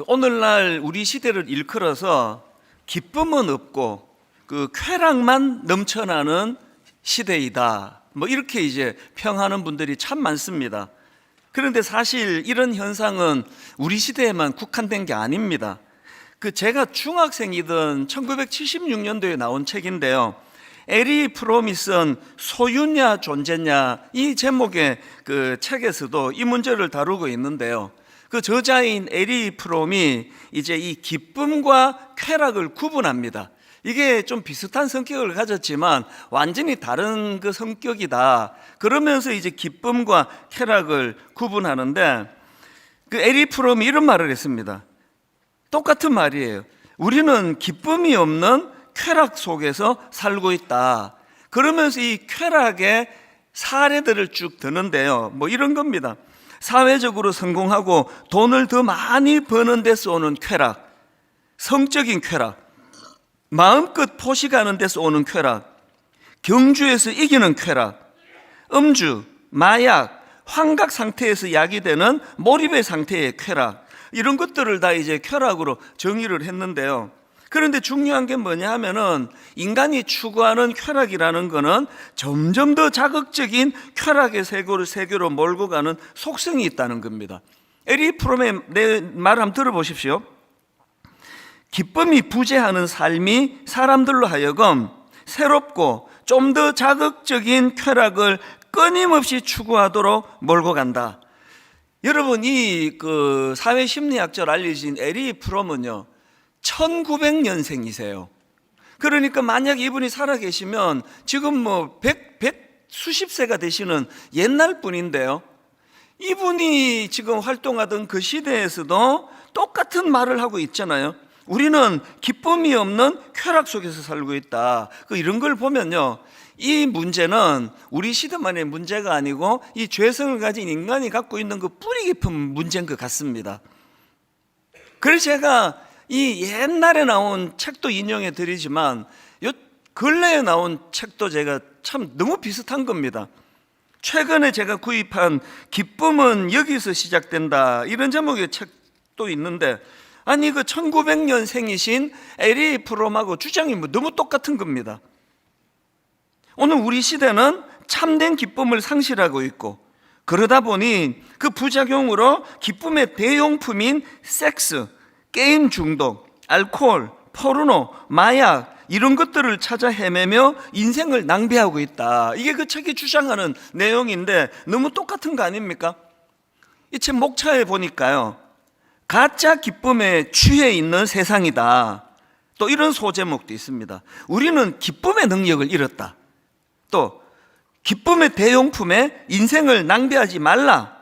오늘날 우리 시대를 일컬어서 기쁨은 없고 쾌락만 넘쳐나는 시대이다. 이렇게 이제 평하는 분들이 참 많습니다. 그런데 사실 이런 현상은 우리 시대에만 국한된 게 아닙니다. 제가 중학생이던 1976년도에 나온 책인데요. 에리 프롬이 쓴 소유냐 존재냐, 이 제목의 책에서도 이 문제를 다루고 있는데요. 저자인 에리 프롬이 이제 이 기쁨과 쾌락을 구분합니다. 이게 좀 비슷한 성격을 가졌지만 완전히 다른 성격이다. 그러면서 이제 기쁨과 쾌락을 구분하는데, 에리 프롬이 이런 말을 했습니다. 똑같은 말이에요. 우리는 기쁨이 없는 쾌락 속에서 살고 있다. 그러면서 이 쾌락의 사례들을 쭉 드는데요. 이런 겁니다. 사회적으로 성공하고 돈을 더 많이 버는 데서 오는 쾌락, 성적인 쾌락, 마음껏 포식하는 데서 오는 쾌락, 경주에서 이기는 쾌락, 음주, 마약, 환각 상태에서 야기되는 몰입의 상태의 쾌락, 이런 것들을 다 이제 쾌락으로 정의를 했는데요. 그런데 중요한 게 뭐냐 하면은, 인간이 추구하는 쾌락이라는 거는 점점 더 자극적인 쾌락의 세계로 몰고 가는 속성이 있다는 겁니다. 에리 프롬의 내 말 한번 들어보십시오. 기쁨이 부재하는 삶이 사람들로 하여금 새롭고 좀 더 자극적인 쾌락을 끊임없이 추구하도록 몰고 간다. 여러분, 이 사회심리학자로 알려진 에리 프롬은요 1900년생이세요. 그러니까 만약 이분이 살아계시면 지금 수십 세가 되시는 옛날 분인데요. 이분이 지금 활동하던 그 시대에서도 똑같은 말을 하고 있잖아요. 우리는 기쁨이 없는 쾌락 속에서 살고 있다. 이런 걸 보면요, 이 문제는 우리 시대만의 문제가 아니고 이 죄성을 가진 인간이 갖고 있는 뿌리 깊은 문제인 것 같습니다. 그래서 제가 이 옛날에 나온 책도 인용해 드리지만 요 근래에 나온 책도 제가 참 너무 비슷한 겁니다. 최근에 제가 구입한 기쁨은 여기서 시작된다, 이런 제목의 책도 있는데, 아니 1900년생이신 에리 프롬하고 주장이 너무 똑같은 겁니다. 오늘 우리 시대는 참된 기쁨을 상실하고 있고, 그러다 보니 그 부작용으로 기쁨의 대용품인 섹스, 게임 중독, 알코올, 포르노, 마약, 이런 것들을 찾아 헤매며 인생을 낭비하고 있다. 이게 그 책이 주장하는 내용인데 너무 똑같은 거 아닙니까? 이 책 목차에 보니까요, 가짜 기쁨에 취해 있는 세상이다. 또 이런 소제목도 있습니다. 우리는 기쁨의 능력을 잃었다. 또 기쁨의 대용품에 인생을 낭비하지 말라.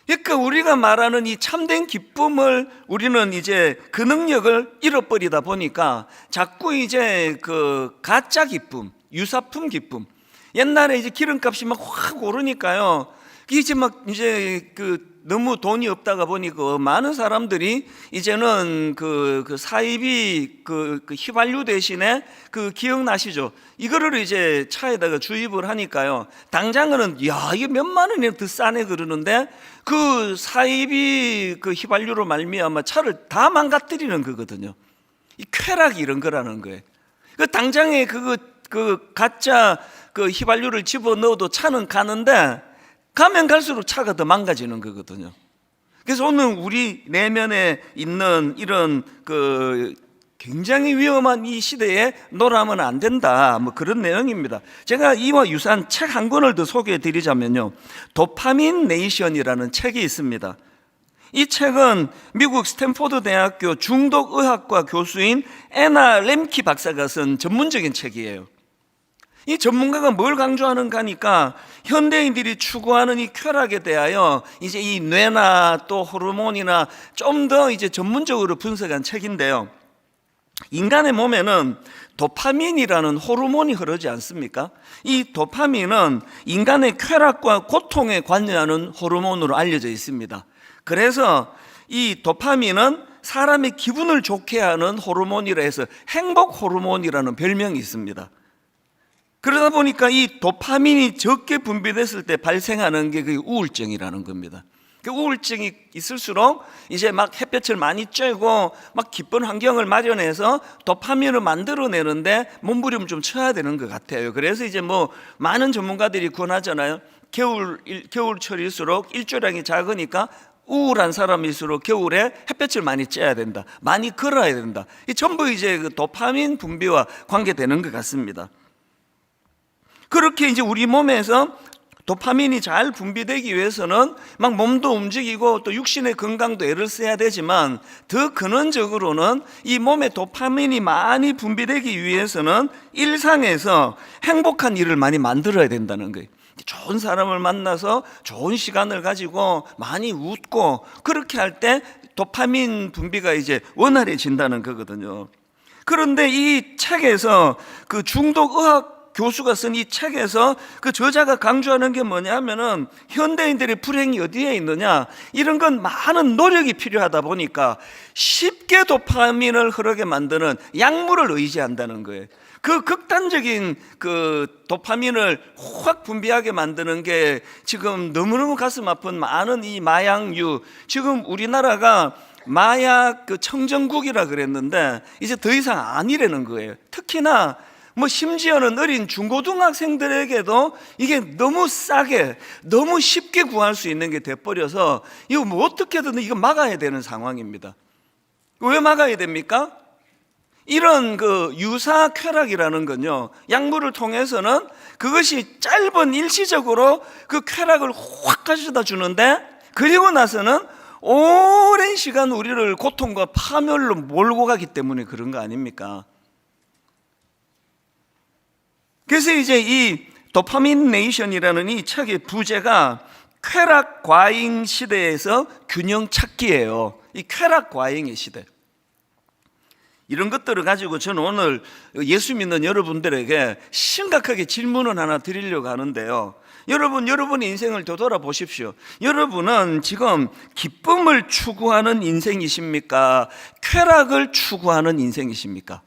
그러니까 우리가 말하는 이 참된 기쁨을 우리는 이제 그 능력을 잃어버리다 보니까 자꾸 이제 가짜 기쁨, 유사품 기쁨, 옛날에 이제 기름값이 확 오르니까요, 이제 너무 돈이 없다가 보니 많은 사람들이 이제는 사이비 휘발유 대신에 기억나시죠? 이거를 이제 차에다가 주입을 하니까요, 당장은 이게 몇만 원이나 더 싸네 그러는데, 사이비 휘발유로 말미암아 차를 다 망가뜨리는 거거든요. 이 쾌락이 이런 거라는 거예요. 당장에 가짜 휘발유를 집어 넣어도 차는 가는데, 가면 갈수록 차가 더 망가지는 거거든요. 그래서 오늘 우리 내면에 있는 이런 굉장히 위험한 이 시대에 놀아면 안 된다, 그런 내용입니다. 제가 이와 유사한 책 한 권을 더 소개해 드리자면요, 도파민 네이션이라는 책이 있습니다. 이 책은 미국 스탠포드 대학교 중독의학과 교수인 애나 렘키 박사가 쓴 전문적인 책이에요. 이 전문가가 뭘 강조하는가 하니까, 현대인들이 추구하는 이 쾌락에 대하여 이제 이 뇌나 또 호르몬이나 좀 더 이제 전문적으로 분석한 책인데요. 인간의 몸에는 도파민이라는 호르몬이 흐르지 않습니까? 이 도파민은 인간의 쾌락과 고통에 관여하는 호르몬으로 알려져 있습니다. 그래서 이 도파민은 사람의 기분을 좋게 하는 호르몬이라 해서 행복 호르몬이라는 별명이 있습니다. 그러다 보니까 이 도파민이 적게 분비됐을 때 발생하는 게 우울증이라는 겁니다. 그 우울증이 있을수록 이제 막 햇볕을 많이 쬐고 막 기쁜 환경을 마련해서 도파민을 만들어내는데 몸부림을 좀 쳐야 되는 것 같아요. 그래서 이제 뭐 많은 전문가들이 권하잖아요. 겨울철일수록 일조량이 작으니까 우울한 사람일수록 겨울에 햇볕을 많이 쬐야 된다. 많이 걸어야 된다. 이 전부 이제 그 도파민 분비와 관계되는 것 같습니다. 그렇게 이제 우리 몸에서 도파민이 잘 분비되기 위해서는 막 몸도 움직이고 또 육신의 건강도 애를 써야 되지만 더 근원적으로는 이 몸에 도파민이 많이 분비되기 위해서는 일상에서 행복한 일을 많이 만들어야 된다는 거예요. 좋은 사람을 만나서 좋은 시간을 가지고 많이 웃고 그렇게 할 때 도파민 분비가 이제 원활해진다는 거거든요. 그런데 이 책에서 그 중독의학 교수가 쓴 이 책에서 그 저자가 강조하는 게 뭐냐면은 현대인들의 불행이 어디에 있느냐, 이런 건 많은 노력이 필요하다 보니까 쉽게 도파민을 흐르게 만드는 약물을 의지한다는 거예요. 그 극단적인 그 도파민을 확 분비하게 만드는 게 지금 너무너무 가슴 아픈 많은 이 마약류, 지금 우리나라가 마약 그 청정국이라 그랬는데 이제 더 이상 아니라는 거예요. 특히나 뭐 심지어는 어린 중고등학생들에게도 이게 너무 싸게 너무 쉽게 구할 수 있는 게 돼버려서 이거 뭐 어떻게든 이거 막아야 되는 상황입니다. 왜 막아야 됩니까? 이런 그 유사 쾌락이라는 건요, 약물을 통해서는 그것이 짧은 일시적으로 그 쾌락을 확 가져다 주는데 그리고 나서는 오랜 시간 우리를 고통과 파멸로 몰고 가기 때문에 그런 거 아닙니까? 그래서 이제 이 도파민 네이션이라는 이 책의 부제가 쾌락 과잉 시대에서 균형 찾기예요. 이 쾌락 과잉의 시대. 이런 것들을 가지고 저는 오늘 예수 믿는 여러분들에게 심각하게 질문을 하나 드리려고 하는데요. 여러분의 인생을 되돌아보십시오. 여러분은 지금 기쁨을 추구하는 인생이십니까? 쾌락을 추구하는 인생이십니까?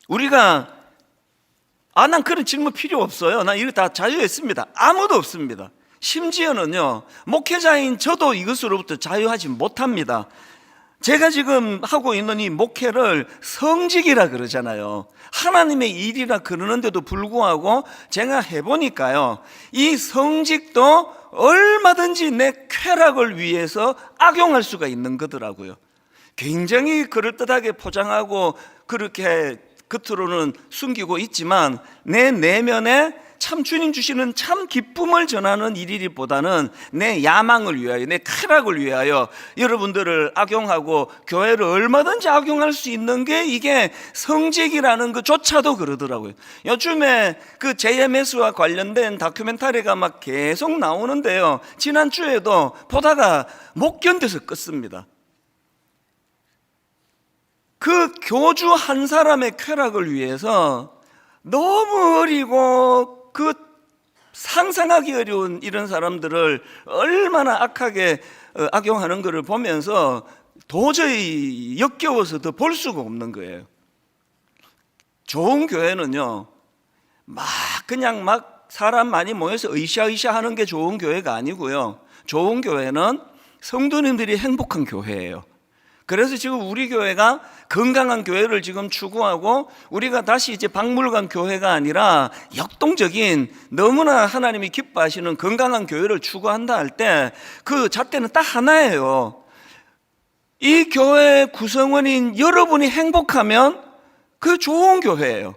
우리가 난 그런 질문 필요 없어요. 난 이거 다 자유했습니다. 아무도 없습니다. 심지어는요, 목회자인 저도 이것으로부터 자유하지 못합니다. 제가 지금 하고 있는 이 목회를 성직이라 그러잖아요. 하나님의 일이라 그러는데도 불구하고 제가 해보니까요, 이 성직도 얼마든지 내 쾌락을 위해서 악용할 수가 있는 거더라고요. 굉장히 그럴듯하게 포장하고 그렇게 겉으로는 숨기고 있지만 내 내면에 참 주님 주시는 참 기쁨을 전하는 일이기보다는 내 야망을 위하여, 내 쾌락을 위하여 여러분들을 악용하고 교회를 얼마든지 악용할 수 있는 게 이게 성직이라는 것조차도 그러더라고요. 요즘에 그 JMS와 관련된 다큐멘터리가 막 계속 나오는데요, 지난주에도 보다가 못 견뎌서 껐습니다. 그 교주 한 사람의 쾌락을 위해서 너무 어리고 그 상상하기 어려운 이런 사람들을 얼마나 악하게 악용하는 것을 보면서 도저히 역겨워서 더 볼 수가 없는 거예요. 좋은 교회는요, 그냥 사람 많이 모여서 으쌰으쌰 하는 게 좋은 교회가 아니고요, 좋은 교회는 성도님들이 행복한 교회예요. 그래서 지금 우리 교회가 건강한 교회를 지금 추구하고 우리가 다시 이제 박물관 교회가 아니라 역동적인 너무나 하나님이 기뻐하시는 건강한 교회를 추구한다 할 때 그 잣대는 딱 하나예요. 이 교회 구성원인 여러분이 행복하면 그 좋은 교회예요.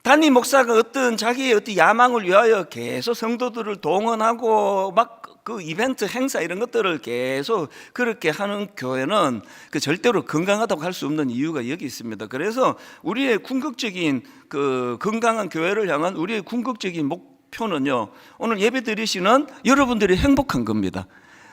담임 목사가 자기의 어떤 야망을 위하여 계속 성도들을 동원하고 그 이벤트 행사 이런 것들을 계속 그렇게 하는 교회는 절대로 건강하다고 할 수 없는 이유가 여기 있습니다. 그래서 우리의 궁극적인 그 건강한 교회를 향한 우리의 궁극적인 목표는요, 오늘 예배 드리시는 여러분들이 행복한 겁니다.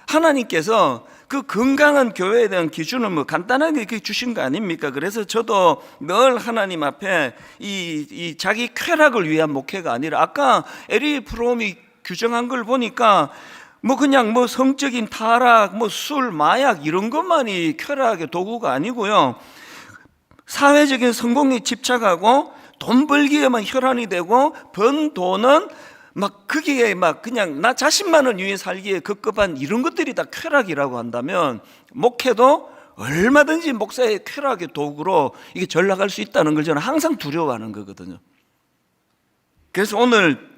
하나님께서 그 건강한 교회에 대한 기준을 간단하게 이렇게 주신 거 아닙니까? 그래서 저도 늘 하나님 앞에 이 자기 쾌락을 위한 목회가 아니라, 아까 에리 프롬이 규정한 걸 보니까 그냥 성적인 타락, 술, 마약 이런 것만이 쾌락의 도구가 아니고요, 사회적인 성공에 집착하고 돈 벌기에만 혈안이 되고 번 돈은 막 거기에 막 그냥 나 자신만을 위해 살기에 급급한 이런 것들이 다 쾌락이라고 한다면, 목회도 얼마든지 목사의 쾌락의 도구로 이게 전락할 수 있다는 걸 저는 항상 두려워하는 거거든요. 그래서 오늘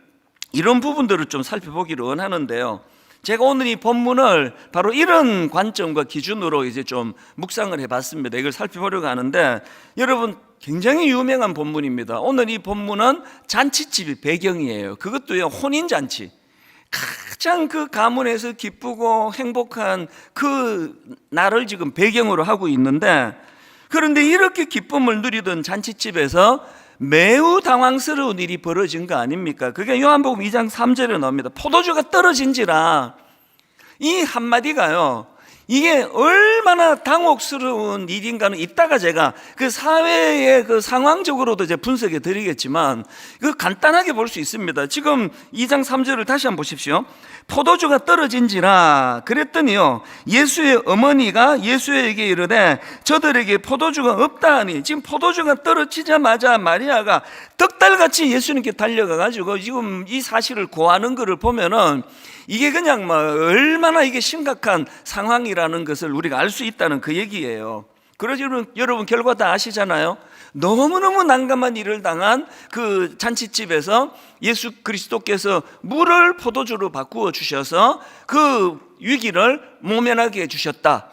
이런 부분들을 좀 살펴보기를 원하는데요, 제가 오늘 이 본문을 바로 이런 관점과 기준으로 이제 좀 묵상을 해봤습니다. 이걸 살펴보려고 하는데, 여러분 굉장히 유명한 본문입니다. 오늘 이 본문은 잔치집이 배경이에요. 그것도요, 혼인잔치. 가장 그 가문에서 기쁘고 행복한 그 날을 지금 배경으로 하고 있는데, 그런데 이렇게 기쁨을 누리던 잔치집에서 매우 당황스러운 일이 벌어진 거 아닙니까? 그게 요한복음 2장 3절에 나옵니다. 포도주가 떨어진지라. 이 한마디가요, 이게 얼마나 당혹스러운 일인가는 이따가 제가 그 사회의 그 상황적으로도 이제 분석해 드리겠지만, 그 간단하게 볼 수 있습니다. 지금 2장 3절을 다시 한번 보십시오. 포도주가 떨어진지라. 그랬더니요, 예수의 어머니가 예수에게 이르되 저들에게 포도주가 없다 하니, 지금 포도주가 떨어지자마자 마리아가 덕달같이 예수님께 달려가 가지고 지금 이 사실을 고하는 것을 보면은 이게 그냥 뭐 얼마나 이게 심각한 상황이라는 것을 우리가 알 수 있다는 그 얘기예요. 그래서 여러분 결과 다 아시잖아요. 너무너무 난감한 일을 당한 그 잔치집에서 예수 그리스도께서 물을 포도주로 바꾸어 주셔서 그 위기를 모면하게 해주셨다.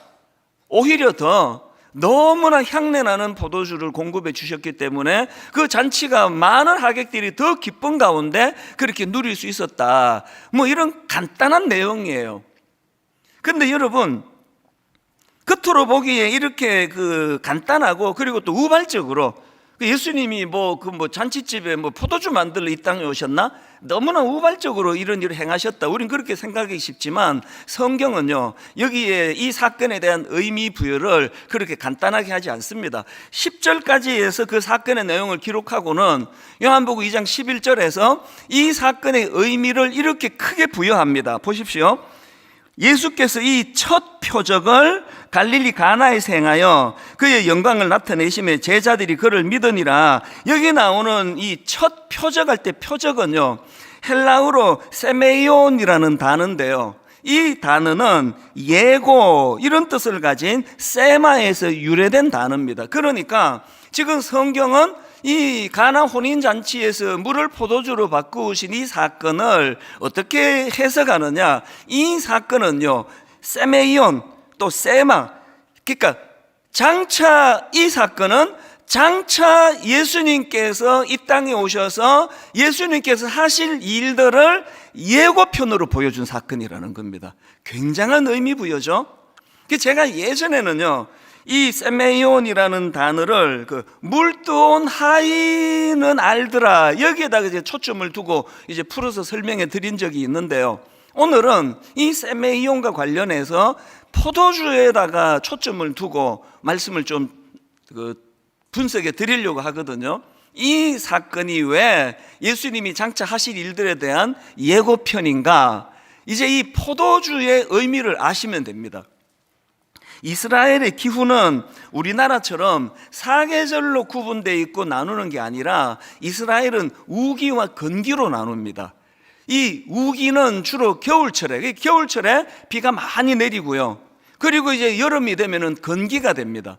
오히려 더 너무나 향내나는 포도주를 공급해 주셨기 때문에 그 잔치가 많은 하객들이 더 기쁜 가운데 그렇게 누릴 수 있었다. 뭐 이런 간단한 내용이에요. 근데 여러분, 겉으로 보기에 이렇게 그 간단하고 그리고 또 우발적으로 예수님이 잔치집에 포도주 만들러 이 땅에 오셨나? 너무나 우발적으로 이런 일을 행하셨다. 우린 그렇게 생각하기 쉽지만 성경은요, 여기에 이 사건에 대한 의미 부여를 그렇게 간단하게 하지 않습니다. 10절까지에서 그 사건의 내용을 기록하고는 요한복음 2장 11절에서 이 사건의 의미를 이렇게 크게 부여합니다. 보십시오. 예수께서 이 첫 표적을 갈릴리 가나에서 행하여 그의 영광을 나타내심에 제자들이 그를 믿으니라. 여기 나오는 이 첫 표적할 때 표적은요, 헬라어로 세메이온이라는 단어인데요, 이 단어는 예고 이런 뜻을 가진 세마에서 유래된 단어입니다. 그러니까 지금 성경은 이 가나 혼인잔치에서 물을 포도주로 바꾸신 이 사건을 어떻게 해석하느냐, 이 사건은요, 세메이온 또 세마, 그러니까 장차 이 사건은 장차 예수님께서 이 땅에 오셔서 예수님께서 하실 일들을 예고편으로 보여준 사건이라는 겁니다. 굉장한 의미 부여죠. 제가 예전에는요, 이 세메이온이라는 단어를 물두온 하인은 알더라, 여기에다가 이제 초점을 두고 이제 풀어서 설명해 드린 적이 있는데요, 오늘은 이 세메이온과 관련해서 포도주에다가 초점을 두고 말씀을 좀 분석해 드리려고 하거든요. 이 사건이 왜 예수님이 장차 하실 일들에 대한 예고편인가, 이제 이 포도주의 의미를 아시면 됩니다. 이스라엘의 기후는 우리나라처럼 사계절로 구분되어 있고 나누는 게 아니라 이스라엘은 우기와 건기로 나눕니다. 이 우기는 주로 겨울철에 비가 많이 내리고요, 그리고 이제 여름이 되면은 건기가 됩니다.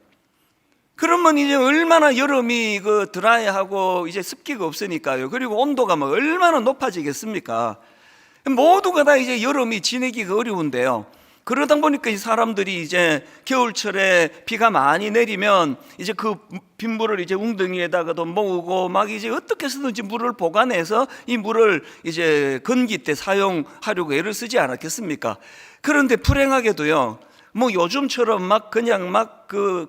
그러면 이제 얼마나 여름이 드라이하고 이제 습기가 없으니까요, 그리고 온도가 얼마나 높아지겠습니까? 모두가 다 이제 여름이 지내기가 어려운데요, 그러다 보니까 이 사람들이 이제 겨울철에 비가 많이 내리면 이제 그 빗물을 이제 웅덩이에다가도 모으고 막 이제 어떻게 해서든지 물을 보관해서 이 물을 이제 건기 때 사용하려고 애를 쓰지 않았겠습니까? 그런데 불행하게도요, 요즘처럼 그냥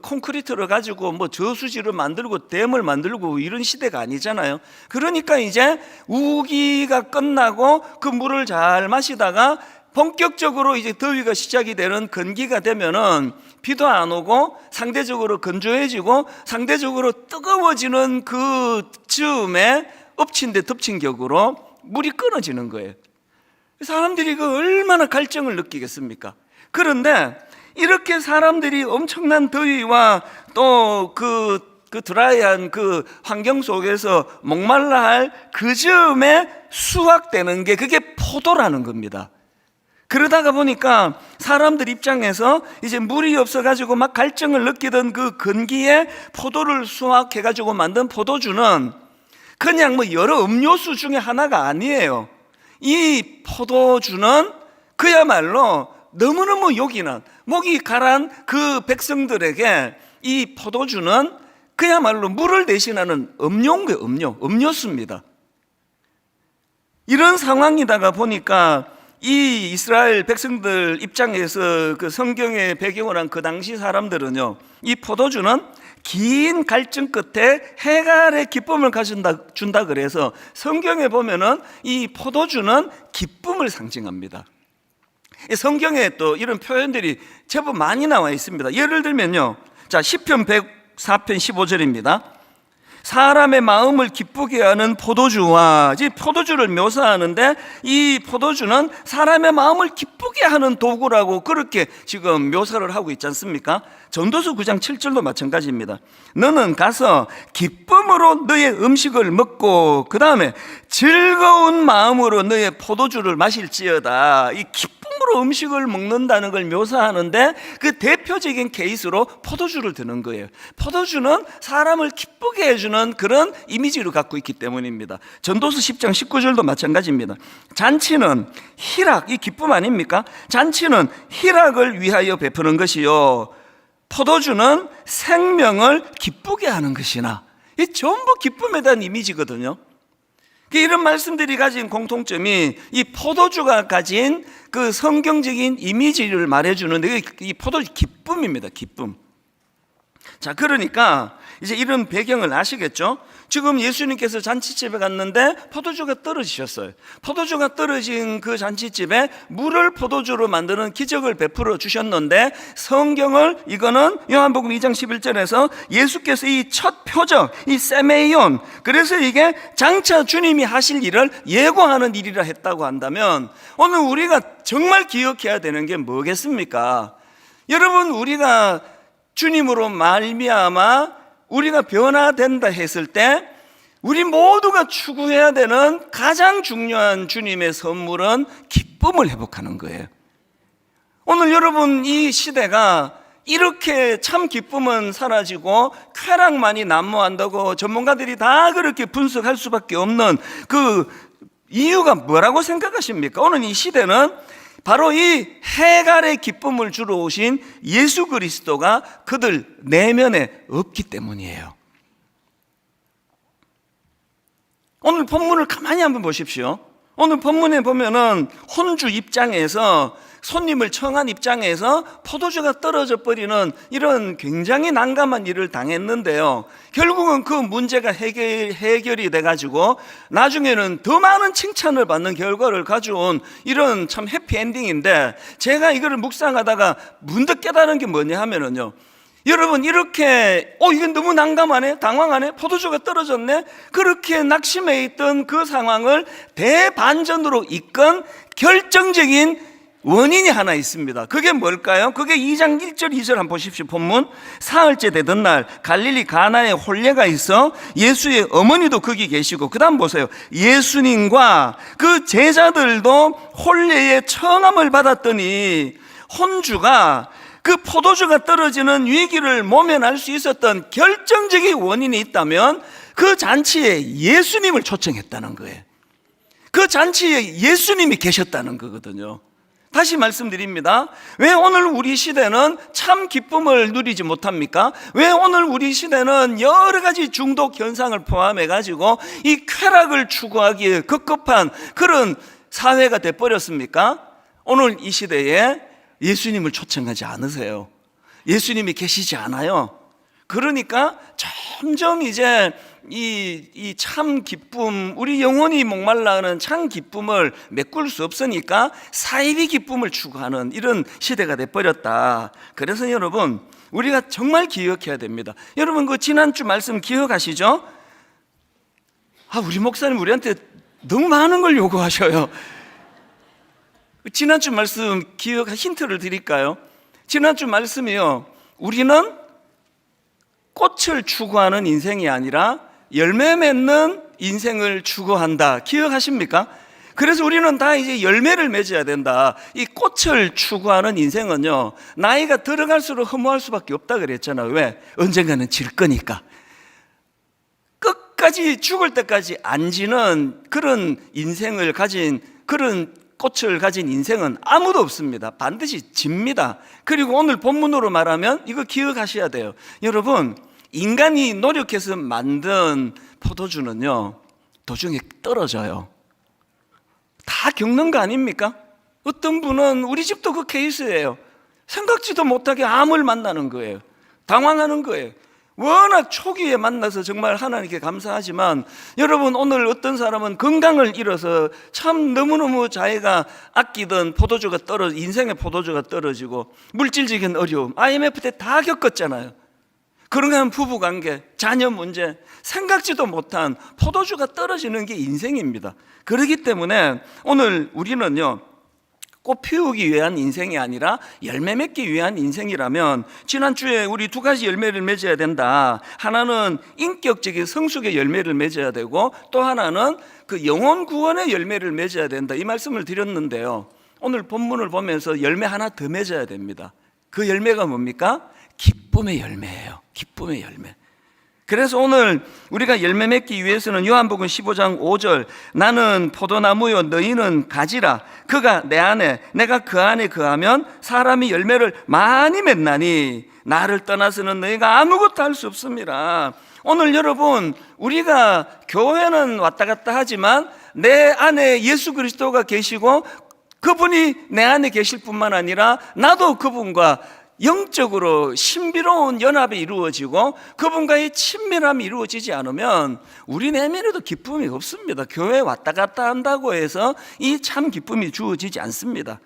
콘크리트를 가지고 저수지를 만들고 댐을 만들고 이런 시대가 아니잖아요. 그러니까 이제 우기가 끝나고 그 물을 잘 마시다가 본격적으로 이제 더위가 시작이 되는 건기가 되면은 비도 안 오고 상대적으로 건조해지고 상대적으로 뜨거워지는 그 즈음에 엎친 데 덮친 격으로 물이 끊어지는 거예요. 사람들이 얼마나 갈증을 느끼겠습니까? 그런데 이렇게 사람들이 엄청난 더위와 또 그 드라이한 그 환경 속에서 목말라 할 그 즈음에 수확되는 게 그게 포도라는 겁니다. 그러다가 보니까 사람들 입장에서 이제 물이 없어가지고 막 갈증을 느끼던 그 건기에 포도를 수확해가지고 만든 포도주는 그냥 뭐 여러 음료수 중에 하나가 아니에요. 이 포도주는 그야말로 너무너무 요긴한, 목이 가란 그 백성들에게 이 포도주는 그야말로 물을 대신하는 음료인 거예요. 음료수입니다. 이런 상황이다가 보니까 이 이스라엘 백성들 입장에서 그 성경의 배경을 한 그 당시 사람들은요, 이 포도주는 긴 갈증 끝에 해갈의 기쁨을 준다 그래서 성경에 보면은 이 포도주는 기쁨을 상징합니다. 성경에 또 이런 표현들이 제법 많이 나와 있습니다. 예를 들면요, 자, 시편 104편 15절입니다. 사람의 마음을 기쁘게 하는 포도주와, 이 포도주를 묘사하는데 이 포도주는 사람의 마음을 기쁘게 하는 도구라고 그렇게 지금 묘사를 하고 있지 않습니까? 전도서 9장 7절도 마찬가지입니다. 너는 가서 기쁨으로 너의 음식을 먹고 그 다음에 즐거운 마음으로 너의 포도주를 마실지어다. 이 기쁨으로 음식을 먹는다는 걸 묘사하는데 그 대표적인 케이스로 포도주를 드는 거예요. 포도주는 사람을 기쁘게 해주는 그런 이미지를 갖고 있기 때문입니다. 전도서 10장 19절도 마찬가지입니다. 잔치는 희락, 이 기쁨 아닙니까? 잔치는 희락을 위하여 베푸는 것이요, 포도주는 생명을 기쁘게 하는 것이나, 이 전부 기쁨에 대한 이미지거든요. 이런 말씀들이 가진 공통점이 이 포도주가 가진 그 성경적인 이미지를 말해주는 이 포도주 기쁨입니다. 기쁨. 자, 그러니까 이제 이런 배경을 아시겠죠? 지금 예수님께서 잔치집에 갔는데 포도주가 떨어지셨어요. 포도주가 떨어진 그 잔치집에 물을 포도주로 만드는 기적을 베풀어 주셨는데, 성경을, 이거는 요한복음 2장 11절에서 예수께서 이 첫 표적, 이 세메이온, 그래서 이게 장차 주님이 하실 일을 예고하는 일이라 했다고 한다면 오늘 우리가 정말 기억해야 되는 게 뭐겠습니까? 여러분, 우리가 주님으로 말미암아 우리가 변화된다 했을 때 우리 모두가 추구해야 되는 가장 중요한 주님의 선물은 기쁨을 회복하는 거예요. 오늘 여러분, 이 시대가 이렇게 참 기쁨은 사라지고 쾌락만이 난무한다고 전문가들이 다 그렇게 분석할 수밖에 없는 그 이유가 뭐라고 생각하십니까? 오늘 이 시대는 바로 이 해갈의 기쁨을 주러 오신 예수 그리스도가 그들 내면에 없기 때문이에요. 오늘 본문을 가만히 한번 보십시오. 오늘 본문에 보면은 혼주 입장에서, 손님을 청한 입장에서 포도주가 떨어져 버리는 이런 굉장히 난감한 일을 당했는데요, 결국은 그 문제가 해결이 돼가지고 나중에는 더 많은 칭찬을 받는 결과를 가져온 이런 참 해피엔딩인데, 제가 이거를 묵상하다가 문득 깨달은 게 뭐냐 하면은요, 여러분, 이렇게 이건 너무 난감하네, 당황하네, 포도주가 떨어졌네, 그렇게 낙심해 있던 그 상황을 대반전으로 이끈 결정적인 원인이 하나 있습니다. 그게 뭘까요? 그게 2장 1절 2절 한번 보십시오. 본문. 사흘째 되던 날 갈릴리 가나에 혼례가 있어 예수의 어머니도 거기 계시고, 그 다음 보세요. 예수님과 그 제자들도 혼례의 청함을 받았더니 혼주가 그 포도주가 떨어지는 위기를 모면할 수 있었던 결정적인 원인이 있다면 그 잔치에 예수님을 초청했다는 거예요. 그 잔치에 예수님이 계셨다는 거거든요. 다시 말씀드립니다. 왜 오늘 우리 시대는 참 기쁨을 누리지 못합니까? 왜 오늘 우리 시대는 여러 가지 중독 현상을 포함해 가지고 이 쾌락을 추구하기에 급급한 그런 사회가 돼버렸습니까? 오늘 이 시대에 예수님을 초청하지 않으세요. 예수님이 계시지 않아요. 그러니까 점점 이제 이 참 기쁨, 우리 영혼이 목말라하는 참 기쁨을 메꿀 수 없으니까 사이비 기쁨을 추구하는 이런 시대가 돼버렸다. 그래서 여러분, 우리가 정말 기억해야 됩니다. 여러분, 그 지난주 말씀 기억하시죠? 우리 목사님 우리한테 너무 많은 걸 요구하셔요. 지난주 말씀 힌트를 드릴까요? 지난주 말씀이요, 우리는 꽃을 추구하는 인생이 아니라 열매 맺는 인생을 추구한다. 기억하십니까? 그래서 우리는 다 이제 열매를 맺어야 된다. 이 꽃을 추구하는 인생은요, 나이가 들어갈수록 허무할 수밖에 없다 그랬잖아요. 왜? 언젠가는 질 거니까. 끝까지 죽을 때까지 안 지는 그런 인생을 가진, 그런 꽃을 가진 인생은 아무도 없습니다. 반드시 집니다. 그리고 오늘 본문으로 말하면 이거 기억하셔야 돼요. 여러분, 인간이 노력해서 만든 포도주는요, 도중에 떨어져요. 다 겪는 거 아닙니까? 어떤 분은 우리 집도 그 케이스예요. 생각지도 못하게 암을 만나는 거예요. 당황하는 거예요. 워낙 초기에 만나서 정말 하나님께 감사하지만, 여러분, 오늘 어떤 사람은 건강을 잃어서 참 너무너무 자기가 아끼던 포도주가 인생의 포도주가 떨어지고 물질적인 어려움, IMF 때 다 겪었잖아요. 그런가 하면 부부관계, 자녀 문제, 생각지도 못한 포도주가 떨어지는 게 인생입니다. 그렇기 때문에 오늘 우리는요, 꽃 피우기 위한 인생이 아니라 열매 맺기 위한 인생이라면, 지난주에 우리 두 가지 열매를 맺어야 된다. 하나는 인격적인 성숙의 열매를 맺어야 되고, 또 하나는 그 영혼 구원의 열매를 맺어야 된다, 이 말씀을 드렸는데요, 오늘 본문을 보면서 열매 하나 더 맺어야 됩니다. 그 열매가 뭡니까? 기쁨의 열매예요. 기쁨의 열매. 그래서 오늘 우리가 열매 맺기 위해서는 요한복음 15장 5절, 나는 포도나무요 너희는 가지라. 그가 내 안에 내가 그 안에 거하면 사람이 열매를 많이 맺나니 나를 떠나서는 너희가 아무것도 할 수 없습니다. 오늘 여러분, 우리가 교회는 왔다 갔다 하지만 내 안에 예수 그리스도가 계시고 그분이 내 안에 계실 뿐만 아니라 나도 그분과 영적으로 신비로운 연합이 이루어지고 그분과의 친밀함이 이루어지지 않으면 우리 내면에도 기쁨이 없습니다. 교회 왔다 갔다 한다고 해서 이 참 기쁨이 주어지지 않습니다.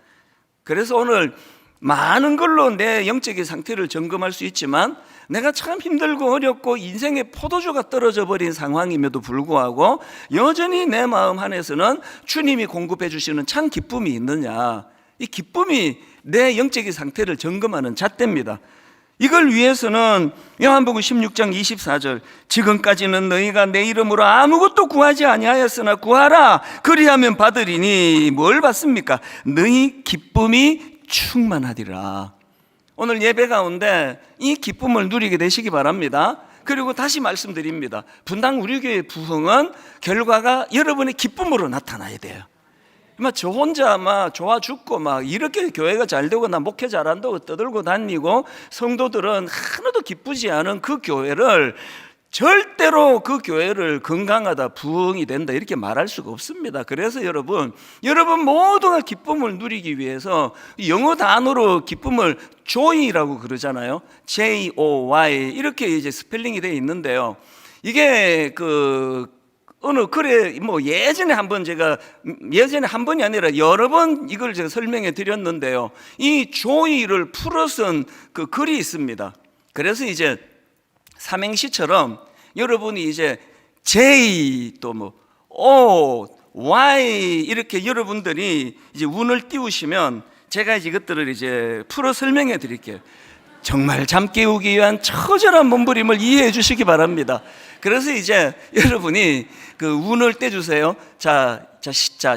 그래서 오늘 많은 걸로 내 영적인 상태를 점검할 수 있지만, 내가 참 힘들고 어렵고 인생의 포도주가 떨어져 버린 상황임에도 불구하고 여전히 내 마음 안에서는 주님이 공급해 주시는 참 기쁨이 있느냐, 이 기쁨이 내 영적인 상태를 점검하는 잣대입니다. 이걸 위해서는 요한복음 16장 24절, 지금까지는 너희가 내 이름으로 아무것도 구하지 아니하였으나 구하라 그리하면 받으리니, 뭘 받습니까? 너희 기쁨이 충만하리라. 오늘 예배 가운데 이 기쁨을 누리게 되시기 바랍니다. 그리고 다시 말씀드립니다. 분당 우리 교회 부흥은 결과가 여러분의 기쁨으로 나타나야 돼요. 저 혼자 막 좋아 죽고 막 이렇게 교회가 잘 되고 나 목회 잘한다고 떠들고 다니고 성도들은 하나도 기쁘지 않은 그 교회를, 절대로 그 교회를 건강하다, 부흥이 된다 이렇게 말할 수가 없습니다. 그래서 여러분 모두가 기쁨을 누리기 위해서 영어 단어로 기쁨을 joy라고 그러잖아요. J-O-Y 이렇게 이제 스펠링이 되어 있는데요, 이게 어느 글에 예전에 한 번이 아니라 여러 번 이걸 제가 설명해 드렸는데요, 이 조이를 풀어쓴 그 글이 있습니다. 그래서 이제 삼행시처럼 여러분이 이제 J 또 O, Y 이렇게 여러분들이 이제 운을 띄우시면 제가 이것들을 이제 풀어 설명해 드릴게요. 정말 잠 깨우기 위한 처절한 몸부림을 이해해 주시기 바랍니다. 그래서 이제 여러분이 그 운을 떼주세요. 자, 시작.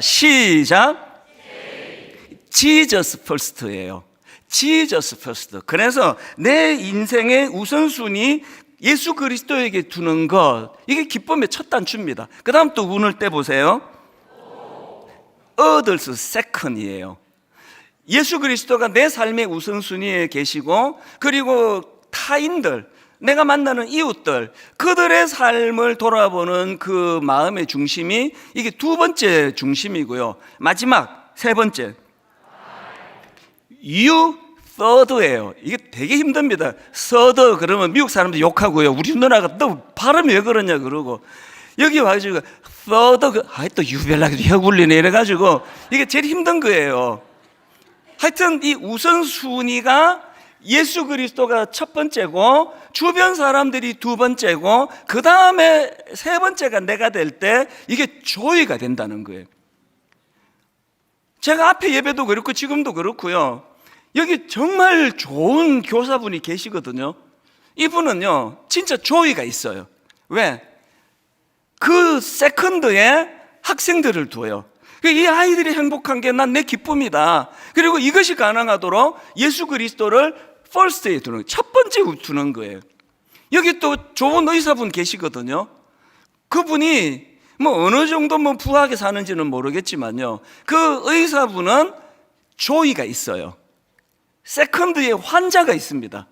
Jesus first예요. Jesus first. 그래서 내 인생의 우선순위 예수 그리스도에게 두는 것, 이게 기쁨의 첫 단추입니다. 그 다음 또 운을 떼보세요. Others second이에요. 예수 그리스도가 내 삶의 우선순위에 계시고, 그리고 타인들, 내가 만나는 이웃들, 그들의 삶을 돌아보는 그 마음의 중심이 이게 두 번째 중심이고요. 마지막 세 번째 You third예요. 이게 되게 힘듭니다. third 그러면 미국 사람들 욕하고요, 우리 누나가 너 발음이 왜 그러냐 그러고, 여기 와가지고 third 또 유별나게 혀 굴리네 이래가지고 이게 제일 힘든 거예요. 하여튼 이 우선순위가 예수 그리스도가 첫 번째고 주변 사람들이 두 번째고 그 다음에 세 번째가 내가 될 때 이게 조이가 된다는 거예요. 제가 앞에 예배도 그렇고 지금도 그렇고요, 여기 정말 좋은 교사분이 계시거든요. 이분은요 진짜 조이가 있어요. 왜? 그 세컨드에 학생들을 두어요. 이 아이들이 행복한 게 난 내 기쁨이다. 그리고 이것이 가능하도록 예수 그리스도를 퍼스트에 두는, 첫 번째 두는 거예요. 여기 또 좋은 의사분 계시거든요. 그분이 뭐 어느 정도 뭐 부하게 사는지는 모르겠지만요, 그 의사분은 조이가 있어요. 세컨드에 환자가 있습니다.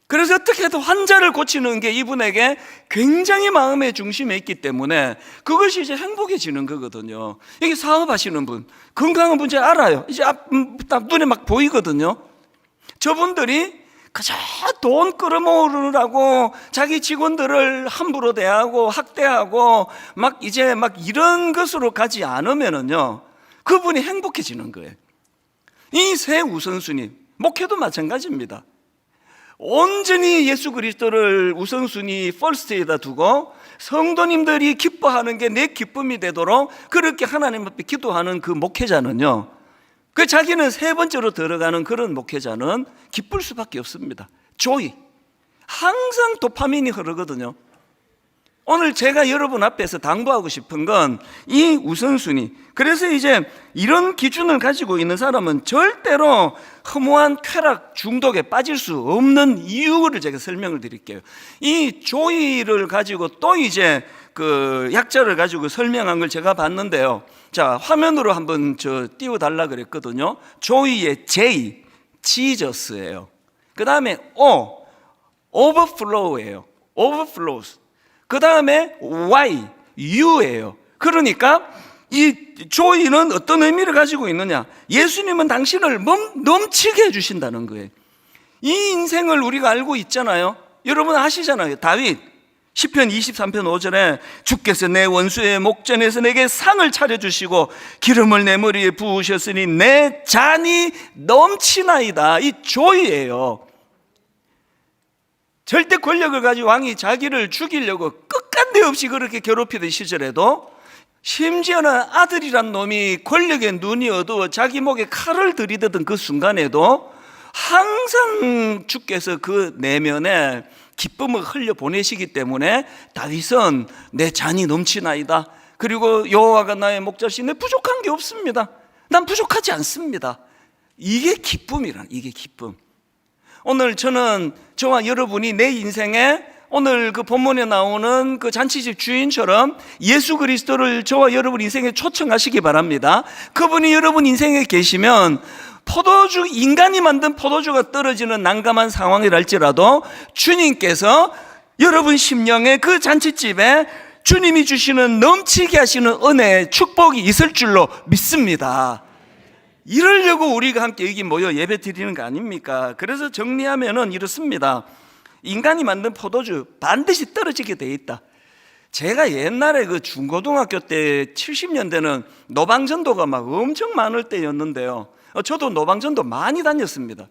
그래서 어떻게든 환자를 고치는 게 이분에게 굉장히 마음의 중심에 있기 때문에 그것이 이제 행복해지는 거거든요. 여기 사업하시는 분, 건강한 문제 알아요. 이제 딱 눈에 막 보이거든요. 저분들이 그저 돈 끌어모으느라고 자기 직원들을 함부로 대하고 학대하고 막 이제 막 이런 것으로 가지 않으면은요, 그분이 행복해지는 거예요. 이 세 우선순위, 목회도 마찬가지입니다. 온전히 예수 그리스도를 우선순위 퍼스트에다 두고 성도님들이 기뻐하는 게 내 기쁨이 되도록 그렇게 하나님 앞에 기도하는 그 목회자는요, 그 자기는 세 번째로 들어가는 그런 목회자는 기쁠 수밖에 없습니다. 조이, 항상 도파민이 흐르거든요. 오늘 제가 여러분 앞에서 당부하고 싶은 건 이 우선순위. 그래서 이제 이런 기준을 가지고 있는 사람은 절대로 허무한 쾌락 중독에 빠질 수 없는 이유를 제가 설명을 드릴게요. 이 조이를 가지고 또 이제 그 약자를 가지고 설명한 걸 제가 봤는데요. 자, 화면으로 한번 띄워달라 그랬거든요. 조이의 J, 지저스예요. 그 다음에 O, overflow예요. overflows. 그 다음에 Y, U예요. 그러니까 이 조이는 어떤 의미를 가지고 있느냐? 예수님은 당신을 넘치게 해주신다는 거예요. 이 인생을 우리가 알고 있잖아요. 여러분 아시잖아요. 다윗 시편 23편 5절에 주께서 내 원수의 목전에서 내게 상을 차려주시고 기름을 내 머리에 부으셨으니 내 잔이 넘치나이다. 이 조이예요. 절대 권력을 가지고 왕이 자기를 죽이려고 끝간데 없이 그렇게 괴롭히던 시절에도, 심지어는 아들이란 놈이 권력의 눈이 어두워 자기 목에 칼을 들이대던 그 순간에도 항상 주께서 그 내면에 기쁨을 흘려보내시기 때문에 다윗은 내 잔이 넘치나이다. 그리고 여호와가 나의 목자시, 내 부족한 게 없습니다. 난 부족하지 않습니다. 이게 기쁨이란, 이게 기쁨. 오늘 저는 저와 여러분이 내 인생에 오늘 그 본문에 나오는 그 잔치집 주인처럼 예수 그리스도를 저와 여러분 인생에 초청하시기 바랍니다. 그분이 여러분 인생에 계시면 포도주, 인간이 만든 포도주가 떨어지는 난감한 상황이랄지라도 주님께서 여러분 심령에 그 잔치집에 주님이 주시는 넘치게 하시는 은혜, 축복이 있을 줄로 믿습니다. 이러려고 우리가 함께 여기 모여 예배 드리는 거 아닙니까? 그래서 정리하면은 이렇습니다. 인간이 만든 포도주 반드시 떨어지게 돼 있다. 제가 옛날에 그 중고등학교 때 70년대는 노방전도가 막 엄청 많을 때였는데요, 저도 노방전도 많이 다녔습니다.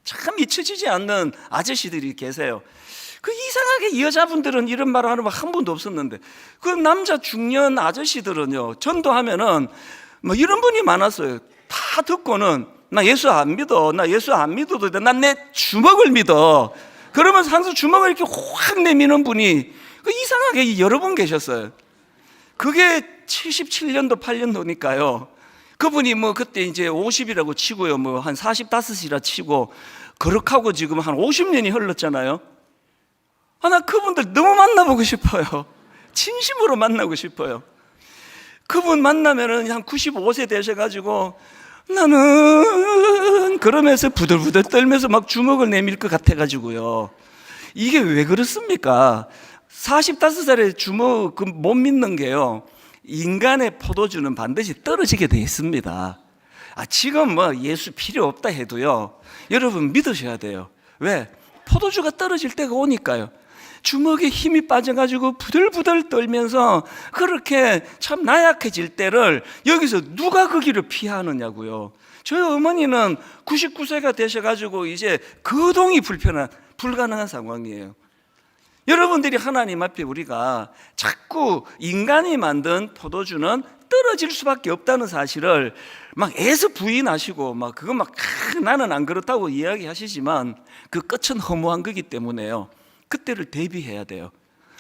참 잊혀지지 않는 아저씨들이 계세요. 그 이상하게 이 여자분들은 이런 말을 하는 분 한 분도 없었는데, 그 남자 중년 아저씨들은요, 전도하면은 뭐 이런 분이 많았어요. 다 듣고는 나 예수 안 믿어, 나 예수 안 믿어도 돼, 난 내 주먹을 믿어. 그러면서 항상 주먹을 이렇게 확 내미는 분이 그 이상하게 여러 분 계셨어요. 그게 77년도 8년도니까요 그분이 뭐 그때 이제 50이라고 치고요, 뭐 한 45이라 치고 거룩하고 지금 한 50년이 흘렀잖아요. 나 그분들 너무 만나보고 싶어요. 진심으로 만나고 싶어요. 그분 만나면은 한 95세 되셔가지고 나는 그러면서 부들부들 떨면서 막 주먹을 내밀 것 같아가지고요. 이게 왜 그렇습니까? 45살에 주먹 못 믿는 게요, 인간의 포도주는 반드시 떨어지게 되어 있습니다. 지금 뭐 예수 필요 없다 해도요, 여러분 믿으셔야 돼요. 왜? 포도주가 떨어질 때가 오니까요. 주먹에 힘이 빠져가지고 부들부들 떨면서 그렇게 참 나약해질 때를 여기서 누가 그 길을 피하느냐고요. 저희 어머니는 99세가 되셔가지고 이제 거동이 불가능한 상황이에요. 여러분들이 하나님 앞에 우리가 자꾸 인간이 만든 포도주는 떨어질 수밖에 없다는 사실을 막 애써 부인하시고 막 그거 막 나는 안 그렇다고 이야기하시지만 그 끝은 허무한 거기 때문에요. 그때를 대비해야 돼요.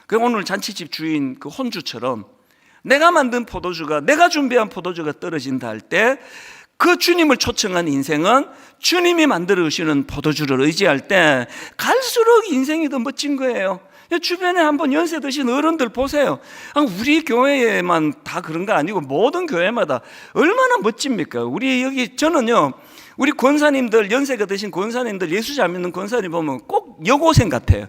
그 오늘 잔치집 주인 그 혼주처럼 내가 만든 포도주가, 내가 준비한 포도주가 떨어진다 할 때 그 주님을 초청한 인생은 주님이 만들어 주시는 포도주를 의지할 때 갈수록 인생이 더 멋진 거예요. 주변에 한번 연세 드신 어른들 보세요. 우리 교회에만 다 그런 거 아니고 모든 교회마다 얼마나 멋집니까? 우리 여기 저는요, 우리 권사님들, 연세가 드신 권사님들, 예수 잘 믿는 권사님 보면 꼭 여고생 같아요.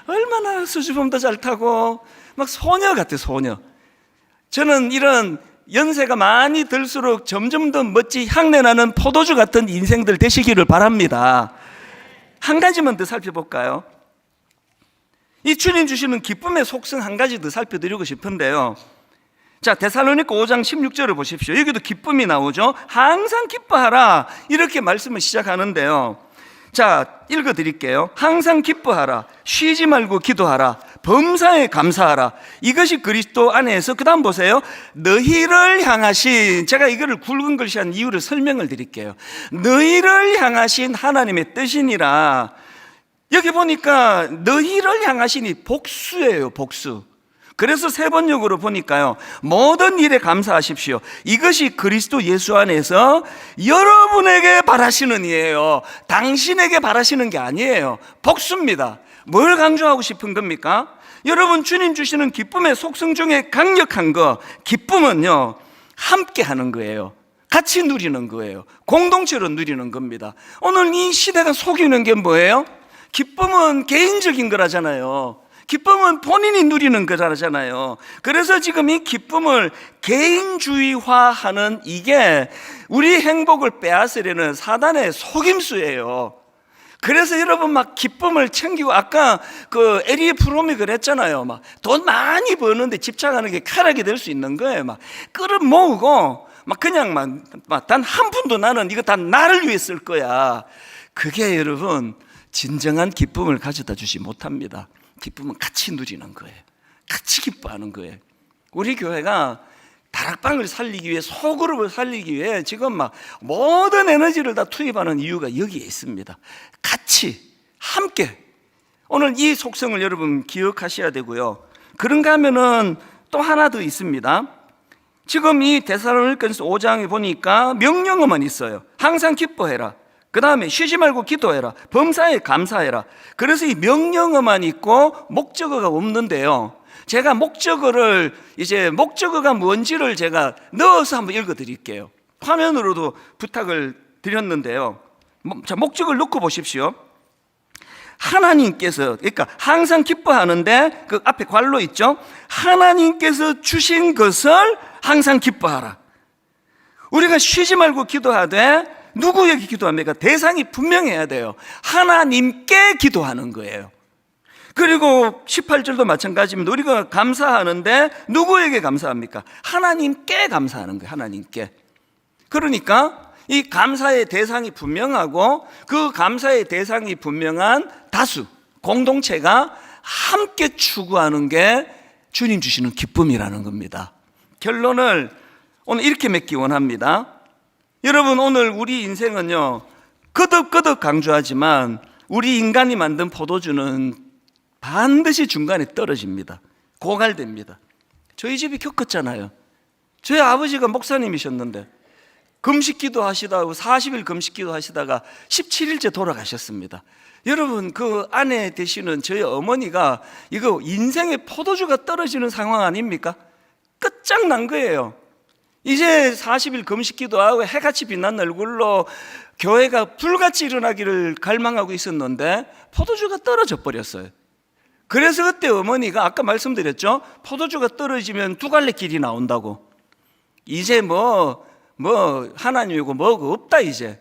얼마나 수줍음도 잘 타고 막 소녀 같아요, 소녀. 저는 이런 연세가 많이 들수록 점점 더 멋지 향내나는 포도주 같은 인생들 되시기를 바랍니다. 한 가지만 더 살펴볼까요? 이 주님 주시는 기쁨의 속성 한 가지 더 살펴드리고 싶은데요. 자, 데살로니가 5장 16절을 보십시오. 여기도 기쁨이 나오죠. 항상 기뻐하라, 이렇게 말씀을 시작하는데요. 자, 읽어드릴게요. 항상 기뻐하라, 쉬지 말고 기도하라, 범사에 감사하라, 이것이 그리스도 안에서, 그 다음 보세요. 너희를 향하신, 제가 이거를 굵은 글씨 한 이유를 설명을 드릴게요. 너희를 향하신 하나님의 뜻이니라. 여기 보니까 너희를 향하시니 복수예요, 복수. 그래서 세 번역으로 보니까요, 모든 일에 감사하십시오, 이것이 그리스도 예수 안에서 여러분에게 바라시는 이에요. 당신에게 바라시는 게 아니에요. 복수입니다. 뭘 강조하고 싶은 겁니까? 여러분, 주님 주시는 기쁨의 속성 중에 강력한 거, 기쁨은요, 함께 하는 거예요. 같이 누리는 거예요. 공동체로 누리는 겁니다. 오늘 이 시대가 속이는 게 뭐예요? 기쁨은 개인적인 거라잖아요. 기쁨은 본인이 누리는 거잖아요. 그래서 지금 이 기쁨을 개인주의화하는 이게 우리 행복을 빼앗으려는 사단의 속임수예요. 그래서 여러분 막 기쁨을 챙기고, 아까 그 에리 프롬이 그랬잖아요. 막 돈 많이 버는데 집착하는 게 쾌락이 될 수 있는 거예요. 막 끌어 모으고 막 그냥 막 단 한 푼도 나는 이거 다 나를 위해 쓸 거야. 그게 여러분 진정한 기쁨을 가져다 주지 못합니다. 기쁨은 같이 누리는 거예요. 같이 기뻐하는 거예요. 우리 교회가 다락방을 살리기 위해, 소그룹을 살리기 위해 지금 막 모든 에너지를 다 투입하는 이유가 여기에 있습니다. 같이, 함께. 오늘 이 속성을 여러분 기억하셔야 되고요. 그런가 하면은 또 하나 더 있습니다. 지금 이 데살로니가서 5장에 보니까 명령어만 있어요. 항상 기뻐해라, 그 다음에 쉬지 말고 기도해라, 범사에 감사해라. 그래서 이 명령어만 있고 목적어가 없는데요. 제가 목적어가 뭔지를 제가 넣어서 한번 읽어 드릴게요. 화면으로도 부탁을 드렸는데요. 자, 목적을 넣고 보십시오. 하나님께서, 그러니까 항상 기뻐하는데 그 앞에 괄호 있죠. 하나님께서 주신 것을 항상 기뻐하라. 우리가 쉬지 말고 기도하되 누구에게 기도합니까? 대상이 분명해야 돼요. 하나님께 기도하는 거예요. 그리고 18절도 마찬가지입니다. 우리가 감사하는데 누구에게 감사합니까? 하나님께 감사하는 거예요. 하나님께. 그러니까 이 감사의 대상이 분명하고 그 감사의 대상이 분명한 다수, 공동체가 함께 추구하는 게 주님 주시는 기쁨이라는 겁니다. 결론을 오늘 이렇게 맺기 원합니다. 여러분, 오늘 우리 인생은요, 거듭거듭 강조하지만 우리 인간이 만든 포도주는 반드시 중간에 떨어집니다. 고갈됩니다. 저희 집이 겪었잖아요. 저희 아버지가 목사님이셨는데 금식기도 하시다가 40일 금식기도 하시다가 17일째 돌아가셨습니다. 여러분, 그 안에 되시는 저희 어머니가 이거 인생의 포도주가 떨어지는 상황 아닙니까? 끝장난 거예요. 이제 40일 금식기도 하고 해같이 빛난 얼굴로 교회가 불같이 일어나기를 갈망하고 있었는데 포도주가 떨어져 버렸어요. 그래서 그때 어머니가 아까 말씀드렸죠. 포도주가 떨어지면 두 갈래 길이 나온다고. 이제 뭐 하나님이고 뭐고 없다. 이제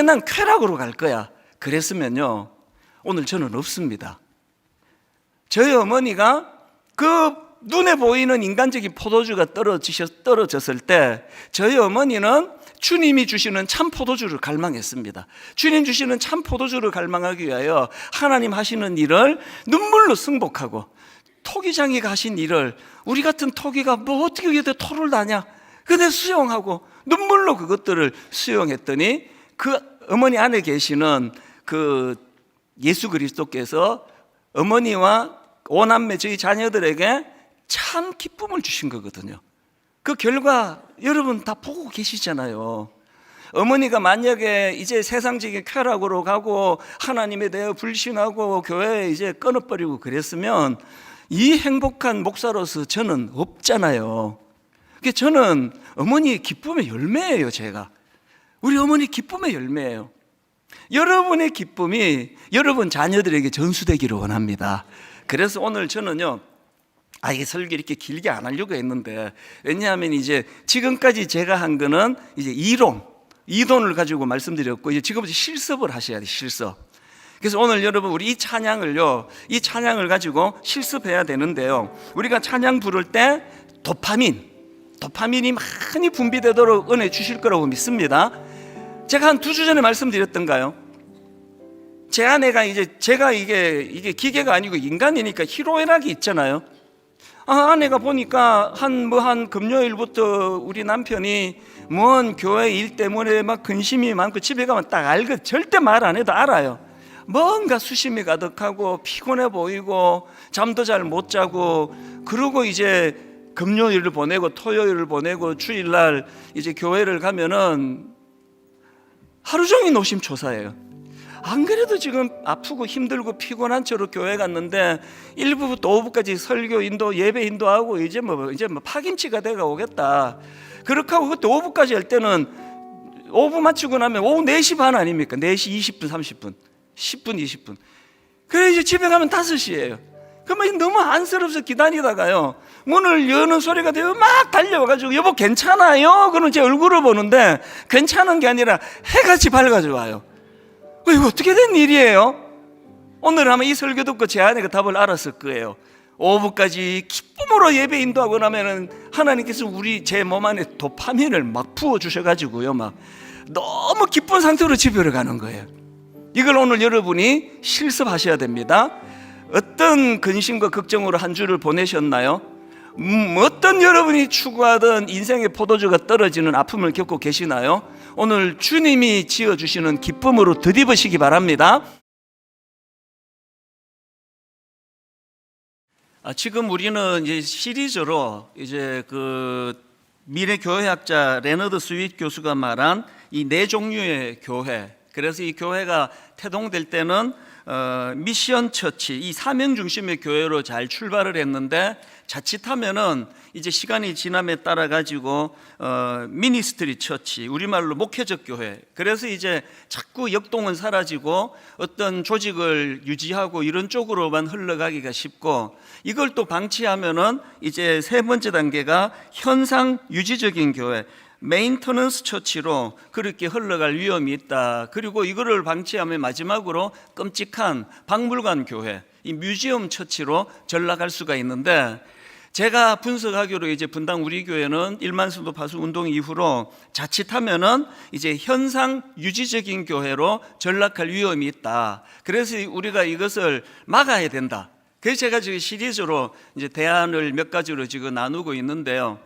난 쾌락으로 갈 거야. 그랬으면요, 오늘 저는 없습니다. 저희 어머니가 그 눈에 보이는 인간적인 포도주가 떨어졌을 때 저희 어머니는 주님이 주시는 참 포도주를 갈망했습니다. 주님 주시는 참 포도주를 갈망하기 위하여 하나님 하시는 일을 눈물로 승복하고, 토기장이가 하신 일을 우리 같은 토기가 뭐 어떻게 이게 토를 다냐, 근데 수용하고 눈물로 그것들을 수용했더니 그 어머니 안에 계시는 그 예수 그리스도께서 어머니와 오남매 저희 자녀들에게 참 기쁨을 주신 거거든요. 그 결과 여러분 다 보고 계시잖아요. 어머니가 만약에 이제 세상적인 쾌락으로 가고 하나님에 대해 불신하고 교회에 이제 끊어버리고 그랬으면 이 행복한 목사로서 저는 없잖아요. 저는 어머니의 기쁨의 열매예요. 제가 우리 어머니 기쁨의 열매예요. 여러분의 기쁨이 여러분 자녀들에게 전수되기를 원합니다. 그래서 오늘 저는요, 이게 설교 이렇게 길게 안 하려고 했는데, 왜냐하면 이제 지금까지 제가 한 거는 이제 이론을 가지고 말씀드렸고, 이제 지금부터 실습을 하셔야 돼요. 실습. 그래서 오늘 여러분 우리 이 찬양을 가지고 실습해야 되는데요, 우리가 찬양 부를 때 도파민이 많이 분비되도록 은혜 주실 거라고 믿습니다. 제가 한 2주 전에 말씀드렸던가요? 제 아내가 제가 이게 기계가 아니고 인간이니까 희로애락이 있잖아요. 아내가 보니까 한 금요일부터 우리 남편이 뭔 교회 일 때문에 막 근심이 많고 집에 가면 딱 알거든. 절대 말 안 해도 알아요. 뭔가 수심이 가득하고 피곤해 보이고 잠도 잘 못 자고, 그러고 이제 금요일을 보내고 토요일을 보내고 주일날 이제 교회를 가면은 하루 종일 노심초사해요. 안 그래도 지금 아프고 힘들고 피곤한 채로 교회 갔는데 1부부터 5부까지 설교 인도, 예배 인도하고 이제 뭐 파김치가 돼가 오겠다. 그렇게 하고 그때 5부까지 할 때는 5부 마치고 나면 오후 4시 반 아닙니까? 4시 20분, 30분, 10분, 20분. 그래 이제 집에 가면 5시예요. 그러면 너무 안쓰러워서 기다리다가요, 문을 여는 소리가 되면 막 달려와가지고 여보 괜찮아요? 그러면 제 얼굴을 보는데 괜찮은 게 아니라 해같이 밝아져 와요. 이거 어떻게 된 일이에요? 오늘 아마 이 설교 듣고 제 아내가 답을 알았을 거예요. 오후까지 기쁨으로 예배 인도하고 나면은 하나님께서 제 몸 안에 도파민을 막 부어주셔가지고요, 막 너무 기쁜 상태로 집에 가는 거예요. 이걸 오늘 여러분이 실습하셔야 됩니다. 어떤 근심과 걱정으로 한 주를 보내셨나요? 어떤 여러분이 추구하던 인생의 포도주가 떨어지는 아픔을 겪고 계시나요? 오늘 주님이 지어주시는 기쁨으로 덧입으시기 바랍니다. 지금 우리는 이제 시리즈로 이제 그 미래 교회학자 레너드 스윗 교수가 말한 이 4종류의 교회, 그래서 이 교회가 태동될 때는 미션 처치, 이 사명 중심의 교회로 잘 출발을 했는데, 자칫하면은 이제 시간이 지남에 따라 가지고 미니스트리 처치, 우리말로 목회적 교회, 그래서 이제 자꾸 역동은 사라지고 어떤 조직을 유지하고 이런 쪽으로만 흘러가기가 쉽고, 이걸 또 방치하면은 이제 3번째 단계가 현상 유지적인 교회, 메인터넌스 처치로 그렇게 흘러갈 위험이 있다. 그리고 이거를 방치하면 마지막으로 끔찍한 박물관 교회, 이 뮤지엄 처치로 전락할 수가 있는데, 제가 분석하기로 이제 분당 우리 교회는 1만 성도 파수 운동 이후로 자칫하면은 이제 현상 유지적인 교회로 전락할 위험이 있다. 그래서 우리가 이것을 막아야 된다. 그래서 제가 지금 시리즈로 이제 대안을 몇 가지로 지금 나누고 있는데요.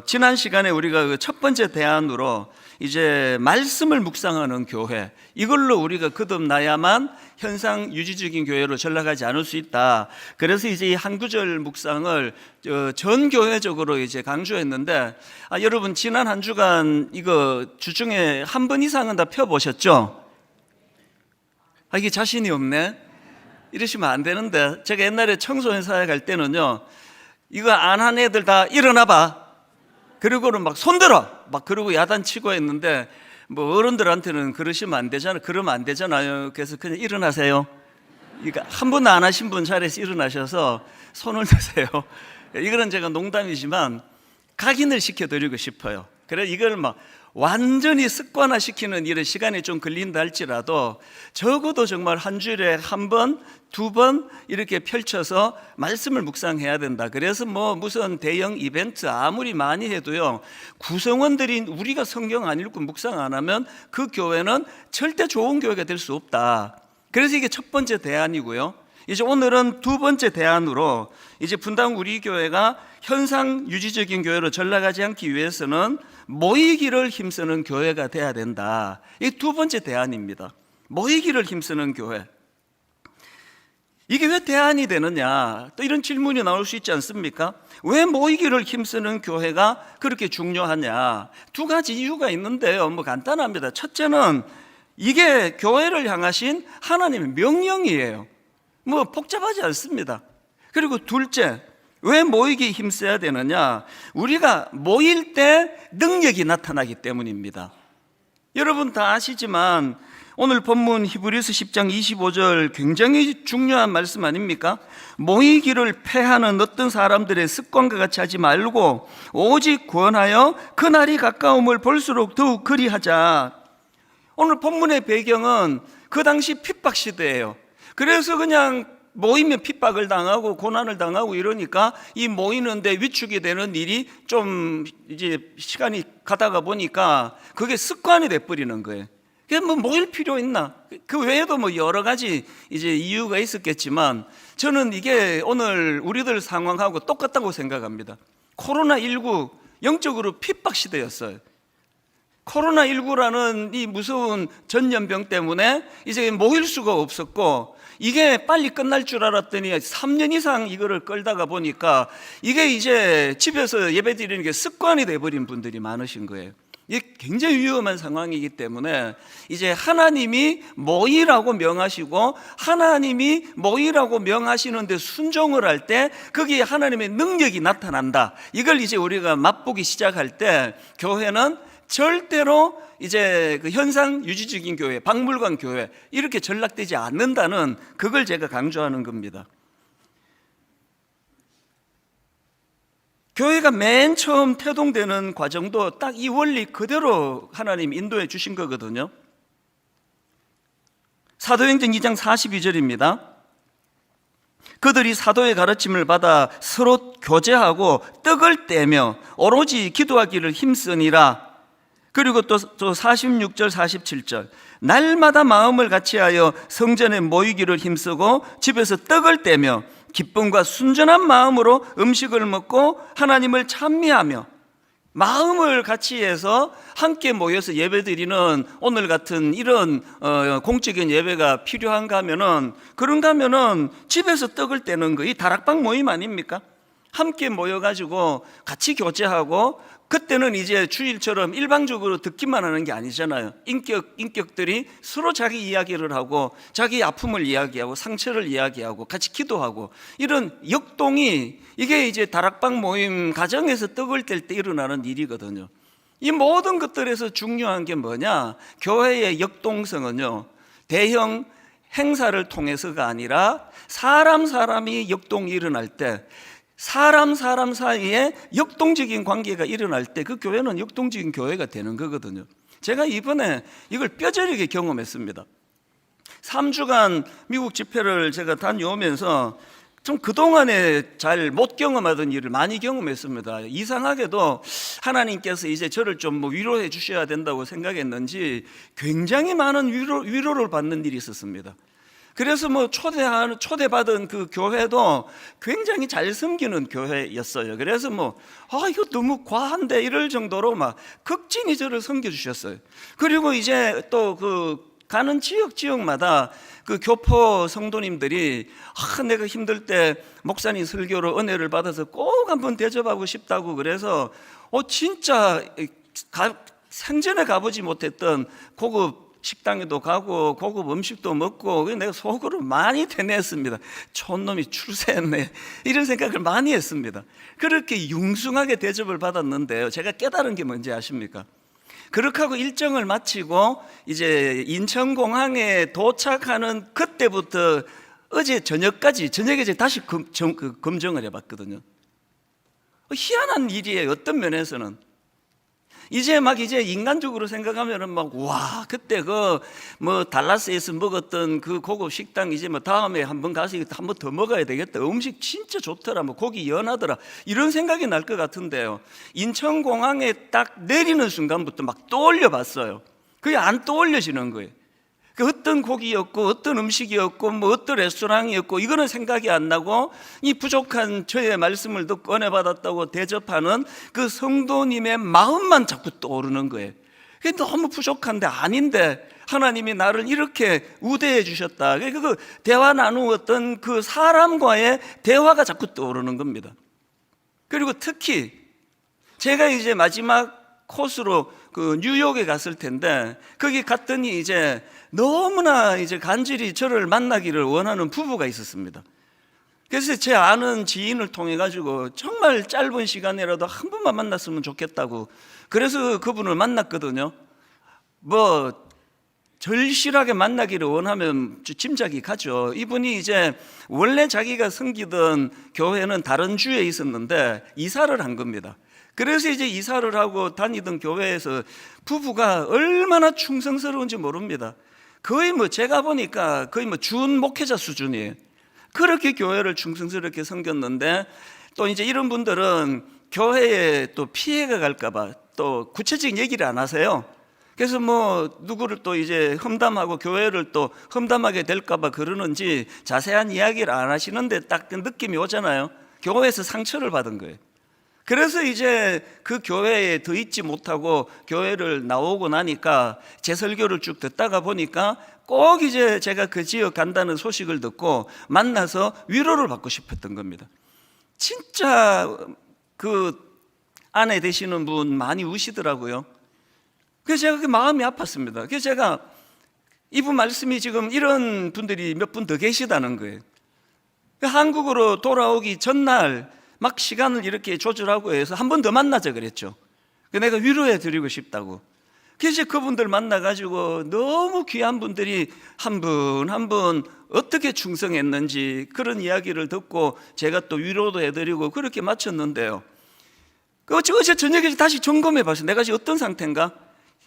지난 시간에 우리가 그 첫 번째 대안으로 이제 말씀을 묵상하는 교회, 이걸로 우리가 거듭나야만 현상 유지적인 교회로 전락하지 않을 수 있다. 그래서 이제 이 한 구절 묵상을 전 교회적으로 이제 강조했는데, 여러분 지난 한 주간 이거 주중에 한 번 이상은 다 펴보셨죠? 이게 자신이 없네. 이러시면 안 되는데, 제가 옛날에 청소년 사회 갈 때는요, 이거 안 한 애들 다 일어나봐. 그리고는 막 손들어 막 그러고 야단치고 했는데, 뭐 어른들한테는 그러시면 안 되잖아요. 그러면 안 되잖아요. 그래서 그냥 일어나세요. 그러니까 한 번도 안 하신 분 자리에서 일어나셔서 손을 드세요. 이거는 제가 농담이지만 각인을 시켜드리고 싶어요. 그래 이걸 막 완전히 습관화시키는 이런 시간이 좀 걸린다 할지라도 적어도 정말 한 주일에 한 번, 두 번 이렇게 펼쳐서 말씀을 묵상해야 된다. 그래서 뭐 무슨 대형 이벤트 아무리 많이 해도요, 구성원들이 우리가 성경 안 읽고 묵상 안 하면 그 교회는 절대 좋은 교회가 될 수 없다. 그래서 이게 첫 번째 대안이고요. 이제 오늘은 두 번째 대안으로 이제 분당 우리 교회가 현상 유지적인 교회로 전락하지 않기 위해서는 모이기를 힘쓰는 교회가 돼야 된다. 이 두 번째 대안입니다. 모이기를 힘쓰는 교회. 이게 왜 대안이 되느냐? 또 이런 질문이 나올 수 있지 않습니까? 왜 모이기를 힘쓰는 교회가 그렇게 중요하냐? 두 가지 이유가 있는데요. 뭐 간단합니다. 첫째는 이게 교회를 향하신 하나님의 명령이에요. 뭐 복잡하지 않습니다. 그리고 둘째, 왜 모이기 힘써야 되느냐? 우리가 모일 때 능력이 나타나기 때문입니다. 여러분 다 아시지만 오늘 본문 히브리서 10장 25절 굉장히 중요한 말씀 아닙니까? 모이기를 패하는 어떤 사람들의 습관과 같이 하지 말고 오직 구원하여 그날이 가까움을 볼수록 더욱 그리하자. 오늘 본문의 배경은 그 당시 핍박 시대예요. 그래서 그냥 모이면 핍박을 당하고 고난을 당하고 이러니까 이 모이는데 위축이 되는 일이 좀 이제 시간이 가다가 보니까 그게 습관이 돼버리는 거예요. 그게 뭐 모일 필요 있나? 그 외에도 뭐 여러 가지 이제 이유가 있었겠지만 저는 이게 오늘 우리들 상황하고 똑같다고 생각합니다. 코로나19 영적으로 핍박 시대였어요. 코로나19라는 이 무서운 전염병 때문에 이제 모일 수가 없었고 이게 빨리 끝날 줄 알았더니 3년 이상 이거를 끌다가 보니까 이게 이제 집에서 예배 드리는 게 습관이 돼버린 분들이 많으신 거예요. 이게 굉장히 위험한 상황이기 때문에 이제 하나님이 모이라고 명하시고 하나님이 모이라고 명하시는데 순종을 할 때 거기에 하나님의 능력이 나타난다. 이걸 이제 우리가 맛보기 시작할 때 교회는 절대로 이제 그 현상 유지적인 교회, 박물관 교회 이렇게 전락되지 않는다는 그걸 제가 강조하는 겁니다. 교회가 맨 처음 태동되는 과정도 딱 이 원리 그대로 하나님 인도해 주신 거거든요. 사도행전 2장 42절입니다. 그들이 사도의 가르침을 받아 서로 교제하고 떡을 떼며 오로지 기도하기를 힘쓰니라. 그리고 또 46절 47절 날마다 마음을 같이하여 성전에 모이기를 힘쓰고 집에서 떡을 떼며 기쁨과 순전한 마음으로 음식을 먹고 하나님을 찬미하며 마음을 같이 해서 함께 모여서 예배드리는 오늘 같은 이런 공적인 예배가 필요한가 하면은 그런가 하면은 집에서 떡을 떼는 거 이 다락방 모임 아닙니까? 함께 모여가지고 같이 교제하고 그때는 이제 주일처럼 일방적으로 듣기만 하는 게 아니잖아요. 인격들이 서로 자기 이야기를 하고 자기 아픔을 이야기하고 상처를 이야기하고 같이 기도하고 이런 역동이 이게 이제 다락방 모임 가정에서 떡을 뗄 때 일어나는 일이거든요. 이 모든 것들에서 중요한 게 뭐냐? 교회의 역동성은요, 대형 행사를 통해서가 아니라 사람이 역동이 일어날 때 사람 사이에 역동적인 관계가 일어날 때 그 교회는 역동적인 교회가 되는 거거든요. 제가 이번에 이걸 뼈저리게 경험했습니다. 3주간 미국 집회를 제가 다녀오면서 좀 그동안에 잘 못 경험하던 일을 많이 경험했습니다. 이상하게도 하나님께서 이제 저를 좀 뭐 위로해 주셔야 된다고 생각했는지 굉장히 많은 위로를 받는 일이 있었습니다. 그래서 뭐 초대받은 그 교회도 굉장히 잘 섬기는 교회였어요. 그래서 이거 너무 과한데 이럴 정도로 막 극진히 저를 섬겨주셨어요. 그리고 이제 또 가는 지역마다 그 교포 성도님들이 내가 힘들 때 목사님 설교로 은혜를 받아서 꼭 한번 대접하고 싶다고 그래서 진짜 생전에 가보지 못했던 고급 식당에도 가고 고급 음식도 먹고 내가 속으로 많이 되뇌었습니다. 촌놈이 출세했네 이런 생각을 많이 했습니다. 그렇게 융숭하게 대접을 받았는데요, 제가 깨달은 게 뭔지 아십니까? 그렇게 하고 일정을 마치고 이제 인천공항에 도착하는 그때부터 어제 저녁에 다시 검증을 해봤거든요. 희한한 일이에요. 어떤 면에서는 이제 인간적으로 생각하면은 와, 그때 달라스에서 먹었던 그 고급 식당 이제 다음에 한번 가서 한번 더 먹어야 되겠다. 음식 진짜 좋더라. 고기 연하더라. 이런 생각이 날 것 같은데요. 인천공항에 딱 내리는 순간부터 떠올려 봤어요. 그게 안 떠올려지는 거예요. 그 어떤 고기였고 어떤 음식이었고 어떤 레스토랑이었고 이거는 생각이 안 나고 이 부족한 저의 말씀을 듣고 은혜 받았다고 대접하는 그 성도님의 마음만 자꾸 떠오르는 거예요. 그게 너무 부족한데 아닌데 하나님이 나를 이렇게 우대해 주셨다. 그 대화 나누었던 그 사람과의 대화가 자꾸 떠오르는 겁니다. 그리고 특히 제가 이제 마지막 코스로 그 뉴욕에 갔을 텐데 거기 갔더니 이제 너무나 이제 간절히 저를 만나기를 원하는 부부가 있었습니다. 그래서 제 아는 지인을 통해 가지고 정말 짧은 시간이라도 한 번만 만났으면 좋겠다고 그래서 그분을 만났거든요. 절실하게 만나기를 원하면 짐작이 가죠. 이분이 이제 원래 자기가 섬기던 교회는 다른 주에 있었는데 이사를 한 겁니다. 그래서 이제 이사를 하고 다니던 교회에서 부부가 얼마나 충성스러운지 모릅니다. 거의 제가 보니까 거의 준 목회자 수준이에요. 그렇게 교회를 충성스럽게 섬겼는데 또 이제 이런 분들은 교회에 또 피해가 갈까봐 또 구체적인 얘기를 안 하세요. 그래서 누구를 또 이제 험담하고 교회를 또 험담하게 될까봐 그러는지 자세한 이야기를 안 하시는데 딱 그 느낌이 오잖아요. 교회에서 상처를 받은 거예요. 그래서 이제 그 교회에 더 있지 못하고 교회를 나오고 나니까 제 설교를 쭉 듣다가 보니까 꼭 이제 제가 그 지역 간다는 소식을 듣고 만나서 위로를 받고 싶었던 겁니다. 진짜 그 아내 되시는 분 많이 우시더라고요. 그래서 제가 그 마음이 아팠습니다. 그래서 제가 이분 말씀이 지금 이런 분들이 몇 분 더 계시다는 거예요. 한국으로 돌아오기 전날 시간을 이렇게 조절하고 해서 한 번 더 만나자 그랬죠. 내가 위로해 드리고 싶다고. 그래서 그분들 만나가지고 너무 귀한 분들이 한 분 한 분 어떻게 충성했는지 그런 이야기를 듣고 제가 또 위로도 해드리고 그렇게 마쳤는데요. 어제 저녁에 다시 점검해 봤어요. 내가 지금 어떤 상태인가?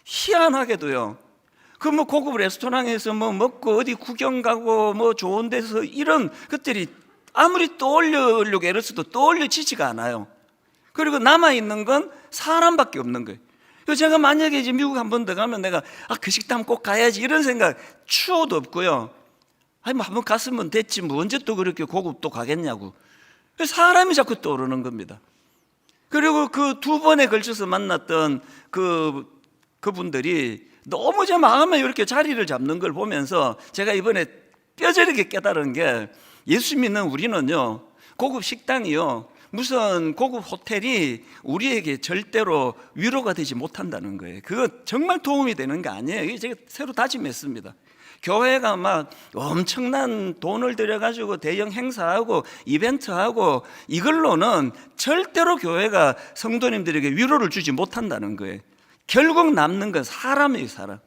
희한하게도요. 고급 레스토랑에서 먹고 어디 구경 가고 좋은 데서 이런 것들이 아무리 떠올리려고 애를 써도 떠올려지지가 않아요. 그리고 남아있는 건 사람밖에 없는 거예요. 그래서 제가 만약에 이제 미국 한 번 더 가면 내가 그 식당 꼭 가야지 이런 생각 추호도 없고요. 한번 갔으면 됐지 언제 또 그렇게 고급 또 가겠냐고. 사람이 자꾸 떠오르는 겁니다. 그리고 그 두 번에 걸쳐서 만났던 그분들이 너무 제 마음에 이렇게 자리를 잡는 걸 보면서 제가 이번에 뼈저리게 깨달은 게 예수 믿는 우리는요, 고급 식당이요, 무슨 고급 호텔이 우리에게 절대로 위로가 되지 못한다는 거예요. 그거 정말 도움이 되는 거 아니에요. 제가 새로 다짐했습니다. 교회가 엄청난 돈을 들여가지고 대형 행사하고 이벤트하고 이걸로는 절대로 교회가 성도님들에게 위로를 주지 못한다는 거예요. 결국 남는 건 사람이에요, 사람.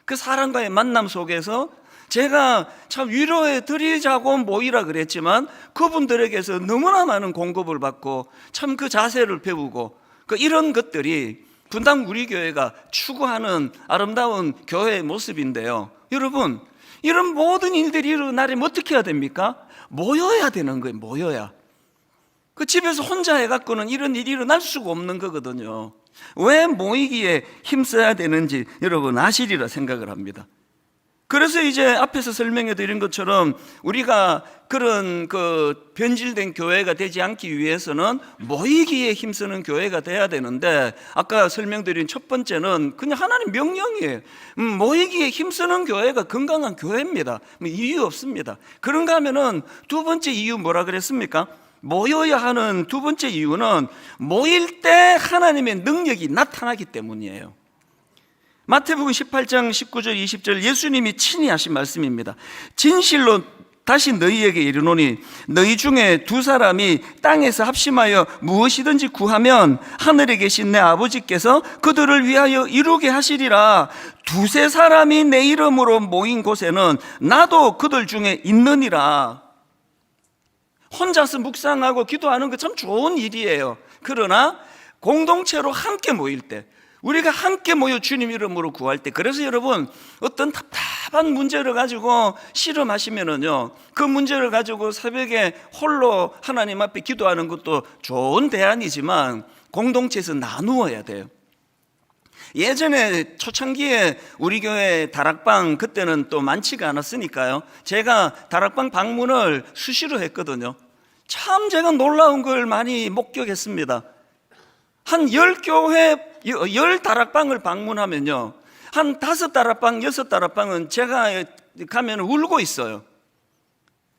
그 사람과의 만남 속에서 제가 참 위로해 드리자고 모이라 그랬지만 그분들에게서 너무나 많은 공급을 받고 참 그 자세를 배우고 이런 것들이 분당 우리 교회가 추구하는 아름다운 교회의 모습인데요. 여러분, 이런 모든 일들이 일어나려면 어떻게 해야 됩니까? 모여야 되는 거예요. 모여야. 그 집에서 혼자 해갖고는 이런 일이 일어날 수가 없는 거거든요. 왜 모이기에 힘써야 되는지 여러분 아시리라 생각을 합니다. 그래서 이제 앞에서 설명해 드린 것처럼 우리가 그런 변질된 교회가 되지 않기 위해서는 모이기에 힘쓰는 교회가 돼야 되는데 아까 설명드린 첫 번째는 그냥 하나님 명령이에요. 모이기에 힘쓰는 교회가 건강한 교회입니다. 이유 없습니다. 그런가 하면은 두 번째 이유 뭐라 그랬습니까? 모여야 하는 두 번째 이유는 모일 때 하나님의 능력이 나타나기 때문이에요. 마태복음 18장 19절 20절 예수님이 친히 하신 말씀입니다. 진실로 다시 너희에게 이르노니 너희 중에 두 사람이 땅에서 합심하여 무엇이든지 구하면 하늘에 계신 내 아버지께서 그들을 위하여 이루게 하시리라. 두세 사람이 내 이름으로 모인 곳에는 나도 그들 중에 있느니라. 혼자서 묵상하고 기도하는 거 참 좋은 일이에요. 그러나 공동체로 함께 모일 때, 우리가 함께 모여 주님 이름으로 구할 때, 그래서 여러분 어떤 답답한 문제를 가지고 씨름하시면은요, 그 문제를 가지고 새벽에 홀로 하나님 앞에 기도하는 것도 좋은 대안이지만 공동체에서 나누어야 돼요. 예전에 초창기에 우리 교회 다락방, 그때는 또 많지가 않았으니까요, 제가 다락방 방문을 수시로 했거든요. 참 제가 놀라운 걸 많이 목격했습니다. 한 10교회 10다락방을 방문하면요, 한 5다락방 6다락방은 제가 가면 울고 있어요.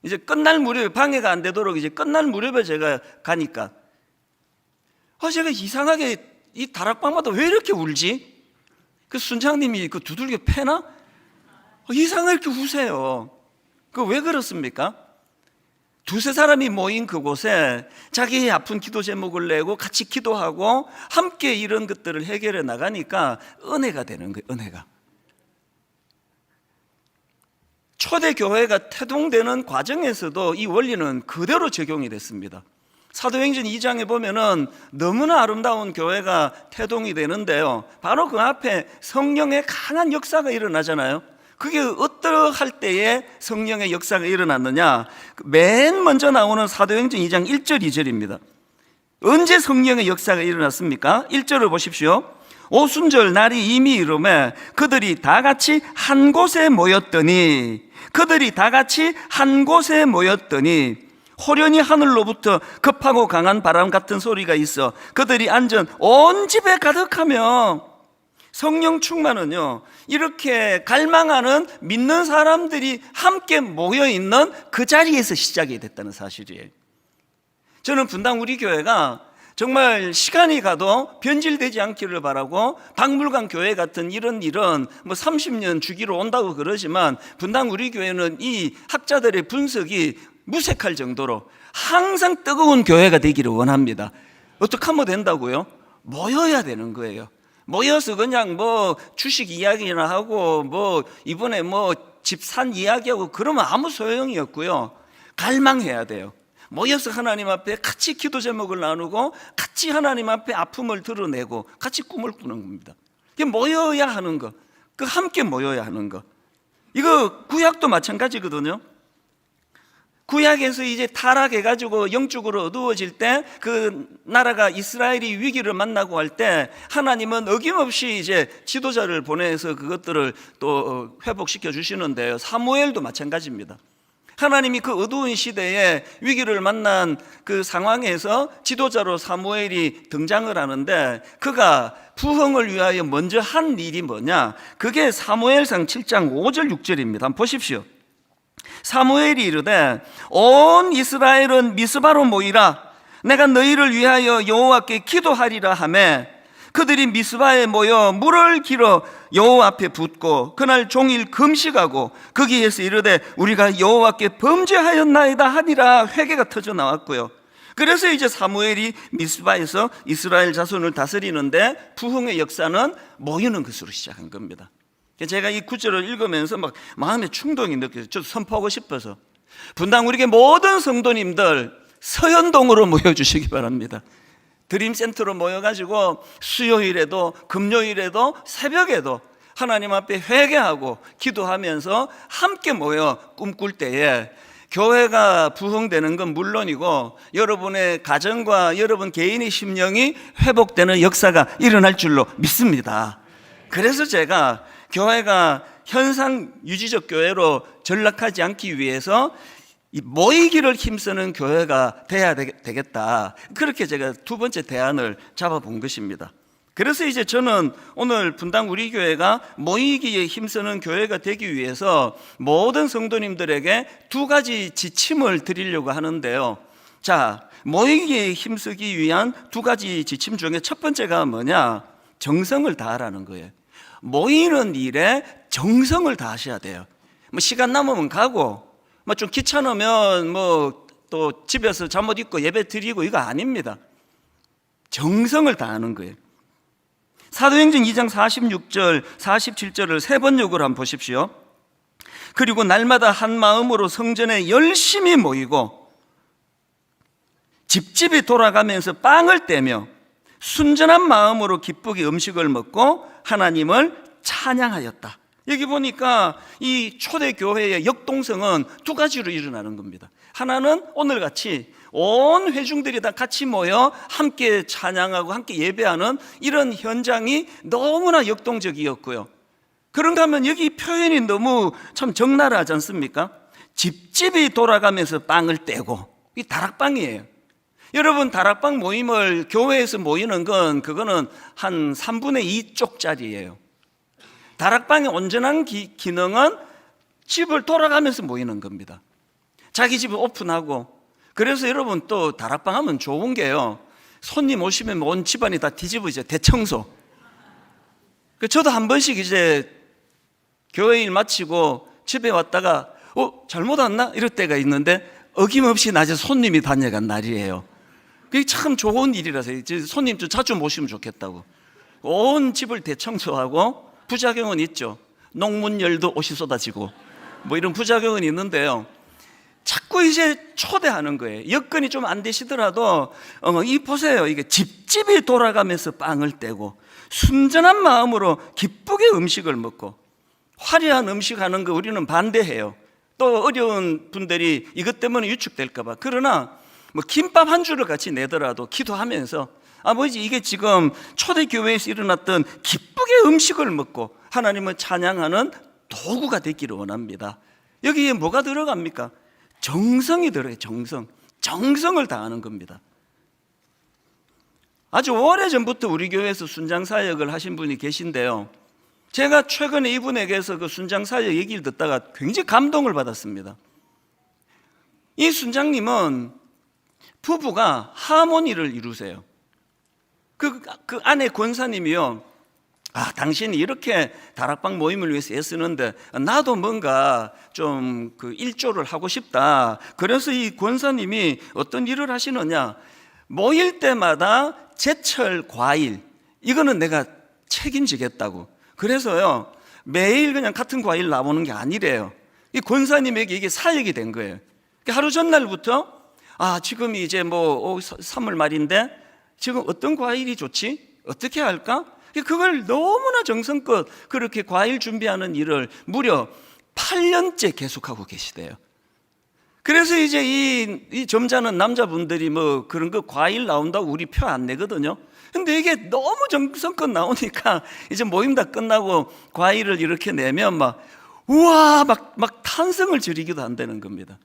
이제 끝날 무렵에, 방해가 안 되도록 이제 끝날 무렵에 제가 가니까 제가 이상하게 이 다락방마다 왜 이렇게 울지? 그 순장님이 그 두들겨 패나? 이상하게 이렇게 우세요. 그 왜 그렇습니까? 두세 사람이 모인 그곳에 자기의 아픈 기도 제목을 내고 같이 기도하고 함께 이런 것들을 해결해 나가니까 은혜가 되는 거예요. 은혜가. 초대교회가 태동되는 과정에서도 이 원리는 그대로 적용이 됐습니다. 사도행전 2장에 보면은 너무나 아름다운 교회가 태동이 되는데요, 바로 그 앞에 성령의 강한 역사가 일어나잖아요. 그게 어떠할 때에 성령의 역사가 일어났느냐, 맨 먼저 나오는 사도행전 2장 1절 2절입니다. 언제 성령의 역사가 일어났습니까? 1절을 보십시오. 오순절 날이 이미 이르매 그들이 다 같이 한 곳에 모였더니, 그들이 다 같이 한 곳에 모였더니 호련히 하늘로부터 급하고 강한 바람 같은 소리가 있어 그들이 앉은 온 집에 가득하며, 성령 충만은요, 이렇게 갈망하는 믿는 사람들이 함께 모여있는 그 자리에서 시작이 됐다는 사실이에요. 저는 분당 우리 교회가 정말 시간이 가도 변질되지 않기를 바라고, 박물관 교회 같은 이런 일은 뭐 30년 주기로 온다고 그러지만, 분당 우리 교회는 이 학자들의 분석이 무색할 정도로 항상 뜨거운 교회가 되기를 원합니다. 어떻게 하면 된다고요? 모여야 되는 거예요. 모여서 그냥 뭐 주식 이야기나 하고 뭐 이번에 뭐 집 산 이야기하고 그러면 아무 소용이 없고요. 갈망해야 돼요. 모여서 하나님 앞에 같이 기도 제목을 나누고 같이 하나님 앞에 아픔을 드러내고 같이 꿈을 꾸는 겁니다. 이게 모여야 하는 거, 그 함께 모여야 하는 거. 이거 구약도 마찬가지거든요. 구약에서 이제 타락해가지고 영적으로 어두워질 때, 그 나라가 이스라엘이 위기를 만나고 할 때 하나님은 어김없이 이제 지도자를 보내서 그것들을 또 회복시켜 주시는데요, 사무엘도 마찬가지입니다. 하나님이 그 어두운 시대에 위기를 만난 그 상황에서 지도자로 사무엘이 등장을 하는데, 그가 부흥을 위하여 먼저 한 일이 뭐냐, 그게 사무엘상 7장 5절 6절입니다. 한번 보십시오. 사무엘이 이르되 온 이스라엘은 미스바로 모이라, 내가 너희를 위하여 여호와께 기도하리라 하매 그들이 미스바에 모여 물을 길어 여호와 앞에 붓고 그날 종일 금식하고 거기에서 이르되 우리가 여호와께 범죄하였나이다 하니라 회개가 터져 나왔고요. 그래서 이제 사무엘이 미스바에서 이스라엘 자손을 다스리는데 부흥의 역사는 모이는 것으로 시작한 겁니다. 제가 이 구절을 읽으면서 막 마음에 충동이 느껴져요. 저도 선포하고 싶어서 분당 우리 교회 모든 성도님들 서현동으로 모여주시기 바랍니다. 드림센터로 모여가지고 수요일에도 금요일에도 새벽에도 하나님 앞에 회개하고 기도하면서 함께 모여 꿈꿀 때에 교회가 부흥되는 건 물론이고 여러분의 가정과 여러분 개인의 심령이 회복되는 역사가 일어날 줄로 믿습니다. 그래서 제가 교회가 현상 유지적 교회로 전락하지 않기 위해서 모이기를 힘쓰는 교회가 돼야 되겠다, 그렇게 제가 두 번째 대안을 잡아본 것입니다. 그래서 이제 저는 오늘 분당 우리 교회가 모이기에 힘쓰는 교회가 되기 위해서 모든 성도님들에게 두 가지 지침을 드리려고 하는데요. 자, 모이기에 힘쓰기 위한 두 가지 지침 중에 첫 번째가 뭐냐, 정성을 다하라는 거예요. 모이는 일에 정성을 다하셔야 돼요. 뭐 시간 남으면 가고 뭐 좀 귀찮으면 뭐 또 집에서 잠옷 입고 예배 드리고 이거 아닙니다. 정성을 다하는 거예요. 사도행전 2장 46절 47절을 세 번역으로 한번 보십시오. 그리고 날마다 한 마음으로 성전에 열심히 모이고 집집이 돌아가면서 빵을 떼며 순전한 마음으로 기쁘게 음식을 먹고 하나님을 찬양하였다. 여기 보니까 이 초대교회의 역동성은 두 가지로 일어나는 겁니다. 하나는 오늘같이 온 회중들이 다 같이 모여 함께 찬양하고 함께 예배하는 이런 현장이 너무나 역동적이었고요. 그런가 하면 여기 표현이 너무 참 적나라하지 않습니까? 집집이 돌아가면서 빵을 떼고, 이 다락방이에요. 여러분, 다락방 모임을 교회에서 모이는 건 그거는 한 3분의 2쪽짜리예요. 다락방의 온전한 기능은 집을 돌아가면서 모이는 겁니다. 자기 집을 오픈하고. 그래서 여러분, 또 다락방 하면 좋은 게요, 손님 오시면 온 집안이 다 뒤집어져. 대청소. 저도 한 번씩 이제 교회 일 마치고 집에 왔다가 잘못 왔나? 이럴 때가 있는데 어김없이 낮에 손님이 다녀간 날이에요. 그게 참 좋은 일이라서 손님 좀 자주 모시면 좋겠다고 온 집을 대청소하고. 부작용은 있죠. 농문열도 옷이 쏟아지고 뭐 이런 부작용은 있는데요, 자꾸 이제 초대하는 거예요. 여건이 좀 안 되시더라도 이 보세요. 이게 집집이 돌아가면서 빵을 떼고 순전한 마음으로 기쁘게 음식을 먹고. 화려한 음식 하는 거 우리는 반대해요. 또 어려운 분들이 이것 때문에 위축될까 봐. 그러나 뭐 김밥 한 줄을 같이 내더라도 기도하면서 아버지, 이게 지금 초대교회에서 일어났던 기쁘게 음식을 먹고 하나님을 찬양하는 도구가 되기를 원합니다. 여기에 뭐가 들어갑니까? 정성이 들어가요. 정성을 다하는 겁니다. 아주 오래전부터 우리 교회에서 순장사역을 하신 분이 계신데요, 제가 최근에 이분에게서 그 순장사역 얘기를 듣다가 굉장히 감동을 받았습니다. 이 순장님은 부부가 하모니를 이루세요. 그 아내 권사님이요, 당신이 이렇게 다락방 모임을 위해서 애쓰는데 나도 뭔가 좀 그 일조를 하고 싶다. 그래서 이 권사님이 어떤 일을 하시느냐, 모일 때마다 제철 과일, 이거는 내가 책임지겠다고. 그래서요, 매일 그냥 같은 과일 나오는 게 아니래요. 이 권사님에게 이게 사역이 된 거예요. 하루 전날부터 지금 이제 뭐 3월 말인데 지금 어떤 과일이 좋지? 어떻게 할까? 그걸 너무나 정성껏 그렇게 과일 준비하는 일을 무려 8년째 계속하고 계시대요. 그래서 이제 이 점잖은 남자분들이 뭐 그런 거 과일 나온다고 우리 표 안 내거든요. 근데 이게 너무 정성껏 나오니까 이제 모임 다 끝나고 과일을 이렇게 내면 막 탄성을 지르기도 한다는 겁니다.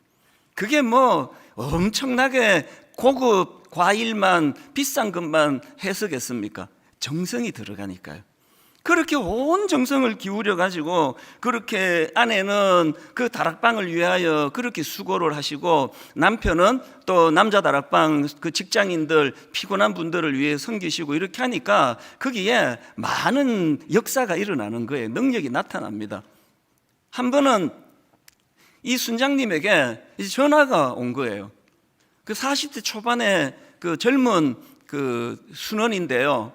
그게 뭐 엄청나게 고급 과일만, 비싼 것만 해서겠습니까? 정성이 들어가니까요. 그렇게 온 정성을 기울여 가지고 그렇게 아내는 그 다락방을 위하여 그렇게 수고를 하시고, 남편은 또 남자 다락방 그 직장인들 피곤한 분들을 위해 섬기시고, 이렇게 하니까 거기에 많은 역사가 일어나는 거예요. 능력이 나타납니다. 한 번은 이 순장님에게 이제 전화가 온 거예요. 그 40대 초반의 그 젊은 그 순원인데요,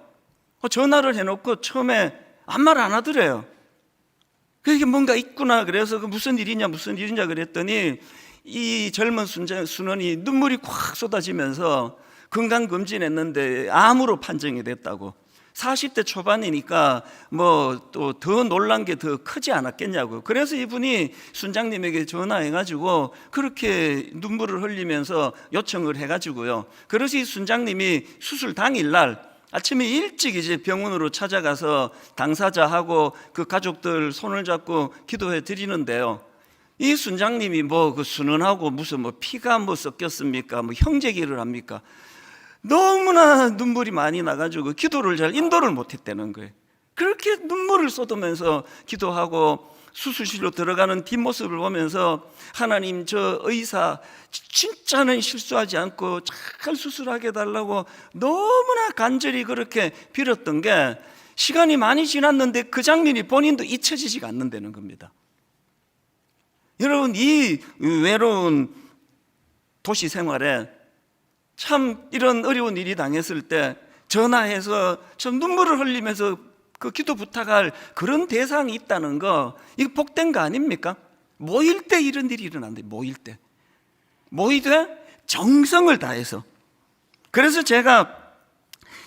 전화를 해놓고 처음에 아무 말 안 하더래요. 그게 뭔가 있구나. 그래서 무슨 일이냐 그랬더니 이 젊은 순원이 눈물이 콱 쏟아지면서 건강검진했는데 암으로 판정이 됐다고. 40대 초반이니까 뭐 또 더 놀란 게 더 크지 않았겠냐고. 그래서 이분이 순장님에게 전화해가지고 그렇게 눈물을 흘리면서 요청을 해가지고요. 그래서 이 순장님이 수술 당일날 아침에 일찍 이제 병원으로 찾아가서 당사자하고 그 가족들 손을 잡고 기도해 드리는데요, 이 순장님이 뭐 그 순원하고 무슨 뭐 피가 뭐 섞였습니까? 뭐 형제기를 합니까? 너무나 눈물이 많이 나가지고 기도를 잘 인도를 못했다는 거예요. 그렇게 눈물을 쏟으면서 기도하고 수술실로 들어가는 뒷모습을 보면서 하나님, 저 의사 진짜는 실수하지 않고 잘 수술하게 해달라고 너무나 간절히 그렇게 빌었던 게 시간이 많이 지났는데 그 장면이 본인도 잊혀지지가 않는다는 겁니다. 여러분, 이 외로운 도시 생활에 참 이런 어려운 일이 당했을 때 전화해서 좀 눈물을 흘리면서 그 기도 부탁할 그런 대상이 있다는 거, 이거 복된 거 아닙니까? 모일 때 이런 일이 일어난대. 모일 때 모이되 정성을 다해서 그래서 제가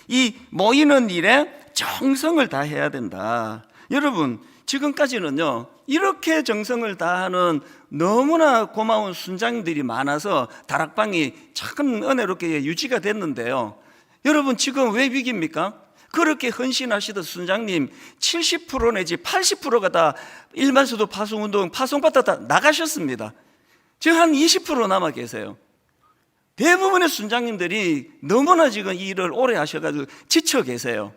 이 모이는 일에 정성을 다해야 된다. 여러분, 지금까지는요, 이렇게 정성을 다하는 너무나 고마운 순장님들이 많아서 다락방이 참 은혜롭게 유지가 됐는데요. 여러분, 지금 왜 위기입니까? 그렇게 헌신하시던 순장님 70% 내지 80%가 다 일반수도 파송운동, 파송받다 다 나가셨습니다. 지금 한 20% 남아 계세요. 대부분의 순장님들이 너무나 지금 이 일을 오래 하셔가지고 지쳐 계세요.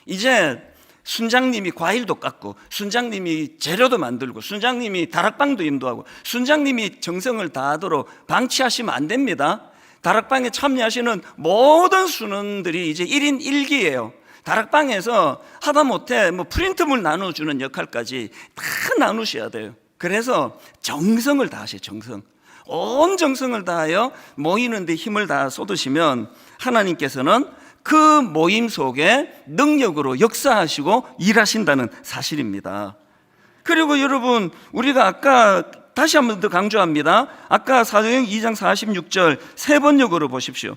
이제 순장님이 과일도 깎고, 순장님이 재료도 만들고, 순장님이 다락방도 인도하고, 순장님이 정성을 다하도록 방치하시면 안 됩니다. 다락방에 참여하시는 모든 순원들이 이제 1인 1기예요. 다락방에서 하다못해 프린트물 나눠주는 역할까지 다 나누셔야 돼요. 그래서 정성을 다하세요. 정성. 온 정성을 다하여 모이는 데 힘을 다 쏟으시면 하나님께서는 그 모임 속에 능력으로 역사하시고 일하신다는 사실입니다. 그리고 여러분, 우리가 아까 다시 한 번 더 강조합니다. 아까 사도행 2장 46절 세 번역으로 보십시오.